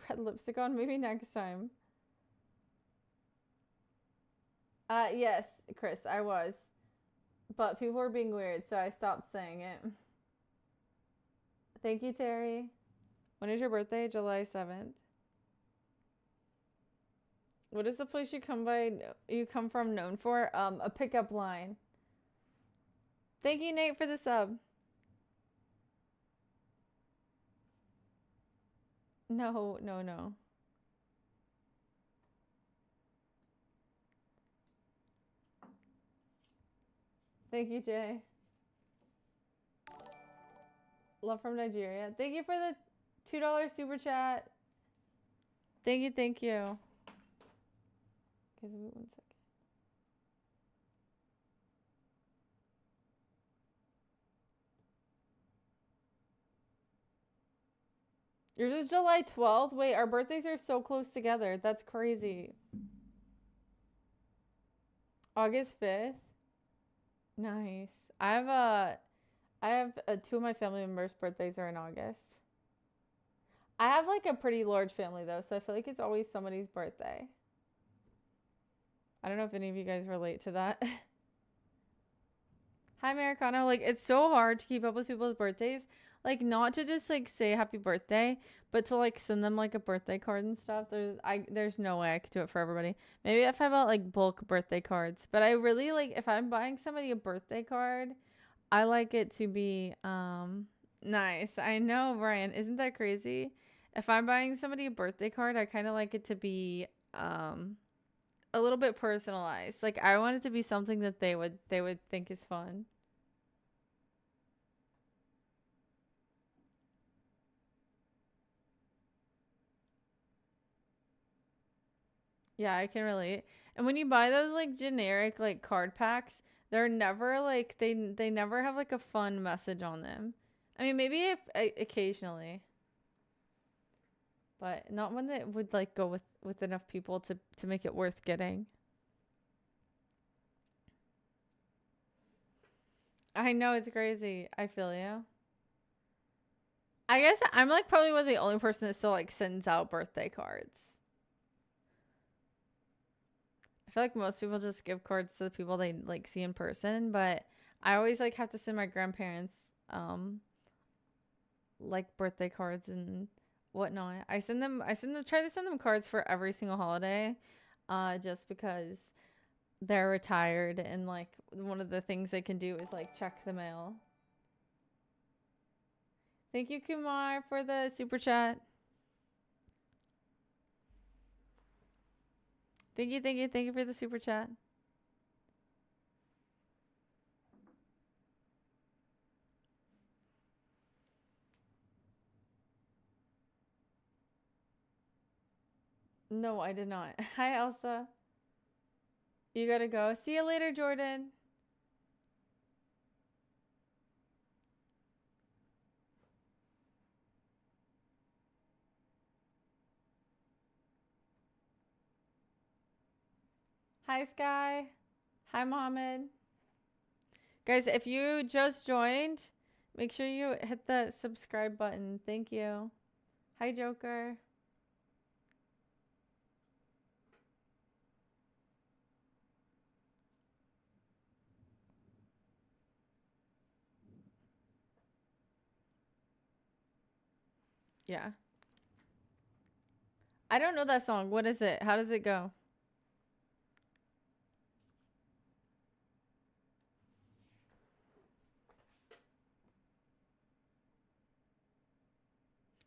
red lipstick on? Maybe next time. Yes, Chris, I was. But people were being weird, so I stopped saying it. Thank you, Terry. When is your birthday? July 7th. What is the place you come from known for? A pickup line. Thank you, Nate, for the sub. No. Thank you, Jay. Love from Nigeria. Thank you for the $2 super chat. Thank you. Guys, wait 1 second. Yours is July 12th? Wait, our birthdays are so close together. That's crazy. August 5th? Nice. I have two of my family members' birthdays are in August. I have like a pretty large family though, so I feel like it's always somebody's birthday. I don't know if any of you guys relate to that. Hi, Americano. Like, it's so hard to keep up with people's birthdays. Like, not to just like say happy birthday, but to like send them like a birthday card and stuff. There's no way I could do it for everybody. Maybe if I bought like bulk birthday cards. But I really like, if I'm buying somebody a birthday card, I like it to be nice. I know, Brian. Isn't that crazy? If I'm buying somebody a birthday card, I kind of like it to be a little bit personalized. Like, I want it to be something that they would think is fun. Yeah, I can relate. And when you buy those like generic like card packs, they're never like they never have like a fun message on them. I mean, maybe if occasionally, but not one that would like go with enough people to make it worth getting. I know it's crazy. I feel you. I guess I'm like probably one of the only person that still like sends out birthday cards. I feel like most people just give cards to the people they like see in person, but I always like have to send my grandparents like birthday cards and whatnot. Try to send them cards for every single holiday, just because they're retired and like one of the things they can do is like check the mail. Thank you, Kumar, for the super chat. Thank you for the super chat. No, I did not. Hi, Elsa. You gotta go. See you later, Jordan. Hi, Sky. Hi, Mohammed. Guys, if you just joined, make sure you hit the subscribe button. Thank you. Hi, Joker. Yeah. I don't know that song. What is it? How does it go?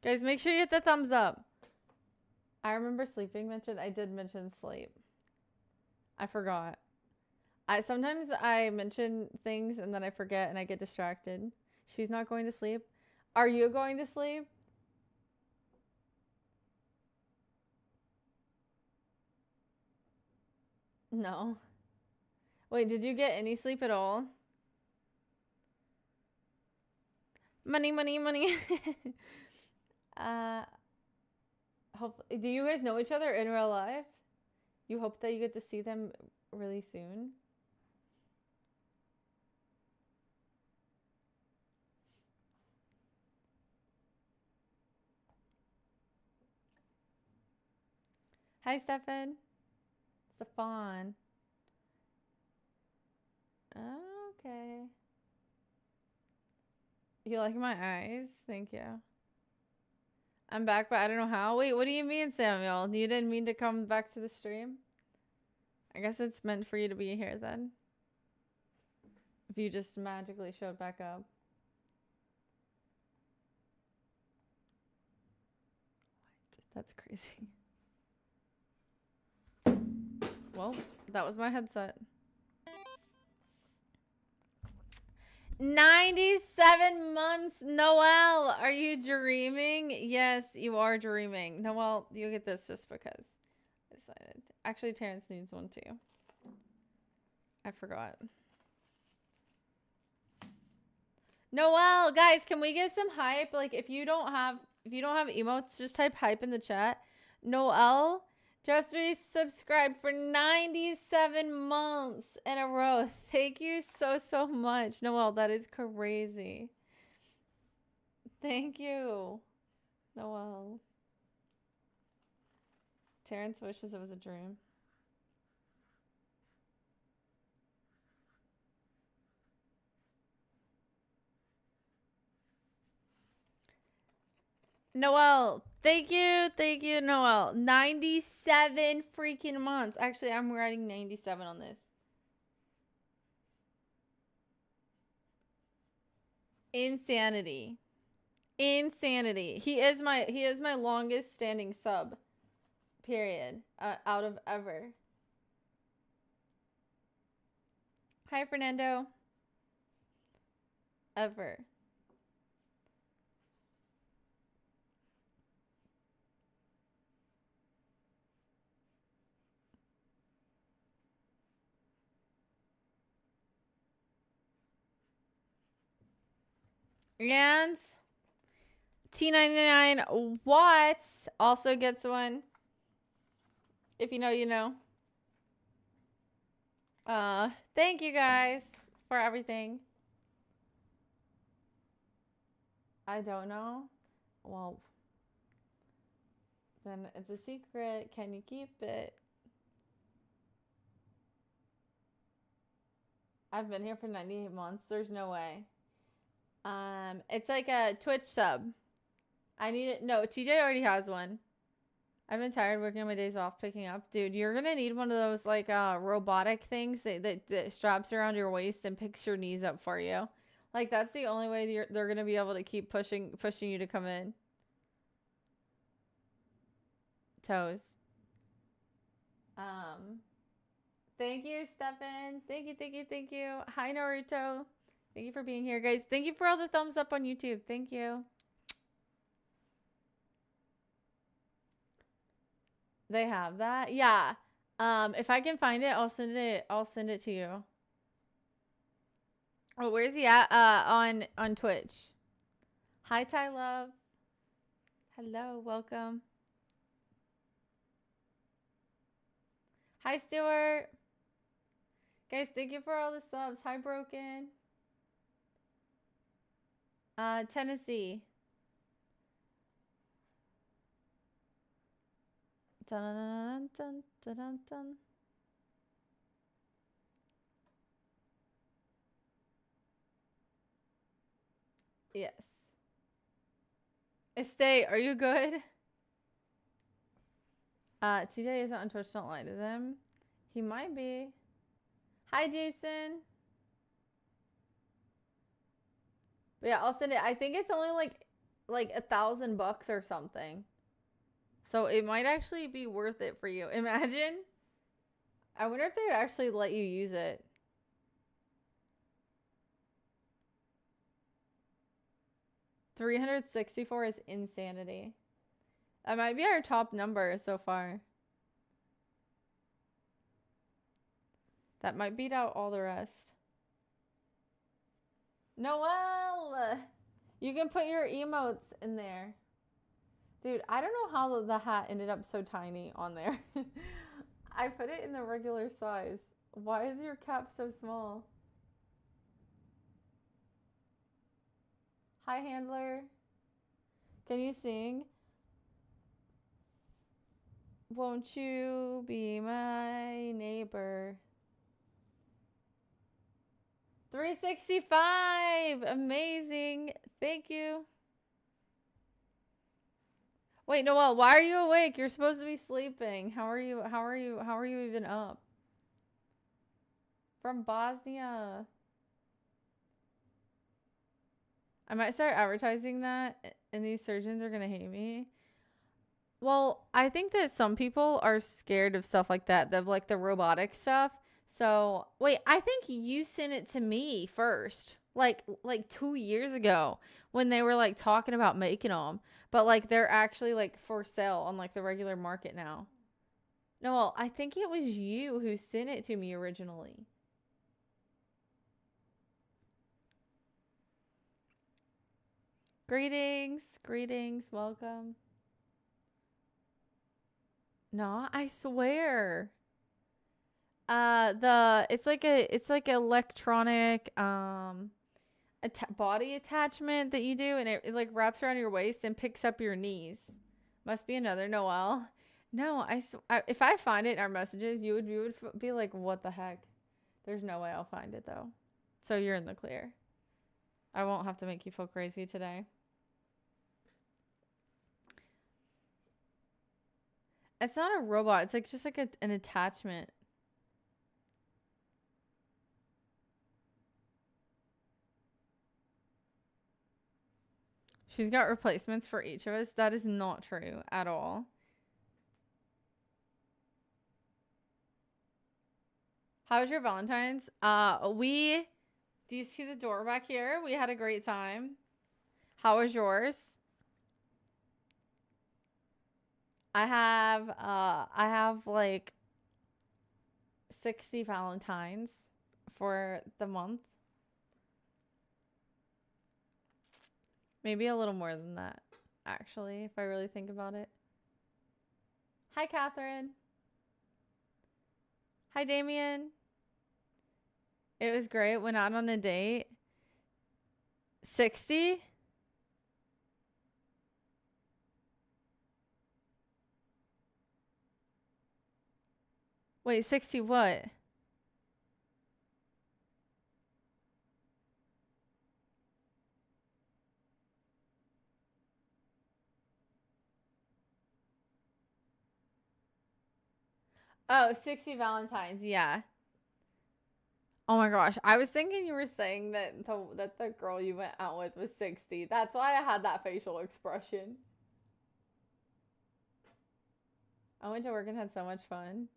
Guys, make sure you hit the thumbs up. I remember sleeping mentioned. I did mention sleep. I forgot. Sometimes I mention things and then I forget and I get distracted. She's not going to sleep. Are you going to sleep? No. Wait, did you get any sleep at all? Money, money, money. uh, do you guys know each other in real life? You hope that you get to see them really soon? Hi, Stefan. Stefan. Okay. You like my eyes? Thank you. I'm back, but I don't know how. Wait, what do you mean, Samuel? You didn't mean to come back to the stream? I guess it's meant for you to be here then. If you just magically showed back up. What? That's crazy. Well, that was my headset. 97 months, Noelle. Are you dreaming? Yes, you are dreaming. Noelle, you get this just because I decided. Actually, Terrence needs one too. I forgot. Noelle, guys, can we get some hype? Like, if you don't have emotes, just type hype in the chat. Noelle just resubscribed for 97 months in a row. Thank you so much. Noelle, that is crazy. Thank you, Noelle. Terrence wishes it was a dream. Noelle, thank you, Noelle. 97 freaking months. Actually, I'm writing 97 on this. Insanity. Insanity. He is my longest standing sub. Period. Out of ever. Hi, Fernando. Ever. And T99 Watts also gets one. If you know, you know. Thank you guys for everything. I don't know. Well, then it's a secret. Can you keep it? I've been here for 98 months. There's no way. It's like a Twitch sub. I need it. No, TJ already has one. I've been tired working on my days off picking up. Dude, you're gonna need one of those like robotic things that straps around your waist and picks your knees up for you. Like that's the only way they're gonna be able to keep pushing you to come in. Toes. Thank you, Stefan. Thank you, thank you, thank you. Hi, Naruto. Thank you for being here, guys. Thank you for all the thumbs up on YouTube. Thank you. They have that? Yeah. If I can find it, I'll send it to you. Oh, where's he at? On Twitch. Hi, Ty Love. Hello, welcome. Hi, Stuart. Guys, thank you for all the subs. Hi, Broken. Tennessee. Dun, dun, dun, dun, dun. Yes. Estate, are you good? TJ isn't on Twitch, don't lie to them. He might be. Hi, Jason. But yeah, I'll send it. I think it's only like $1,000 or something. So it might actually be worth it for you. Imagine. I wonder if they'd actually let you use it. $364 is insanity. That might be our top number so far. That might beat out all the rest. Noelle! You can put your emotes in there. Dude, I don't know how the hat ended up so tiny on there. I put it in the regular size. Why is your cap so small? Hi, Handler. Can you sing? Won't you be my neighbor? 365! Amazing. Thank you. Wait, Noelle, why are you awake? You're supposed to be sleeping. How are you even up? From Bosnia. I might start advertising that and these surgeons are gonna hate me. Well, I think that some people are scared of stuff like that, of like the robotic stuff. So wait, I think you sent it to me first, like 2 years ago when they were like talking about making them, but like they're actually like for sale on like the regular market now. No, well, I think it was you who sent it to me originally. Greetings, welcome. No, I swear. It's like electronic body attachment that you do, and it like wraps around your waist and picks up your knees. Must be another Noelle. No, if I find it in our messages, you would be like, what the heck? There's no way I'll find it though. So you're in the clear. I won't have to make you feel crazy today. It's not a robot. It's like just like an attachment. She's got replacements for each of us. That is not true at all. How was your Valentine's? Do you see the door back here? We had a great time. How was yours? I have like 60 Valentines for the month. Maybe a little more than that, actually, if I really think about it. Hi, Catherine. Hi, Damien. It was great. Went out on a date. 60? Wait, 60 what? Oh, 60 Valentines. Yeah. Oh my gosh. I was thinking you were saying that the girl you went out with was 60. That's why I had that facial expression. I went to work and had so much fun.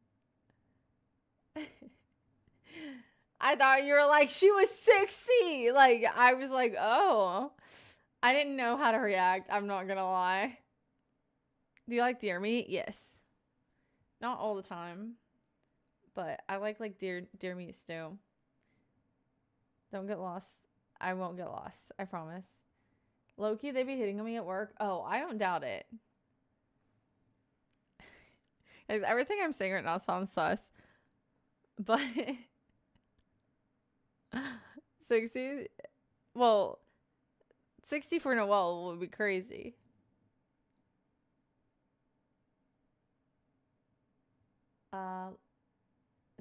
I thought you were like, she was 60. Like, I was like, oh. I didn't know how to react. I'm not gonna lie. Do you like deer meat? Yes. Not all the time. But I like deer meat stew. Don't get lost. I won't get lost. I promise. Low-key, they be hitting on me at work. Oh, I don't doubt it. Guys, everything I'm saying right now sounds sus. But 60, well, 60 for Noel would be crazy.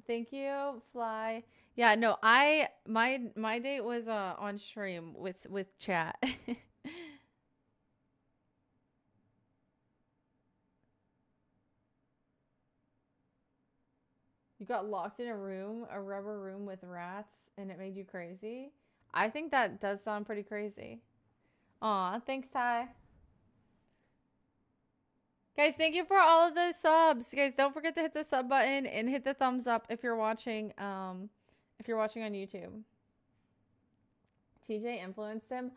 Thank you, Fly. Yeah, no, my date was on stream with chat. You got locked in a room, a rubber room with rats, and it made you crazy. I think that does sound pretty crazy. Aw, thanks, Ty. Guys, thank you for all of the subs. Guys, don't forget to hit the sub button and hit the thumbs up if you're watching on YouTube. TJ influenced him.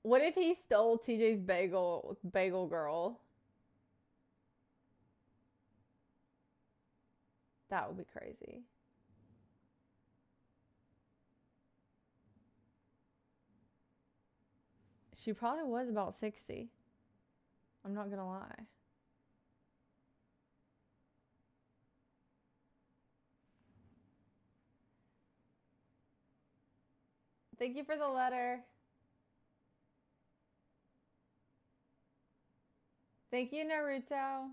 What if he stole TJ's bagel girl? That would be crazy. She probably was about 60. I'm not gonna lie. Thank you for the letter. Thank you, Naruto.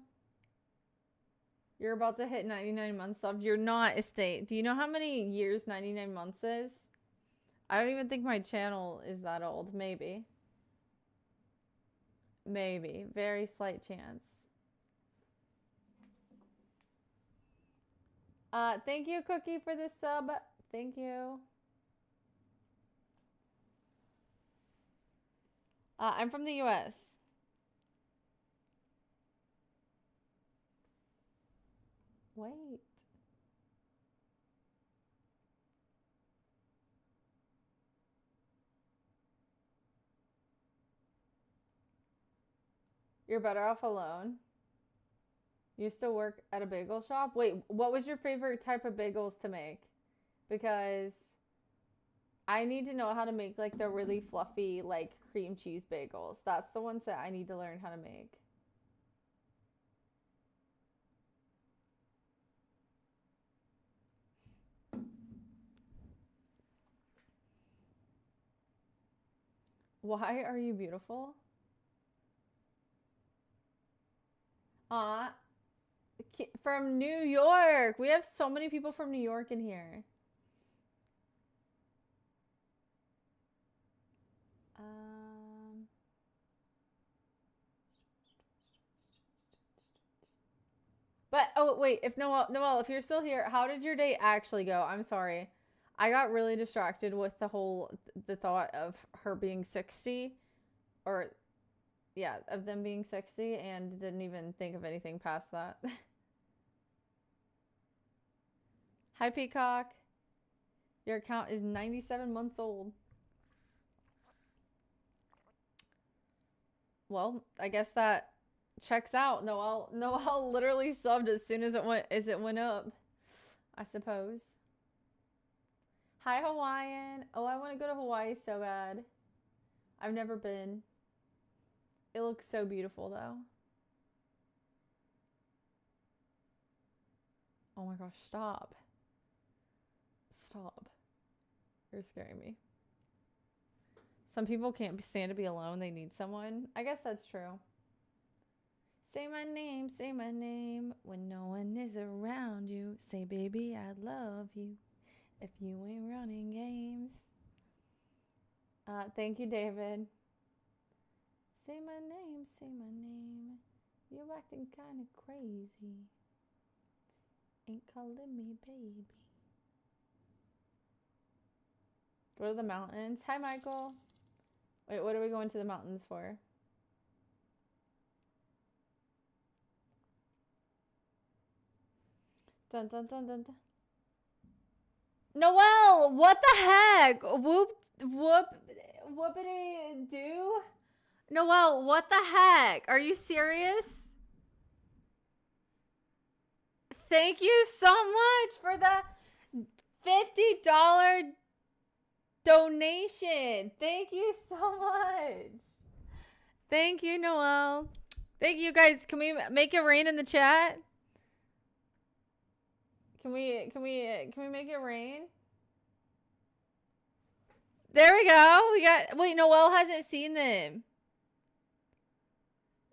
You're about to hit 99 months subbed. You're not, Estate. Do you know how many years 99 months is? I don't even think my channel is that old. Maybe. Maybe. Very slight chance. Thank you, Cookie, for this sub. Thank you. I'm from the US. Wait. You're better off alone. You used to work at a bagel shop? Wait, what was your favorite type of bagels to make? Because I need to know how to make like the really fluffy like cream cheese bagels. That's the ones that I need to learn how to make. Why are you beautiful? From New York. We have so many people from New York in here. But oh wait, if Noel, if you're still here, how did your date actually go? I'm sorry. I got really distracted with the thought of her being 60 or yeah, of them being 60 and didn't even think of anything past that. Hi, Peacock. Your account is 97 months old. Well, I guess that checks out. Noel literally subbed as soon as it went up, I suppose. Hi, Hawaiian. Oh, I want to go to Hawaii so bad. I've never been. It looks so beautiful though. Oh my gosh, stop. Stop. You're scaring me. Some people can't stand to be alone. They need someone. I guess that's true. Say my name when no one is around you. Say, baby, I love you if you ain't running games. Thank you, David. Say my name, you're acting kind of crazy. Ain't calling me baby. Go to the mountains. Hi, Michael. Wait, what are we going to the mountains for? Dun dun dun dun dun. Noelle, what the heck? Whoopity do? Noelle, what the heck? Are you serious? Thank you so much for the $50 donation. Thank you so much. Thank you, Noelle. Thank you, guys. Can we make it rain in the chat? Can we make it rain? There we go. Wait, Noelle hasn't seen them.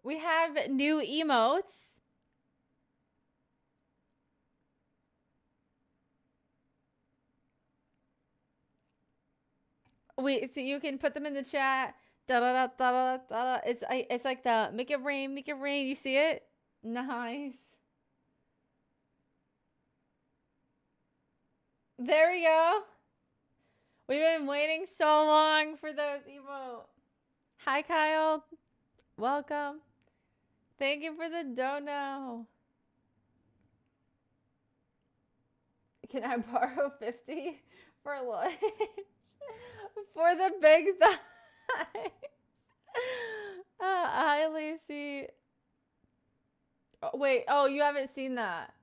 We have new emotes. Wait, so you can put them in the chat. Da da da da da da. It's like the make it rain, make it rain. You see it? Nice. There we go. We've been waiting so long for the emote. Hi, Kyle. Welcome. Thank you for the dono. Can I borrow 50 for lunch? For the big thighs. Hi, Lacey. Oh, wait. Oh, you haven't seen that.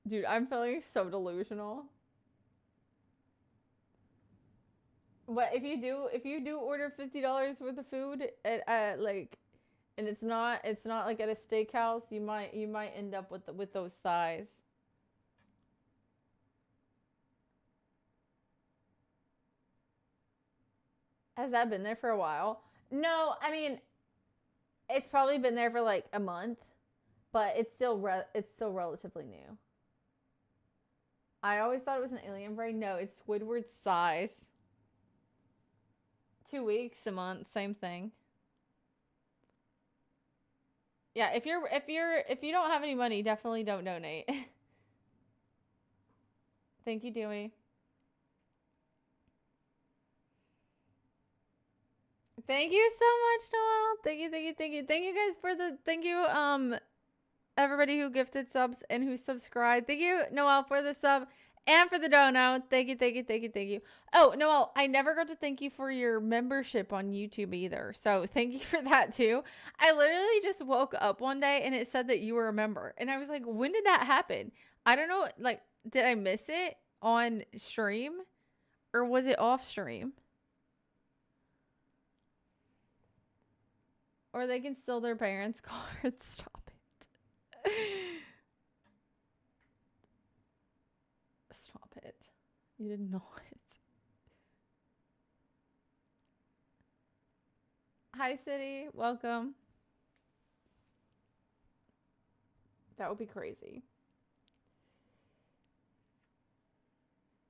Dude, I'm feeling so delusional. But if you do order $50 worth of food at like, and it's not like at a steakhouse, you might end up with those thighs. Has that been there for a while? No, I mean, it's probably been there for like a month, but it's still relatively new. I always thought it was an alien brain. No, it's Squidward's size. 2 weeks, a month, same thing. Yeah, if you don't have any money, definitely don't donate. Thank you, Dewey. Thank you so much, Noelle. Thank you. Thank you guys for the everybody who gifted subs and who subscribed. Thank you, Noelle, for the sub and for the dono. Thank you. Oh, Noelle, I never got to thank you for your membership on YouTube either. So thank you for that too. I literally just woke up one day and it said that you were a member. And I was like, when did that happen? I don't know. Like, did I miss it on stream or was it off stream? Or they can steal their parents' cards. Stop it. Stop it. You didn't know it. Hi, City. Welcome. That would be crazy.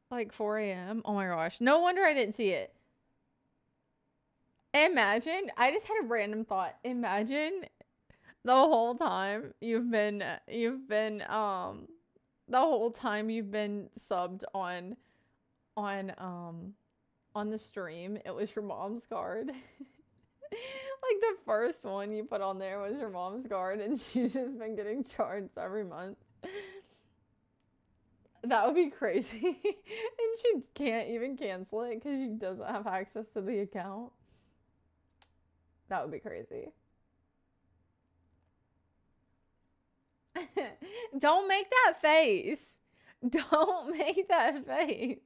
Like 4 a.m. Oh my gosh. No wonder I didn't see it. Imagine, I just had a random thought. Imagine the whole time you've been subbed on the stream. It was your mom's card. Like the first one you put on there was your mom's card and she's just been getting charged every month. That would be crazy. And she can't even cancel it because she doesn't have access to the account. That would be crazy. Don't make that face. Don't make that face.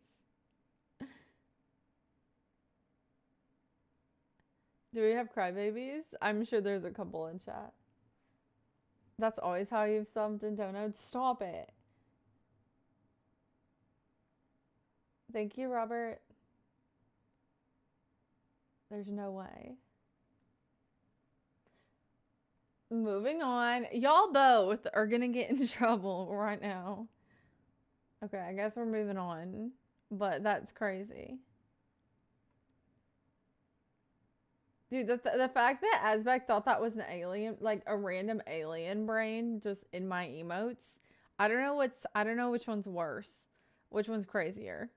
Do we have crybabies? I'm sure there's a couple in chat. That's always how you've subbed in donuts. Stop it. Thank you, Robert. There's no way. Moving on. Y'all both are gonna get in trouble right now. Okay, I guess we're moving on. But that's crazy. Dude, the fact that Asbeck thought that was an alien, like a random alien brain just in my emotes. I don't know which one's worse. Which one's crazier.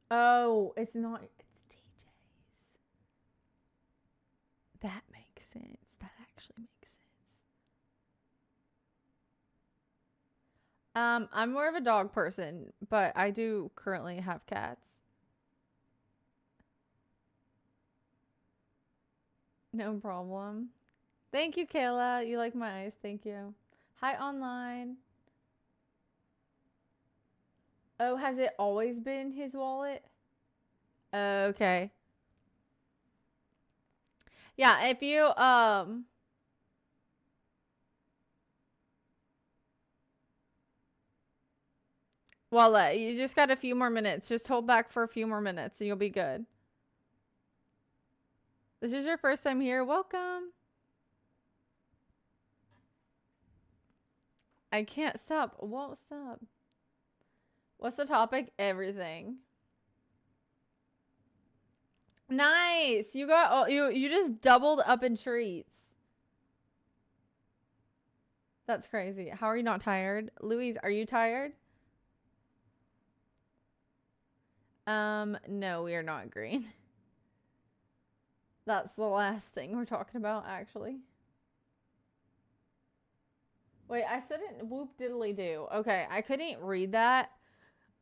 Oh, it's not, it's DJ's. That makes sense. That actually makes sense. I'm more of a dog person, but I do currently have cats. No problem. Thank you, Kayla. You like my eyes. Thank you. Hi, online. Oh, has it always been his wallet? Okay. Yeah, if you, voila, you just got a few more minutes. Just hold back for a few more minutes and you'll be good. This is your first time here. Welcome. I can't stop. Won't stop. What's the topic? Everything. Nice. You got you just doubled up in treats. That's crazy. How are you not tired? Louise, are you tired? No, we are not green. That's the last thing we're talking about, actually. Wait, I said it whoop diddly do. Okay, I couldn't read that.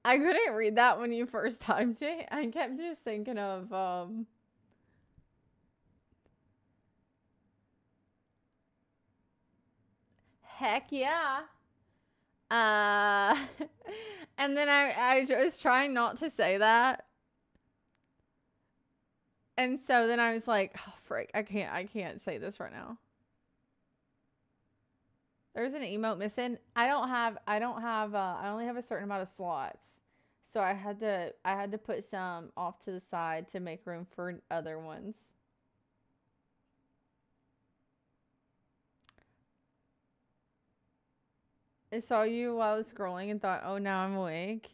I couldn't read that when you first typed it. I kept just thinking of, heck yeah. And then I was trying not to say that. And so then I was like, oh, frick, I can't say this right now. There's an emote missing. I only have a certain amount of slots. So I had to put some off to the side to make room for other ones. I saw you while I was scrolling and thought, oh, now I'm awake.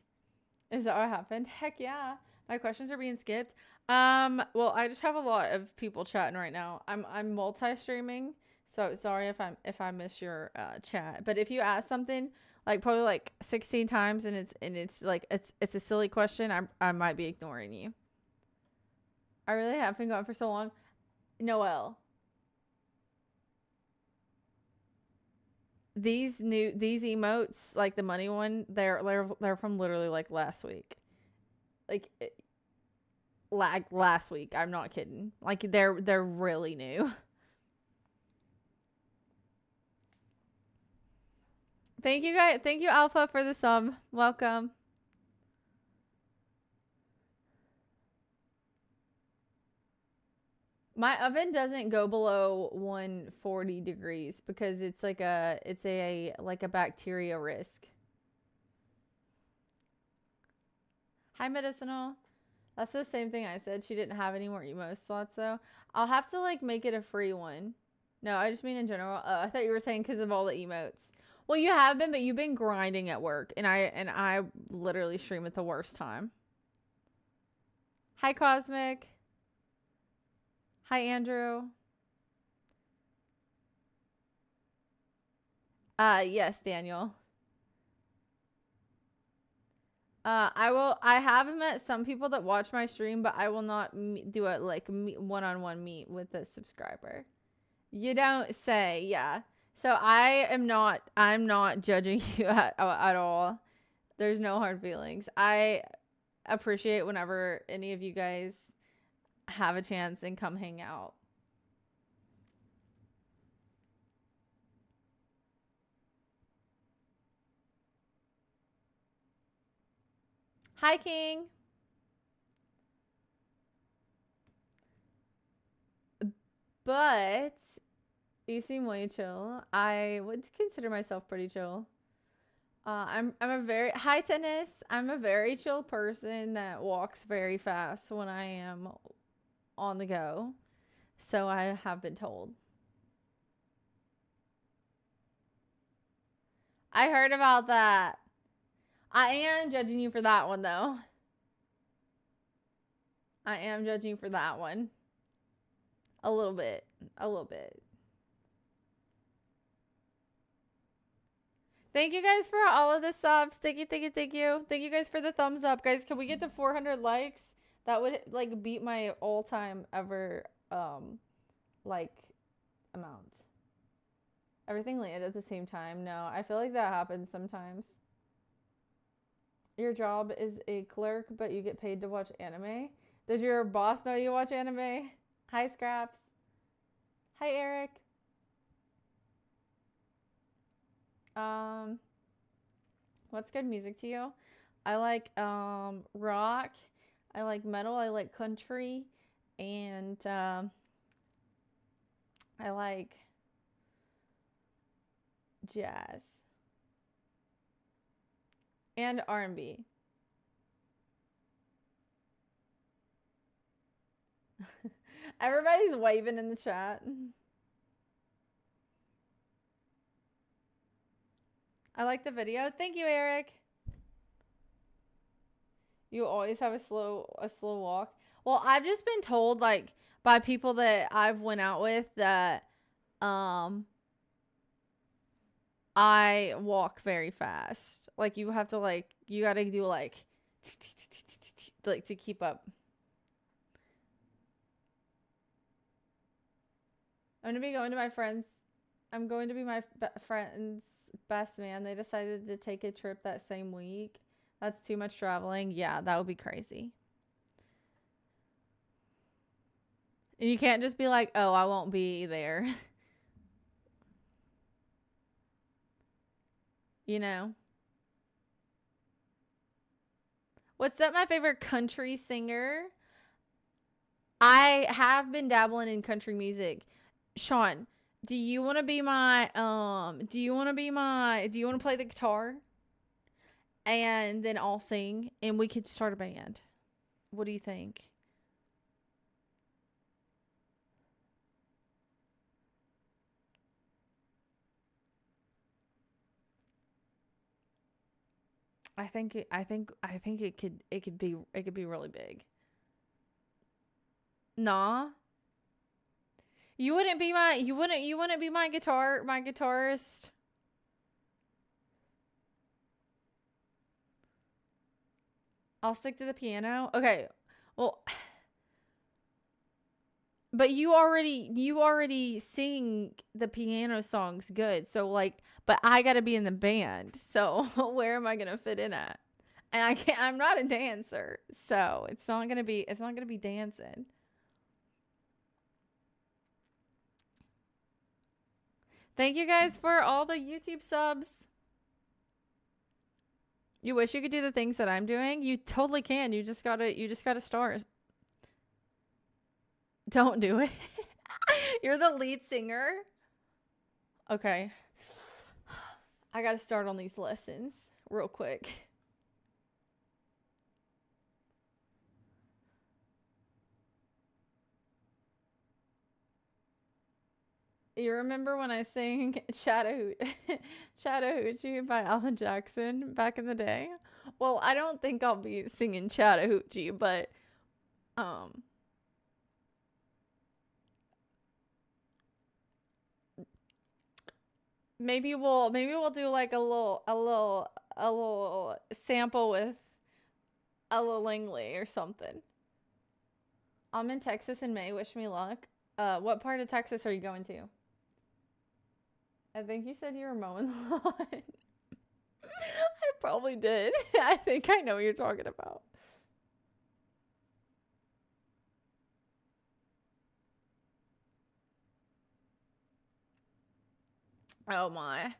Is that what happened? Heck yeah. My questions are being skipped. Well, I just have a lot of people chatting right now. I'm multi-streaming, so sorry if I miss your chat. But if you ask something like probably like 16 times and it's like it's a silly question, I might be ignoring you. I really have been gone for so long. Noelle. These emotes, like the money one, they're from literally like last week. Like last week. I'm not kidding. Like they're really new. Thank you guys. Thank you Alpha for the sub. Welcome. My oven doesn't go below 140 degrees because it's like a bacteria risk. Hi Medicinal. That's the same thing I said. She didn't have any more emo slots though. I'll have to like make it a free one. No, I just mean in general. I thought you were saying because of all the emotes. Well, you have been, but you've been grinding at work, and I literally stream at the worst time. Hi Cosmic. Hi I yes, Daniel. I have met some people that watch my stream, but I will not do a like one-on-one meet with a subscriber. You don't say, yeah. So I'm not judging you at all. There's no hard feelings. I appreciate whenever any of you guys have a chance and come hang out. Hi, King. But you seem way chill. I would consider myself pretty chill. I'm a very hi tennis. I'm a very chill person that walks very fast when I am on the go. So I have been told. I heard about that. I am judging you for that one though. I am judging you for that one. A little bit. A little bit. Thank you guys for all of the subs. Thank you, thank you, thank you. Thank you guys for the thumbs up. Guys, can we get to 400 likes? That would like beat my all-time ever like amount. Everything landed at the same time. No, I feel like that happens sometimes. Your job is a clerk, but you get paid to watch anime. Does your boss know you watch anime? Hi, Scraps. Hi, Eric. What's good music to you? I like rock. I like metal. I like country, and I like jazz and R&B. Everybody's waving in the chat. I like the video. Thank you, Eric. You always have a slow walk. Well, I've just been told like by people that I've went out with that I walk very fast. Like you have to like you got to do like to keep up. I'm going to be going to my friends. I'm going to be my friend's best man. They decided to take a trip that same week. That's too much traveling. Yeah, that would be crazy. And you can't just be like, oh, I won't be there. You know? What's up, my favorite country singer? I have been dabbling in country music. Sean, do you want to be my do you want to play the guitar? And then I'll sing and we could start a band. What do you think? I think it could be really big. Nah. You wouldn't be my guitarist. I'll stick to the piano. Okay. Well, but you already sing the piano songs good. So like, but I got to be in the band. So where am I going to fit in at? And I'm not a dancer. So it's not going to be dancing. Thank you guys for all the YouTube subs. You wish you could do the things that I'm doing? You totally can. You just gotta start. Don't do it. You're the lead singer? Okay. I gotta start on these lessons real quick. You remember when I sang Chattahoochee by Alan Jackson back in the day? Well, I don't think I'll be singing Chattahoochee, but maybe we'll do like a little sample with Ella Langley or something. I'm in Texas in May. Wish me luck. What part of Texas are you going to? I think you said you were mowing the lawn. I probably did. I think I know what you're talking about. Oh my.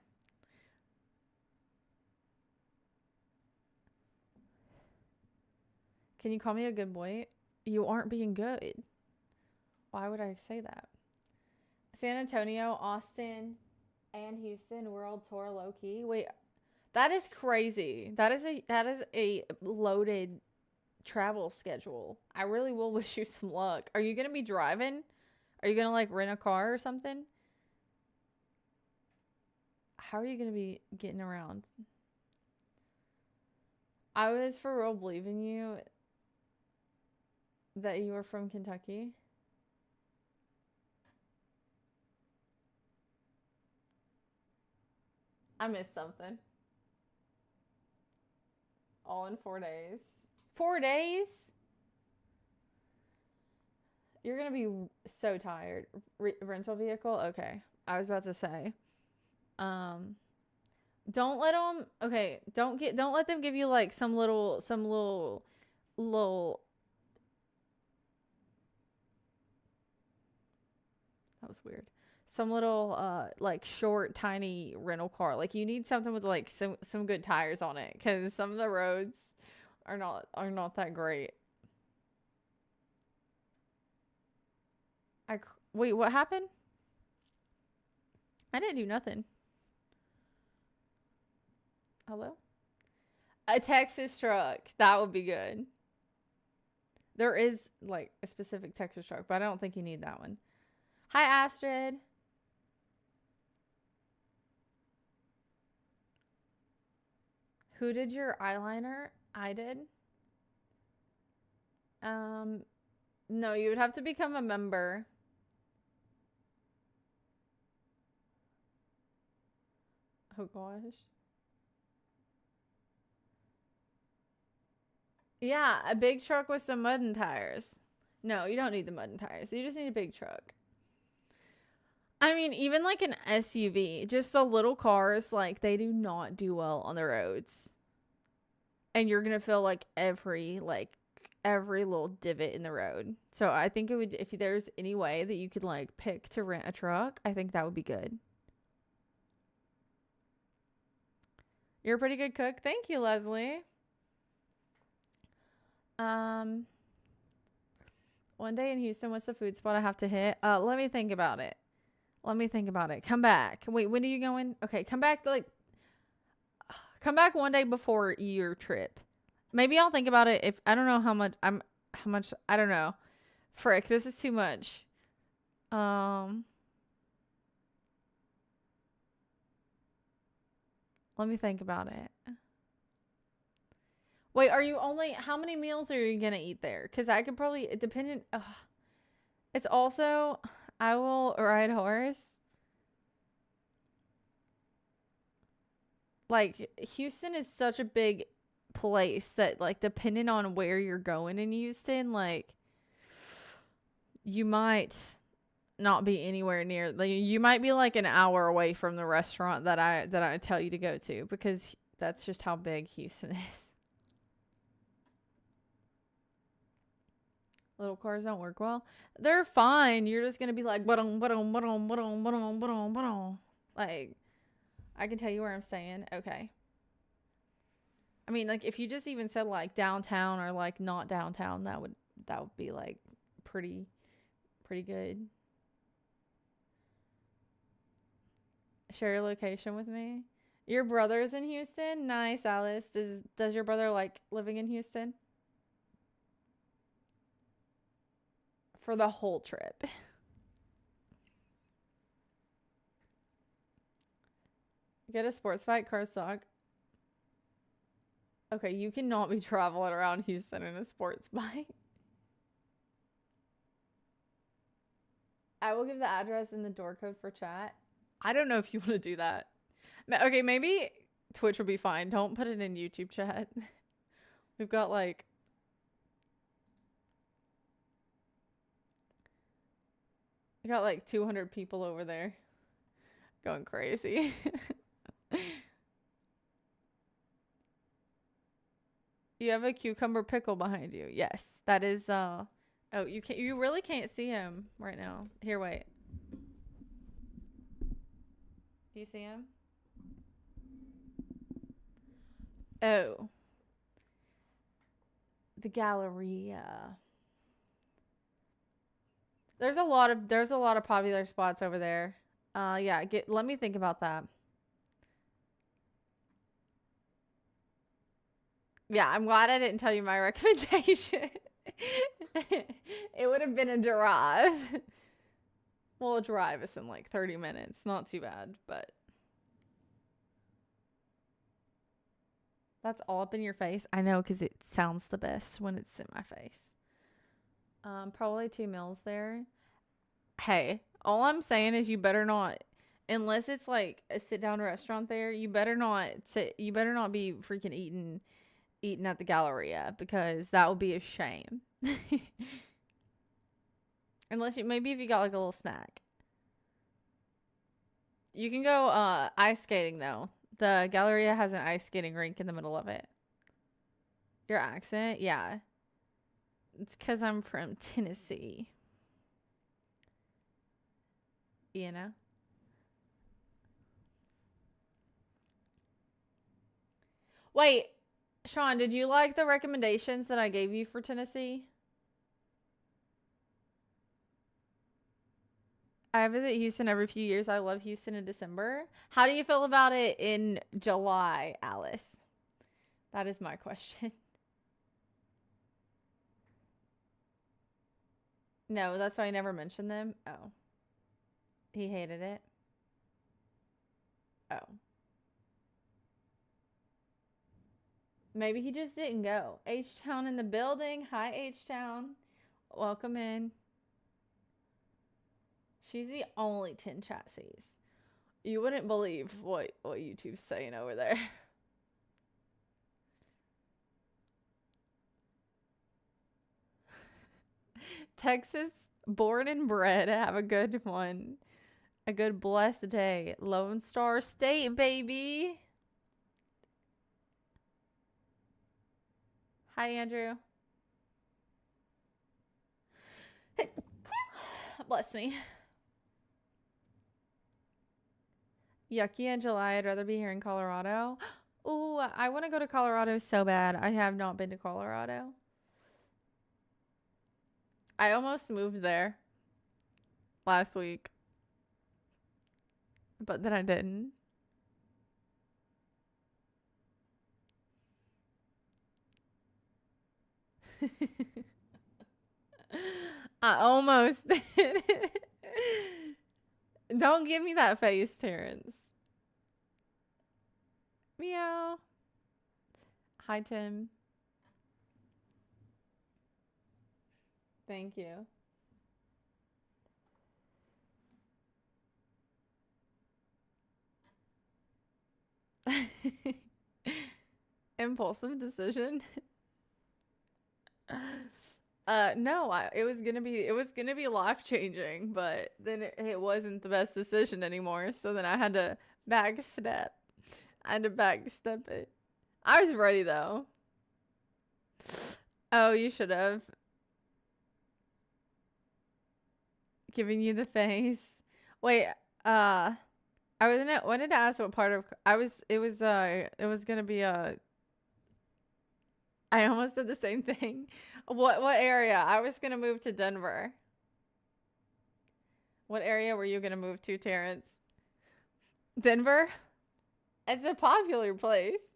Can you call me a good boy? You aren't being good. Why would I say that? San Antonio, Austin, and Houston world tour low key. Wait, that is crazy. That is a loaded travel schedule. I really will wish you some luck. Are you gonna be driving? Are you gonna like rent a car or something? How are you gonna be getting around? I was for real believing you that you were from Kentucky. I missed something. All in 4 days. 4 days? You're gonna be so tired. Rental vehicle? Okay. I was about to say. Don't let them. Okay. Don't let them give you like some little. That was weird. Some little like short, tiny rental car. Like you need something with like some good tires on it, because some of the roads are not that great. Wait, what happened? I didn't do nothing. Hello? A Texas truck. That would be good. There is like a specific Texas truck, but I don't think you need that one. Hi, Astrid. Who did your eyeliner? I did. No, you would have to become a member. Oh gosh. Yeah, a big truck with some mud and tires. No, you don't need the mud and tires. You just need a big truck. I mean, even like an SUV, just the little cars, like they do not do well on the roads. And you're going to feel like every little divot in the road. So I think it would, if there's any way that you could like pick to rent a truck, I think that would be good. You're a pretty good cook. Thank you, Leslie. One day in Houston, what's the food spot I have to hit? Let me think about it. Come back. Wait, when are you going? Okay, come back one day before your trip. Maybe I'll think about it if I don't know how much I don't know. Frick, this is too much. Let me think about it. Wait, how many meals are you gonna eat there? Because I could probably, dependent. It's also, I will ride horse. Like, Houston is such a big place that, like, depending on where you're going in Houston, like, you might not be anywhere near. Like, you might be like an hour away from the restaurant that I tell you to go to, because that's just how big Houston is. Little cars don't work well. They're fine. You're just gonna be like, like, I can tell you where I'm staying. Okay. I mean, like, if you just even said like downtown or like not downtown, that would be like pretty good. Share your location with me. Your brother's in Houston? Nice, Alice. Does your brother like living in Houston? For the whole trip. Get a sports bike, car stock. Okay, you cannot be traveling around Houston in a sports bike. I will give the address and the door code for chat. I don't know if you want to do that. Okay, maybe Twitch will be fine. Don't put it in YouTube chat. We've got like... I got like 200 people over there going crazy. You have a cucumber pickle behind you. Yes, that is oh, you really can't see him right now. Here, wait. Do you see him? Oh. The Galleria. There's a lot of popular spots over there. Yeah, let me think about that. Yeah, I'm glad I didn't tell you my recommendation. It would have been a drive. Well, a drive is in like 30 minutes. Not too bad, but that's all up in your face. I know, because it sounds the best when it's in my face. Probably 2 meals there. Hey, all I'm saying is you better not, unless it's like a sit down restaurant there, you better not be freaking eating at the Galleria, because that would be a shame. Unless maybe if you got like a little snack. You can go ice skating though. The Galleria has an ice skating rink in the middle of it. Your accent? Yeah. It's because I'm from Tennessee. You know? Wait, Sean, did you like the recommendations that I gave you for Tennessee? I visit Houston every few years. I love Houston in December. How do you feel about it in July, Alice? That is my question. No, that's why I never mentioned them. Oh. He hated it. Oh. Maybe he just didn't go. H-Town in the building. Hi, H-Town. Welcome in. She's the only 10 chassis. You wouldn't believe what YouTube's saying over there. Texas, born and bred. Have a good one. A good blessed day. Lone Star State, baby. Hi, Andrew. Bless me. Yucky in July. I'd rather be here in Colorado. Ooh, I want to go to Colorado so bad. I have not been to Colorado. I almost moved there last week, but then I didn't. I almost did. Don't give me that face, Terrence. Meow. Hi, Tim. Thank you. Impulsive decision. No, it was gonna be life changing, but then it wasn't the best decision anymore. So then I had to backstep. I had to backstep it. I was ready though. Oh, you should have. Giving you the face. Wait, wanted to ask what part of it was gonna be I almost did the same thing. What area? I was gonna move to Denver. What area were you gonna move to, Terrence? Denver? It's a popular place.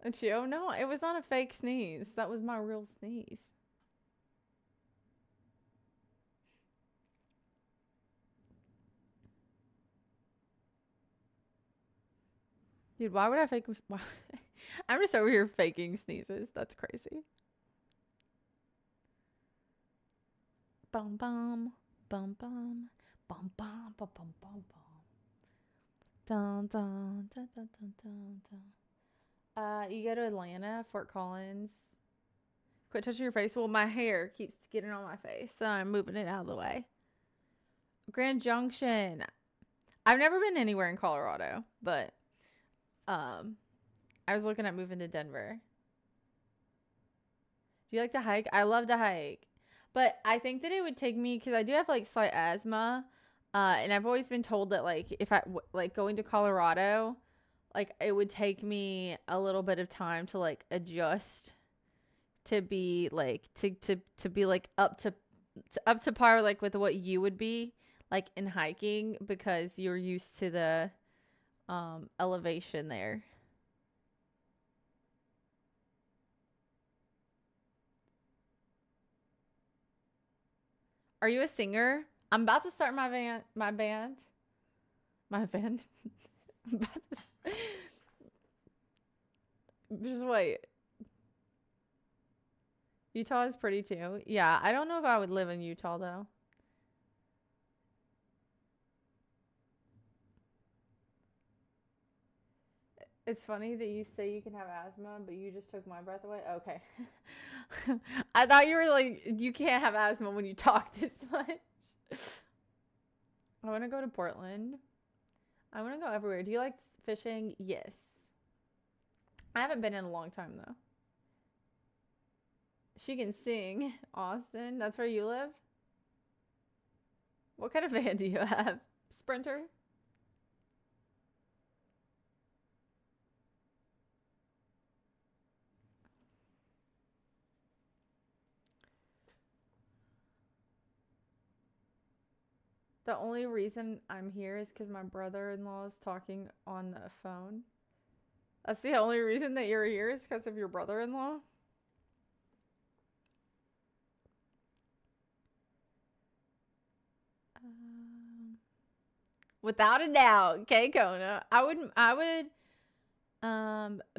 Achoo? No, it was not a fake sneeze. That was my real sneeze. Dude, why would I fake? I'm just over here faking sneezes. That's crazy. Bum bum bum bum bum bum bum bum bum bum. Dun dun dun dun dun dun dun. You go to Atlanta, Fort Collins. Quit touching your face. Well, my hair keeps getting on my face, so I'm moving it out of the way. Grand Junction. I've never been anywhere in Colorado, but I was looking at moving to Denver. Do you like to hike? I love to hike. But I think that it would take me, because I do have like slight asthma. And I've always been told that like if I like going to Colorado, like it would take me a little bit of time to like adjust to be like to be like up to par like with what you would be like in hiking because you're used to the elevation there. Are you a singer? I'm about to start my band. I'm about to just wait. Utah is pretty too. Yeah, I don't know if I would live in Utah though. It's funny that you say you can have asthma, but you just took my breath away. Okay. I thought you were like, you can't have asthma when you talk this much. I want to go to Portland. I want to go everywhere. Do you like fishing? Yes. I haven't been in a long time though. She can sing. Austin, that's where you live? What kind of van do you have? Sprinter? The only reason I'm here is because my brother-in-law is talking on the phone. That's the only reason that you're here is because of your brother-in-law? Without a doubt, okay, Kona.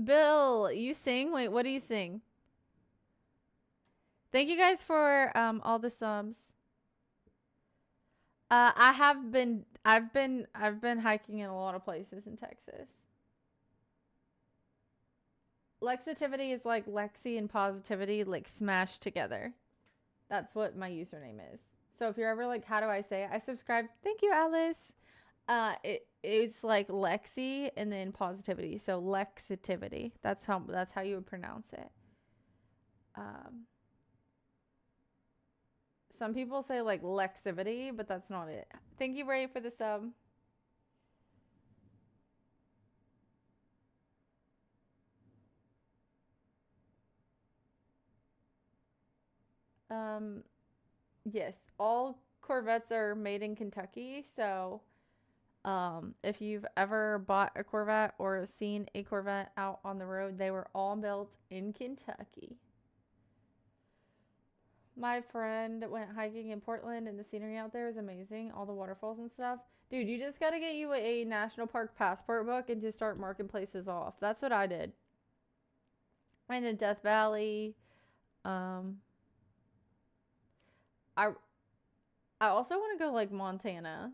Bill, you sing? Wait, what do you sing? Thank you guys for all the subs. I've been hiking in a lot of places in Texas. Lexitivity is like Lexi and positivity like smashed together. That's what my username is. So if you're ever like, how do I say it? I subscribe. Thank you, Alice. It's like Lexi and then positivity. So lexitivity. That's how you would pronounce it. Some people say like lexivity, but that's not it. Thank you, Ray, for the sub. Yes, all Corvettes are made in Kentucky. So, if you've ever bought a Corvette or seen a Corvette out on the road, they were all built in Kentucky. My friend went hiking in Portland and the scenery out there is amazing. All the waterfalls and stuff. Dude, you just got to get you a national park passport book and just start marking places off. That's what I did. Went to Death Valley. I also want to go like Montana.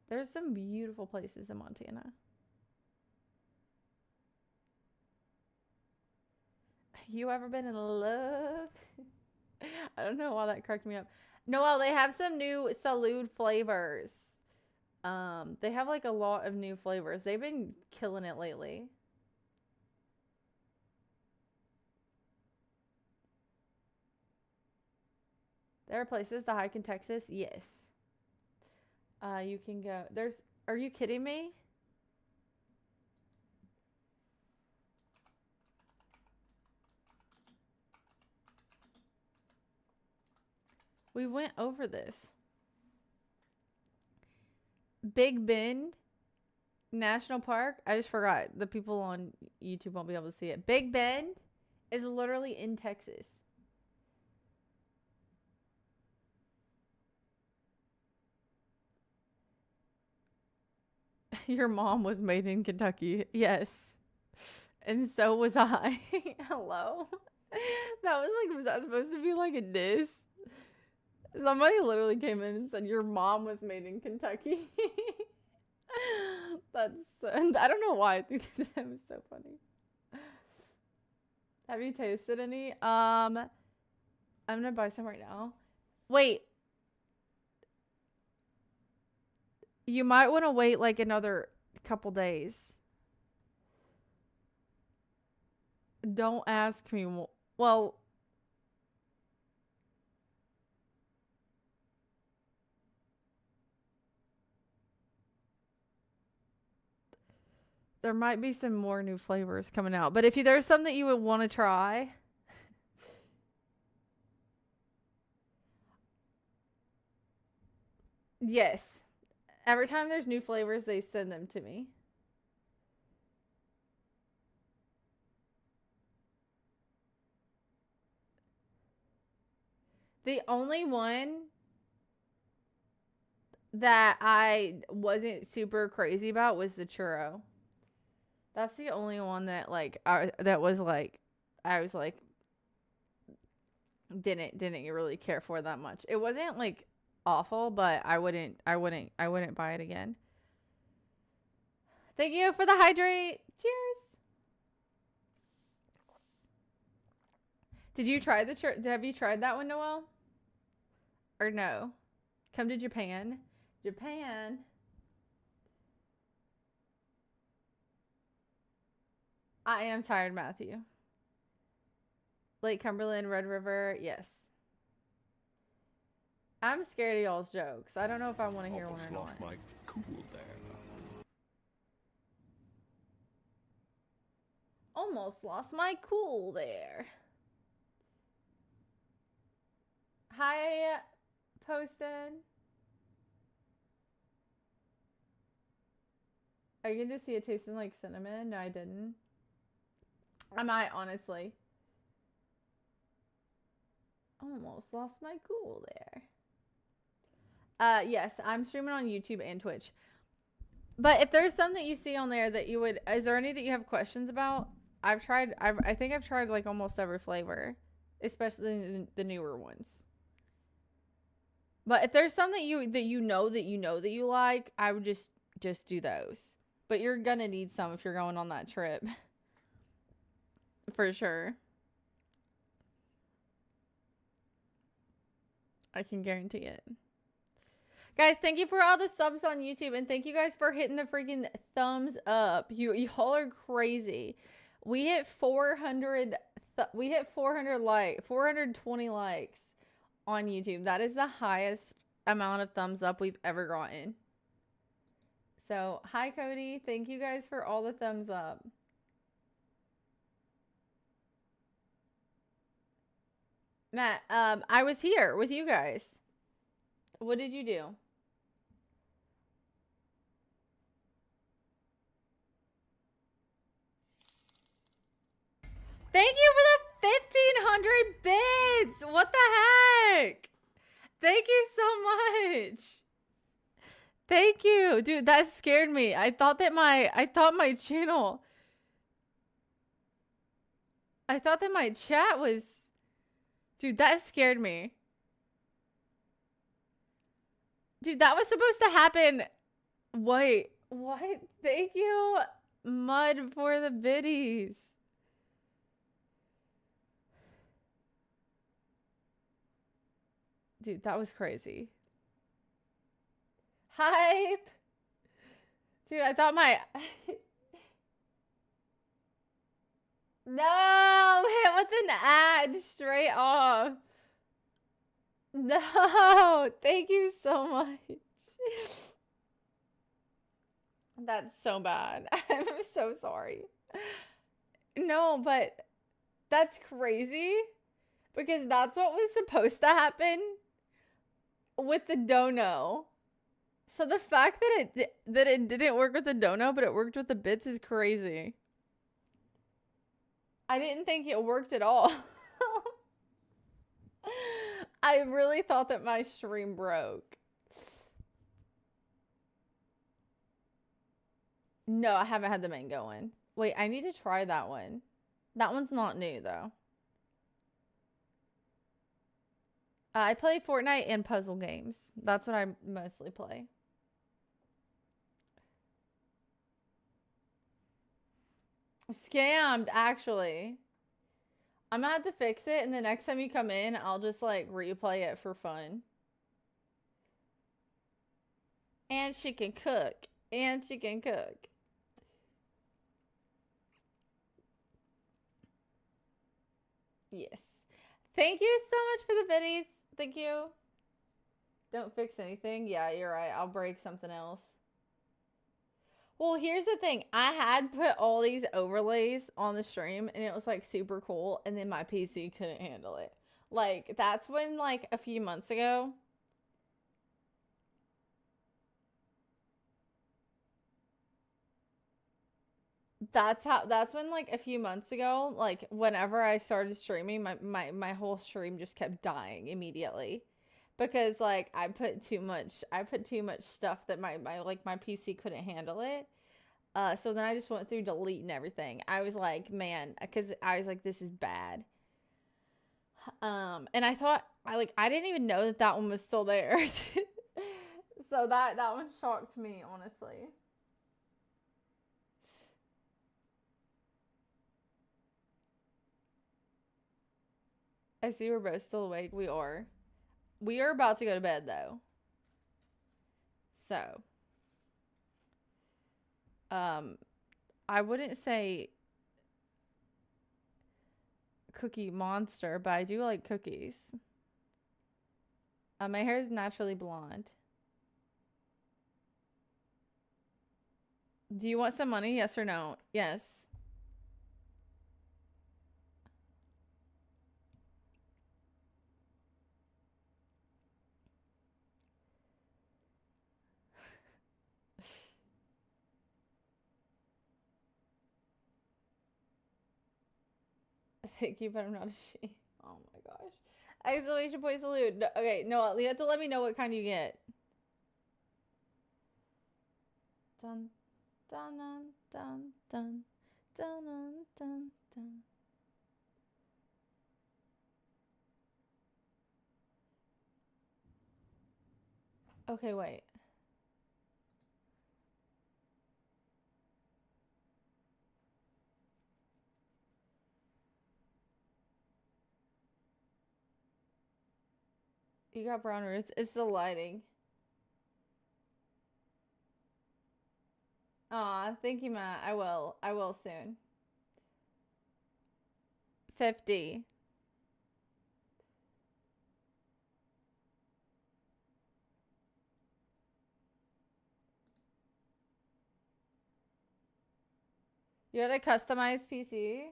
There's some beautiful places in Montana. You ever been in love? I don't know why that cracked me up. Noel, they have some new Salud flavors. They have like a lot of new flavors. They've been killing it lately. There are places to hike in Texas. Yes. You can go. Are you kidding me? We went over this. Big Bend National Park. I just forgot. The people on YouTube won't be able to see it. Big Bend is literally in Texas. Your mom was made in Kentucky. Yes. And so was I. Hello? That was that supposed to be like a diss? Somebody literally came in and said, your mom was made in Kentucky. I don't know why I think that was so funny. Have you tasted any? I'm gonna buy some right now. Wait. You might want to wait like another couple days. Don't ask me. Well, there might be some more new flavors coming out. But if there's some that you would want to try, Yes. Every time there's new flavors, they send them to me. The only one that I wasn't super crazy about was the churro. That's the only one that that was like I was like didn't really care for that much. It wasn't like awful, but I wouldn't buy it again. Thank you for the hydrate. Cheers. Did you try have you tried that one, Noelle? Or no? Come to Japan. Japan. I am tired, Matthew. Lake Cumberland, Red River, yes. I'm scared of y'all's jokes. I don't know if I want to hear one or not. Lost my cool there. Almost lost my cool there. Hi, Poston. Are you going to see it tasting like cinnamon? No, I didn't. I might, honestly. Almost lost my cool there. Yes, I'm streaming on YouTube and Twitch. But if there's some that you see on there that you would, is there any that you have questions about? I think I've tried like almost every flavor, especially the newer ones. But if there's some that you know that you like, I would just do those. But you're gonna need some if you're going on that trip. For sure. I can guarantee it. Guys, thank you for all the subs on YouTube, and thank you guys for hitting the freaking thumbs up. Y'all are crazy. We hit 400 420 likes on YouTube. That is the highest amount of thumbs up we've ever gotten. So, hi Cody. Thank you guys for all the thumbs up. Matt, I was here with you guys. What did you do? Thank you for the 1,500 bits. What the heck? Thank you so much. Thank you. Dude, that scared me. I thought my channel. I thought that my chat was. Dude, that scared me. Dude, that was supposed to happen. Wait, what? Thank you, Mud, for the biddies. Dude, that was crazy. Hype. Dude, I thought my... No, hit with an ad straight off. No, thank you so much. That's so bad. I'm so sorry. No, but that's crazy because that's what was supposed to happen with the dono. So the fact that it didn't work with the dono, but it worked with the bits is crazy. I didn't think it worked at all. I really thought that my stream broke. No, I haven't had the mango one. Wait, I need to try that one. That one's not new, though. I play Fortnite and puzzle games. That's what I mostly play. Scammed, actually. I'm gonna have to fix it, and the next time you come in, I'll just, like, replay it for fun. And she can cook. And she can cook. Yes. Thank you so much for the biddies. Thank you. Don't fix anything. Yeah, you're right. I'll break something else. Well, here's the thing. I had put all these overlays on the stream, and it was, like, super cool, and then my PC couldn't handle it. Like, that's when, like, a few months ago, That's when, like, a few months ago, like, whenever I started streaming, my whole stream just kept dying immediately. Because, like, I put too much stuff that my PC couldn't handle it. So then I just went through deleting everything. I was like, man, because I was like, this is bad. And I thought I didn't even know that one was still there. So that one shocked me, honestly. I see we're both still awake. We are. We are about to go to bed though. So, um, I wouldn't say cookie monster, but I do like cookies. My hair is naturally blonde. Do you want some money? Yes or no? Yes. Thank you, but I'm not a she. Oh my gosh. Exclamation point salute. No, okay, no, you have to let me know what kind you get. Dun dun dun dun dun dun dun dun dun. Okay, wait. You got brown roots. It's the lighting. Aw, thank you, Matt. I will. I will soon. 50. You had a customized PC?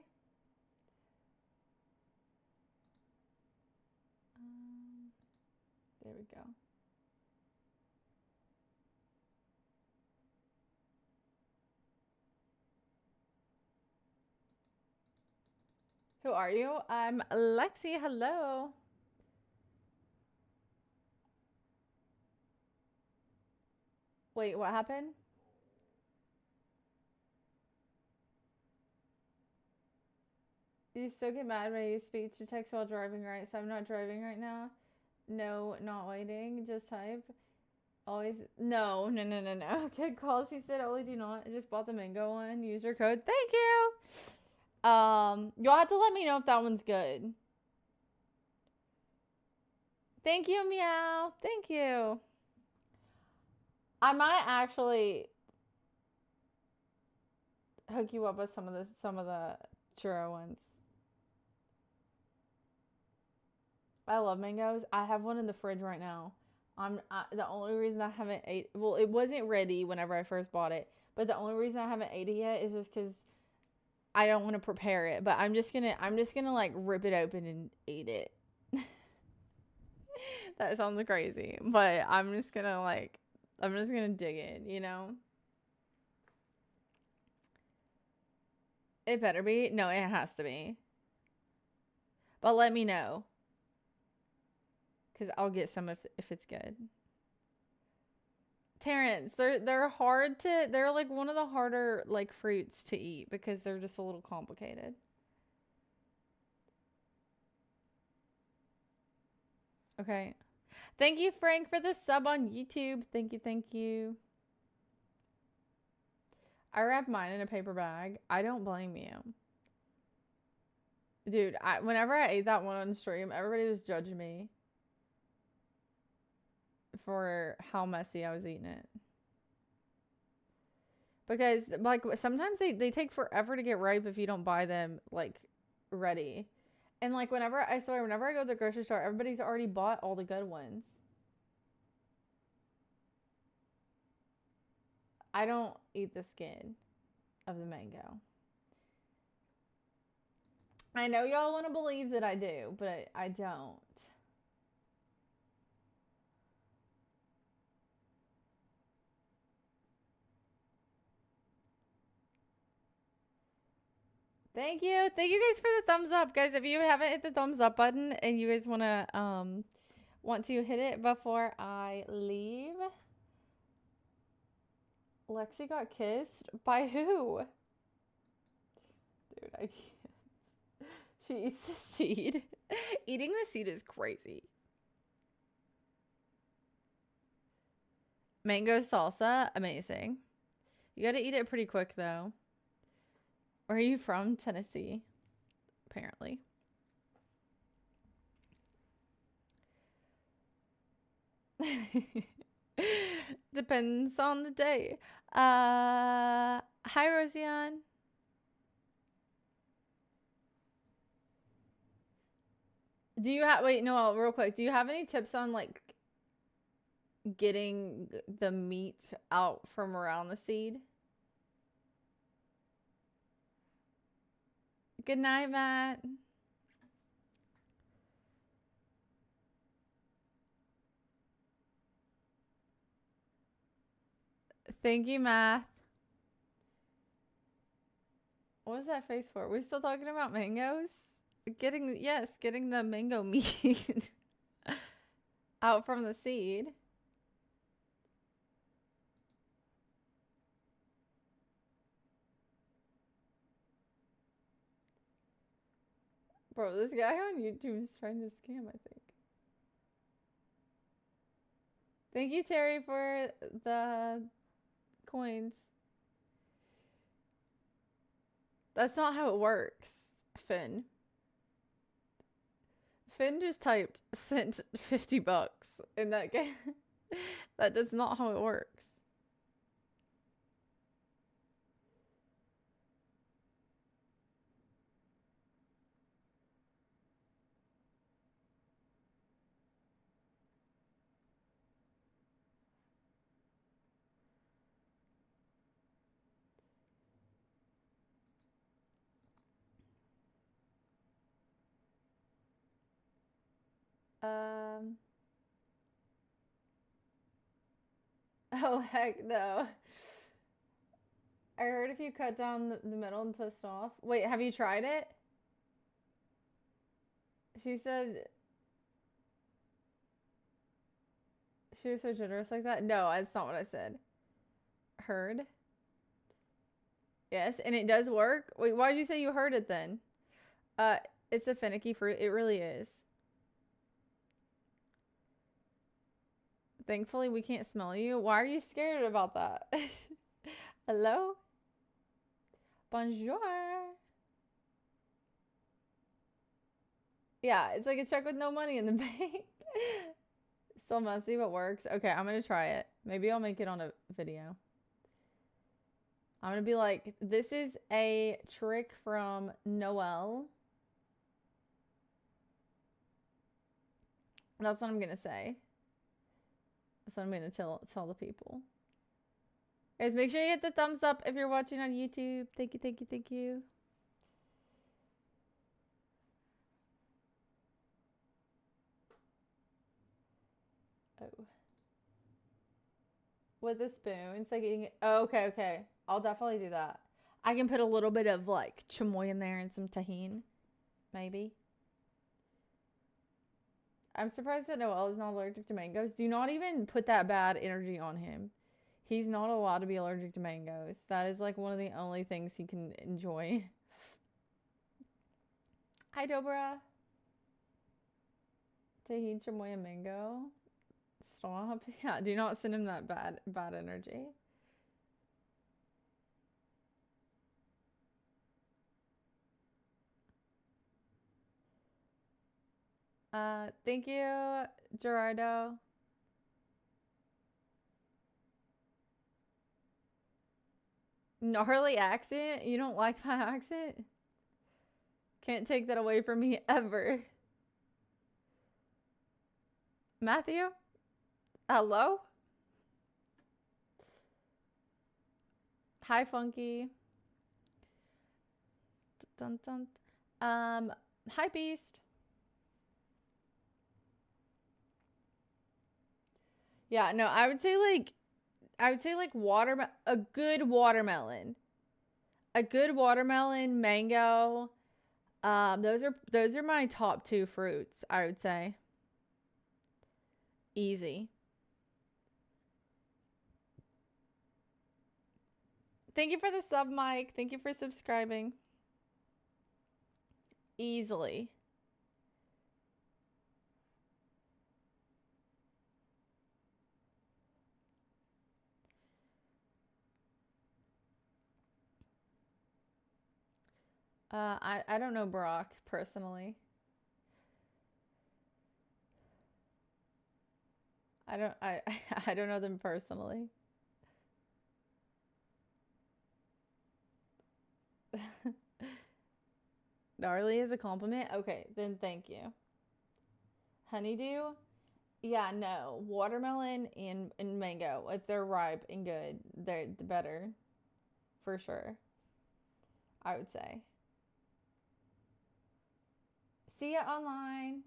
There we go. Who are you? I'm Lexi. Hello. Wait, what happened? You still get mad when I use speech to text while driving, right? So I'm not driving right now. No, not waiting. Just type. Always. No, no, no, no, no. Good call. She said, only do not. I just bought the mango one. User code. Thank you. You'll have to let me know if that one's good. Thank you, meow. Thank you. I might actually hook you up with some of the churro ones. I love mangoes. I have one in the fridge right now. The only reason I haven't ate, well, it wasn't ready whenever I first bought it, but the only reason I haven't ate it yet is just because I don't want to prepare it. But I'm just gonna like rip it open and eat it. That sounds crazy, but I'm just gonna dig in, you know? It better be. No, it has to be. But let me know. Because I'll get some if it's good. Terrence, they're hard to, they're like one of the harder like fruits to eat because they're just a little complicated. Okay. Thank you, Frank, for the sub on YouTube. Thank you, thank you. I wrapped mine in a paper bag. I don't blame you. Dude, whenever I ate that one on stream, everybody was judging me for how messy I was eating it. Because, like, sometimes they take forever to get ripe if you don't buy them, like, ready. And, like, whenever I go to the grocery store, everybody's already bought all the good ones. I don't eat the skin of the mango. I know y'all want to believe that I do, but I don't. Thank you. Thank you guys for the thumbs up. Guys, if you haven't hit the thumbs up button and you guys want to hit it before I leave. Lexi got kissed? By who? Dude, I can't. She eats the seed. Eating the seed is crazy. Mango salsa, amazing. You gotta eat it pretty quick though. Where are you from? Tennessee, apparently. Depends on the day. Hi, Rosian. Do you have, wait, no, real quick. Do you have any tips on like getting the meat out from around the seed? Good night, Matt. Thank you, Math. What was that face for? Are we still talking about mangoes? Getting the mango meat out from the seed. Bro, this guy on YouTube is trying to scam, I think. Thank you, Terry, for the coins. That's not how it works, Finn. Finn just typed sent $50 in that game. That does not how it works. Oh, heck no. I heard if you cut down the middle and twist off. Wait, have you tried it? She said she was so generous like that. No, that's not what I said. Heard? Yes, and it does work. Wait, why did you say you heard it then? It's a finicky fruit. It really is. Thankfully, we can't smell you. Why are you scared about that? Hello? Bonjour. Yeah, it's like a check with no money in the bank. Still messy, but works. Okay, I'm gonna try it. Maybe I'll make it on a video. I'm gonna be like, this is a trick from Noelle. That's what I'm gonna say. That's what I'm gonna tell the people. Guys, make sure you hit the thumbs up if you're watching on YouTube. Thank you, thank you, thank you. Oh. With a spoon. It's like eating it. Oh, okay, okay. I'll definitely do that. I can put a little bit of like chamoy in there and some tahini. Maybe. I'm surprised that Noelle is not allergic to mangoes. Do not even put that bad energy on him. He's not allowed to be allergic to mangoes. That is like one of the only things he can enjoy. Hi, Dobra. Tahini, chamoy, and mango. Stop. Yeah, do not send him that bad energy. Thank you, Gerardo. Gnarly accent? You don't like my accent? Can't take that away from me ever. Matthew? Hello? Hi, Funky. Dun, dun. Hi, Beast. Yeah, no, I would say like a good watermelon. a good watermelon, mango. Those are my top 2 fruits, I would say. Easy. Thank you for the sub, Mike. Thank you for subscribing. Easily. I don't know Brock personally. I I don't know them personally. Gnarly is a compliment? Okay, then thank you. Honeydew? Yeah, no. Watermelon and mango. If they're ripe and good, they're better. For sure. I would say. See ya online.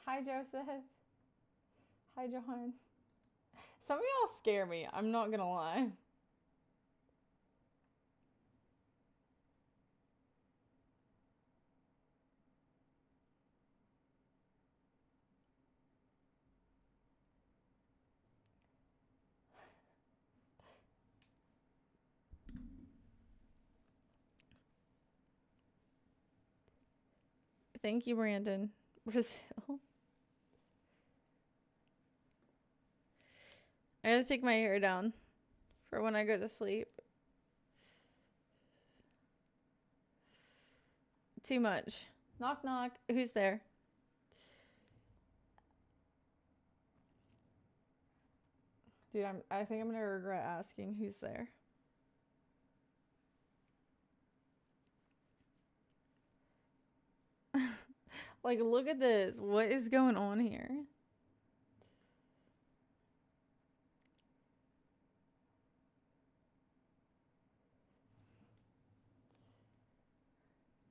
Hi, Joseph. Hi, Johan. Some of y'all scare me. I'm not gonna lie. Thank you, Brandon. Brazil. I gotta take my hair down for when I go to sleep. Too much. Knock, knock. Who's there? Dude, I think I'm gonna regret asking who's there. Like, look at this. What is going on here?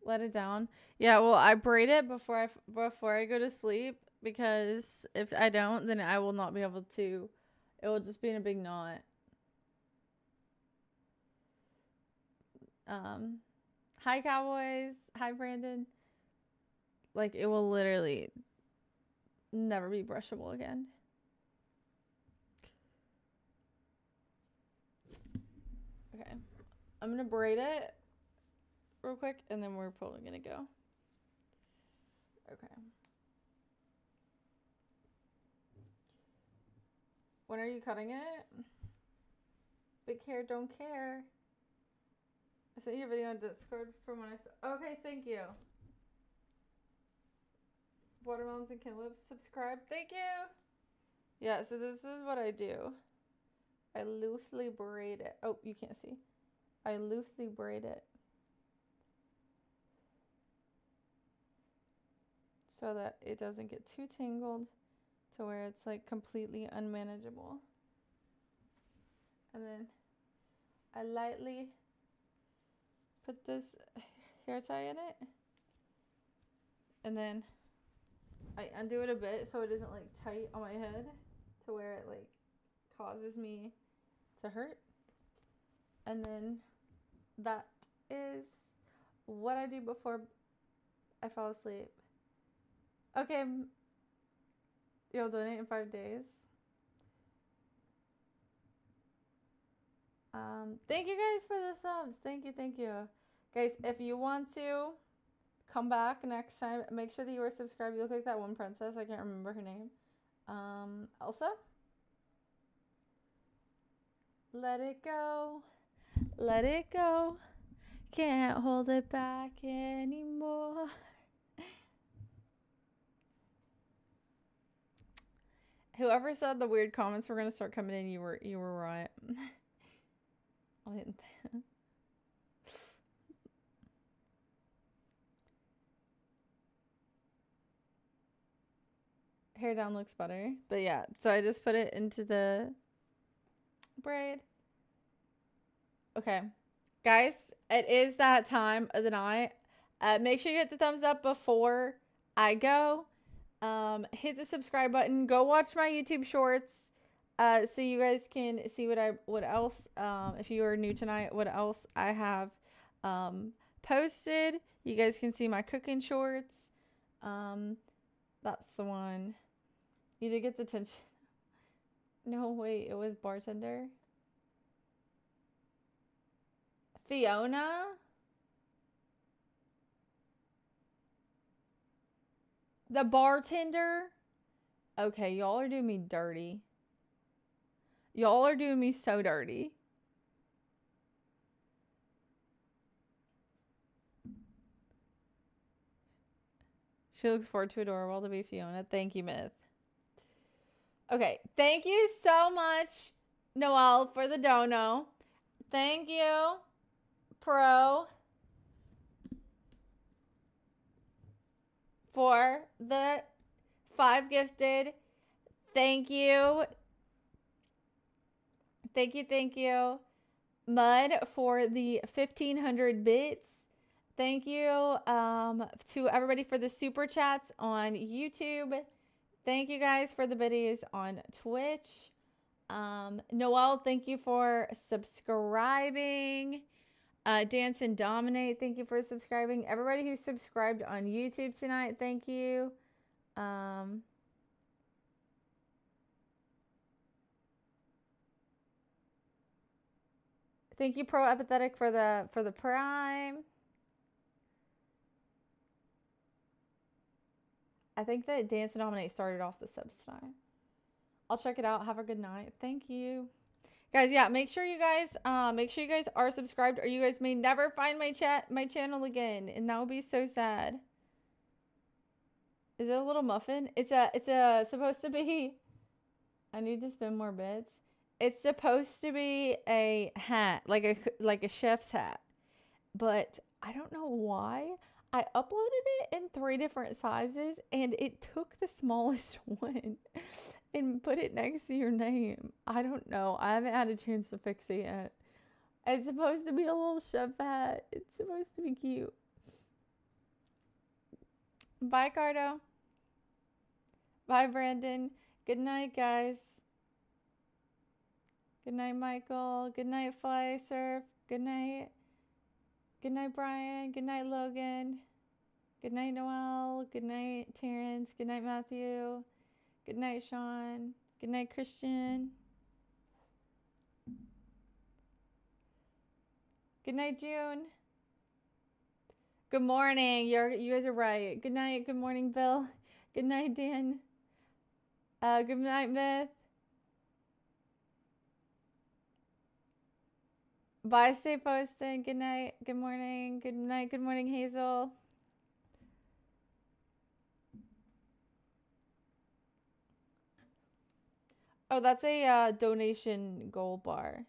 Let it down. Yeah, well, I braid it before I go to sleep, because if I don't, then I will not be able to. It will just be in a big knot. Hi, Cowboys. Hi, Brandon. Like, it will literally never be brushable again. Okay. I'm gonna braid it real quick, and then we're probably gonna go. Okay. When are you cutting it? Big hair, don't care. I sent you a video on Discord from when I saw. Okay, thank you. Watermelons and cantaloupes. Subscribe. Thank you. Yeah, so this is what I do. I loosely braid it. Oh, you can't see. I loosely braid it so that it doesn't get too tangled to where it's like completely unmanageable. And then I lightly put this hair tie in it. And then I undo it a bit so it isn't like tight on my head to where it like causes me to hurt. And then that is what I do before I fall asleep. Okay, you'll donate in 5 days. Thank you guys for the subs. Thank you. Guys, if you want to come back next time, make sure that you are subscribed. You look like that one princess. I can't remember her name. Elsa? Let it go. Let it go. Can't hold it back anymore. Whoever said the weird comments were gonna start coming in, you were right. Hair down looks better. But yeah, so I just put it into the braid. Okay. Guys, it is that time of the night. Make sure you hit the thumbs up before I go. Hit the subscribe button. Go watch my YouTube shorts. So you guys can see what else. If you are new tonight, what else I have posted. You guys can see my cooking shorts. That's the one. You did get the attention. No, wait, it was bartender. Fiona? The bartender? Okay, y'all are doing me dirty. Y'all are doing me so dirty. She looks forward to adorable to be Fiona. Thank you, Myth. Okay, thank you so much, Noelle, for the dono. Thank you, Pro, for the 5 gifted. Thank you. Thank you. Mud for the 1,500 bits. Thank you to everybody for the super chats on YouTube. Thank you guys for the biddies on Twitch. Noelle, thank you for subscribing. Dance and Dominate, thank you for subscribing. Everybody who subscribed on YouTube tonight, thank you. Thank you, Pro Empathetic, for the Prime. I think that Dance and Dominate started off the subs tonight. I'll check it out. Have a good night. Thank you. Guys, yeah, make sure you guys are subscribed, or you guys may never find my channel again, and that would be so sad. Is it a little muffin? It's supposed to be. I need to spend more bits. It's supposed to be a hat, like a chef's hat, but I don't know why. I uploaded it in 3 different sizes, and it took the smallest one and put it next to your name. I don't know. I haven't had a chance to fix it yet. It's supposed to be a little chef hat. It's supposed to be cute. Bye, Cardo. Bye, Brandon. Good night, guys. Good night, Michael. Good night, Fly Surf. Good night. Good night, Brian. Good night, Logan. Good night, Noelle. Good night, Terrence. Good night, Matthew. Good night, Sean. Good night, Christian. Good night, June. Good morning. You guys are right. Good night. Good morning, Bill. Good night, Dan. Good night, Myth. Bye, stay posted. Good night. Good morning. Good night. Good morning, Hazel. Oh, that's a donation gold bar.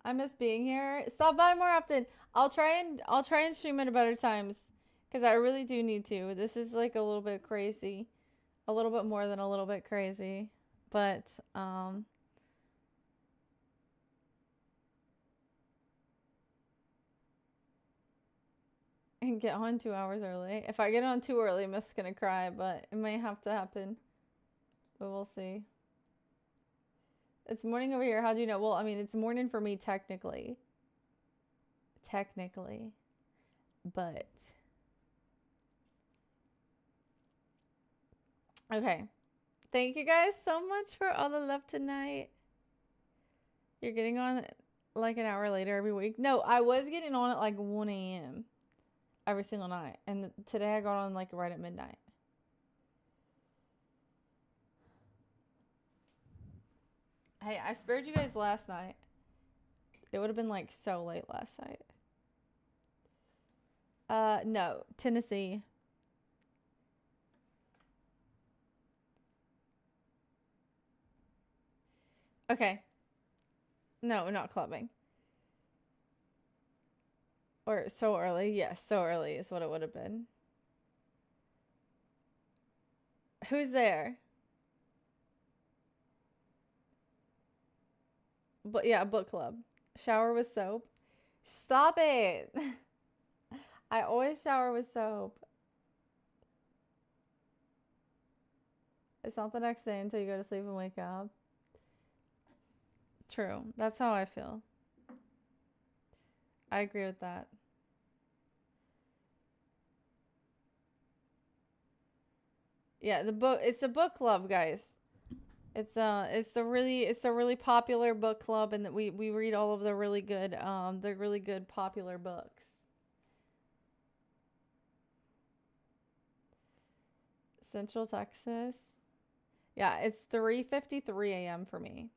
I miss being here. Stop by more often. I'll try and stream at better times, because I really do need to. This is like a little bit crazy. A little bit more than a little bit crazy. But and get on 2 hours early. If I get on too early, Miss gonna cry, but it may have to happen. But we'll see. It's morning over here. How'd you know? Well, I mean, it's morning for me technically. But okay. Thank you guys so much for all the love tonight. You're getting on like an hour later every week. No, I was getting on at like 1 a.m. every single night. And today I got on like right at midnight. Hey, I spared you guys last night. It would have been like so late last night. No, Tennessee. Okay. No, not clubbing. Or so early. Yes, so early is what it would have been. Who's there? But yeah, book club. Shower with soap. Stop it. I always shower with soap. It's not the next day until you go to sleep and wake up. True. That's how I feel. I agree with that. Yeah, it's a book club, guys. It's a really popular book club, and that we read all of the really good popular books. Central Texas. Yeah, it's 3:53 a.m. for me.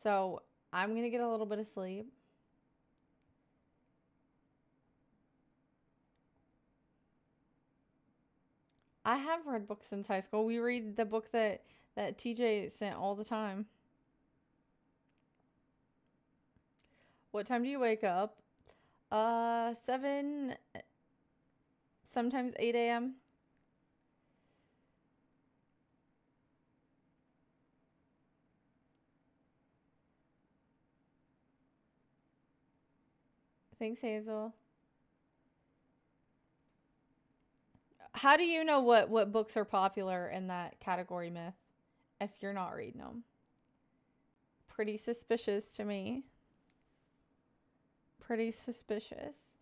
So, I'm going to get a little bit of sleep. I have read books since high school. We read the book that TJ sent all the time. What time do you wake up? 7, sometimes 8 a.m. Thanks, Hazel. How do you know what books are popular in that category, Myth, if you're not reading them? Pretty suspicious to me. Pretty suspicious.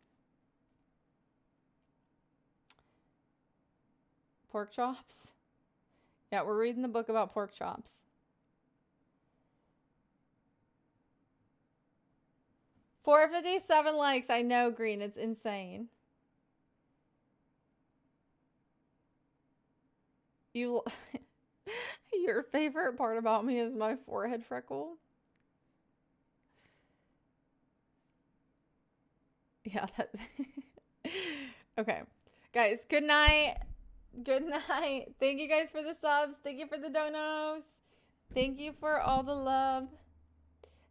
Pork chops? Yeah, we're reading the book about pork chops. 457 likes. I know, Green. It's insane. Your favorite part about me is my forehead freckle. Yeah, that. Okay. Guys, good night. Good night. Thank you guys for the subs. Thank you for the donos. Thank you for all the love.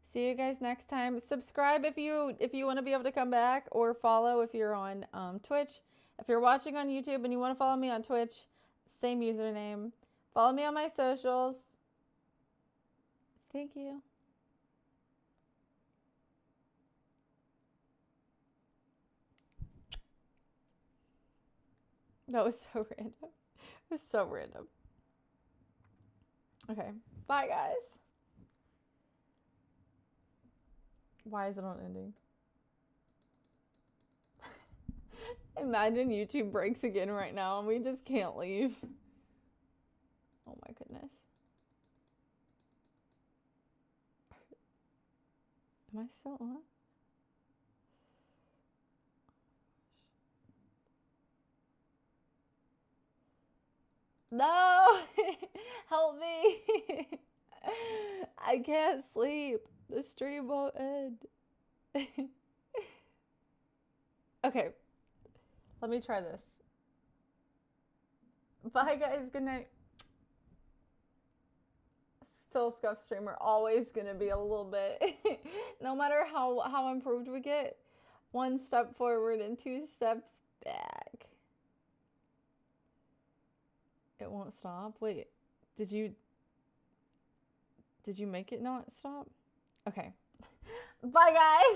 See you guys next time. Subscribe if you want to be able to come back, or follow if you're on Twitch. If you're watching on YouTube and you want to follow me on Twitch, same username. Follow me on my socials. Thank you. That was so random. It was so random. Okay. Bye, guys. Why is it on ending? Imagine YouTube breaks again right now and we just can't leave. Oh my goodness. Am I still on? No! Help me! I can't sleep. The stream won't end. Okay. Let me try this. Bye, guys. Good night. Still Scuff streamer. Always gonna be a little bit. No matter how improved we get, 1 step forward and 2 steps back. It won't stop. Wait, did you make it not stop? Okay. Bye, guys.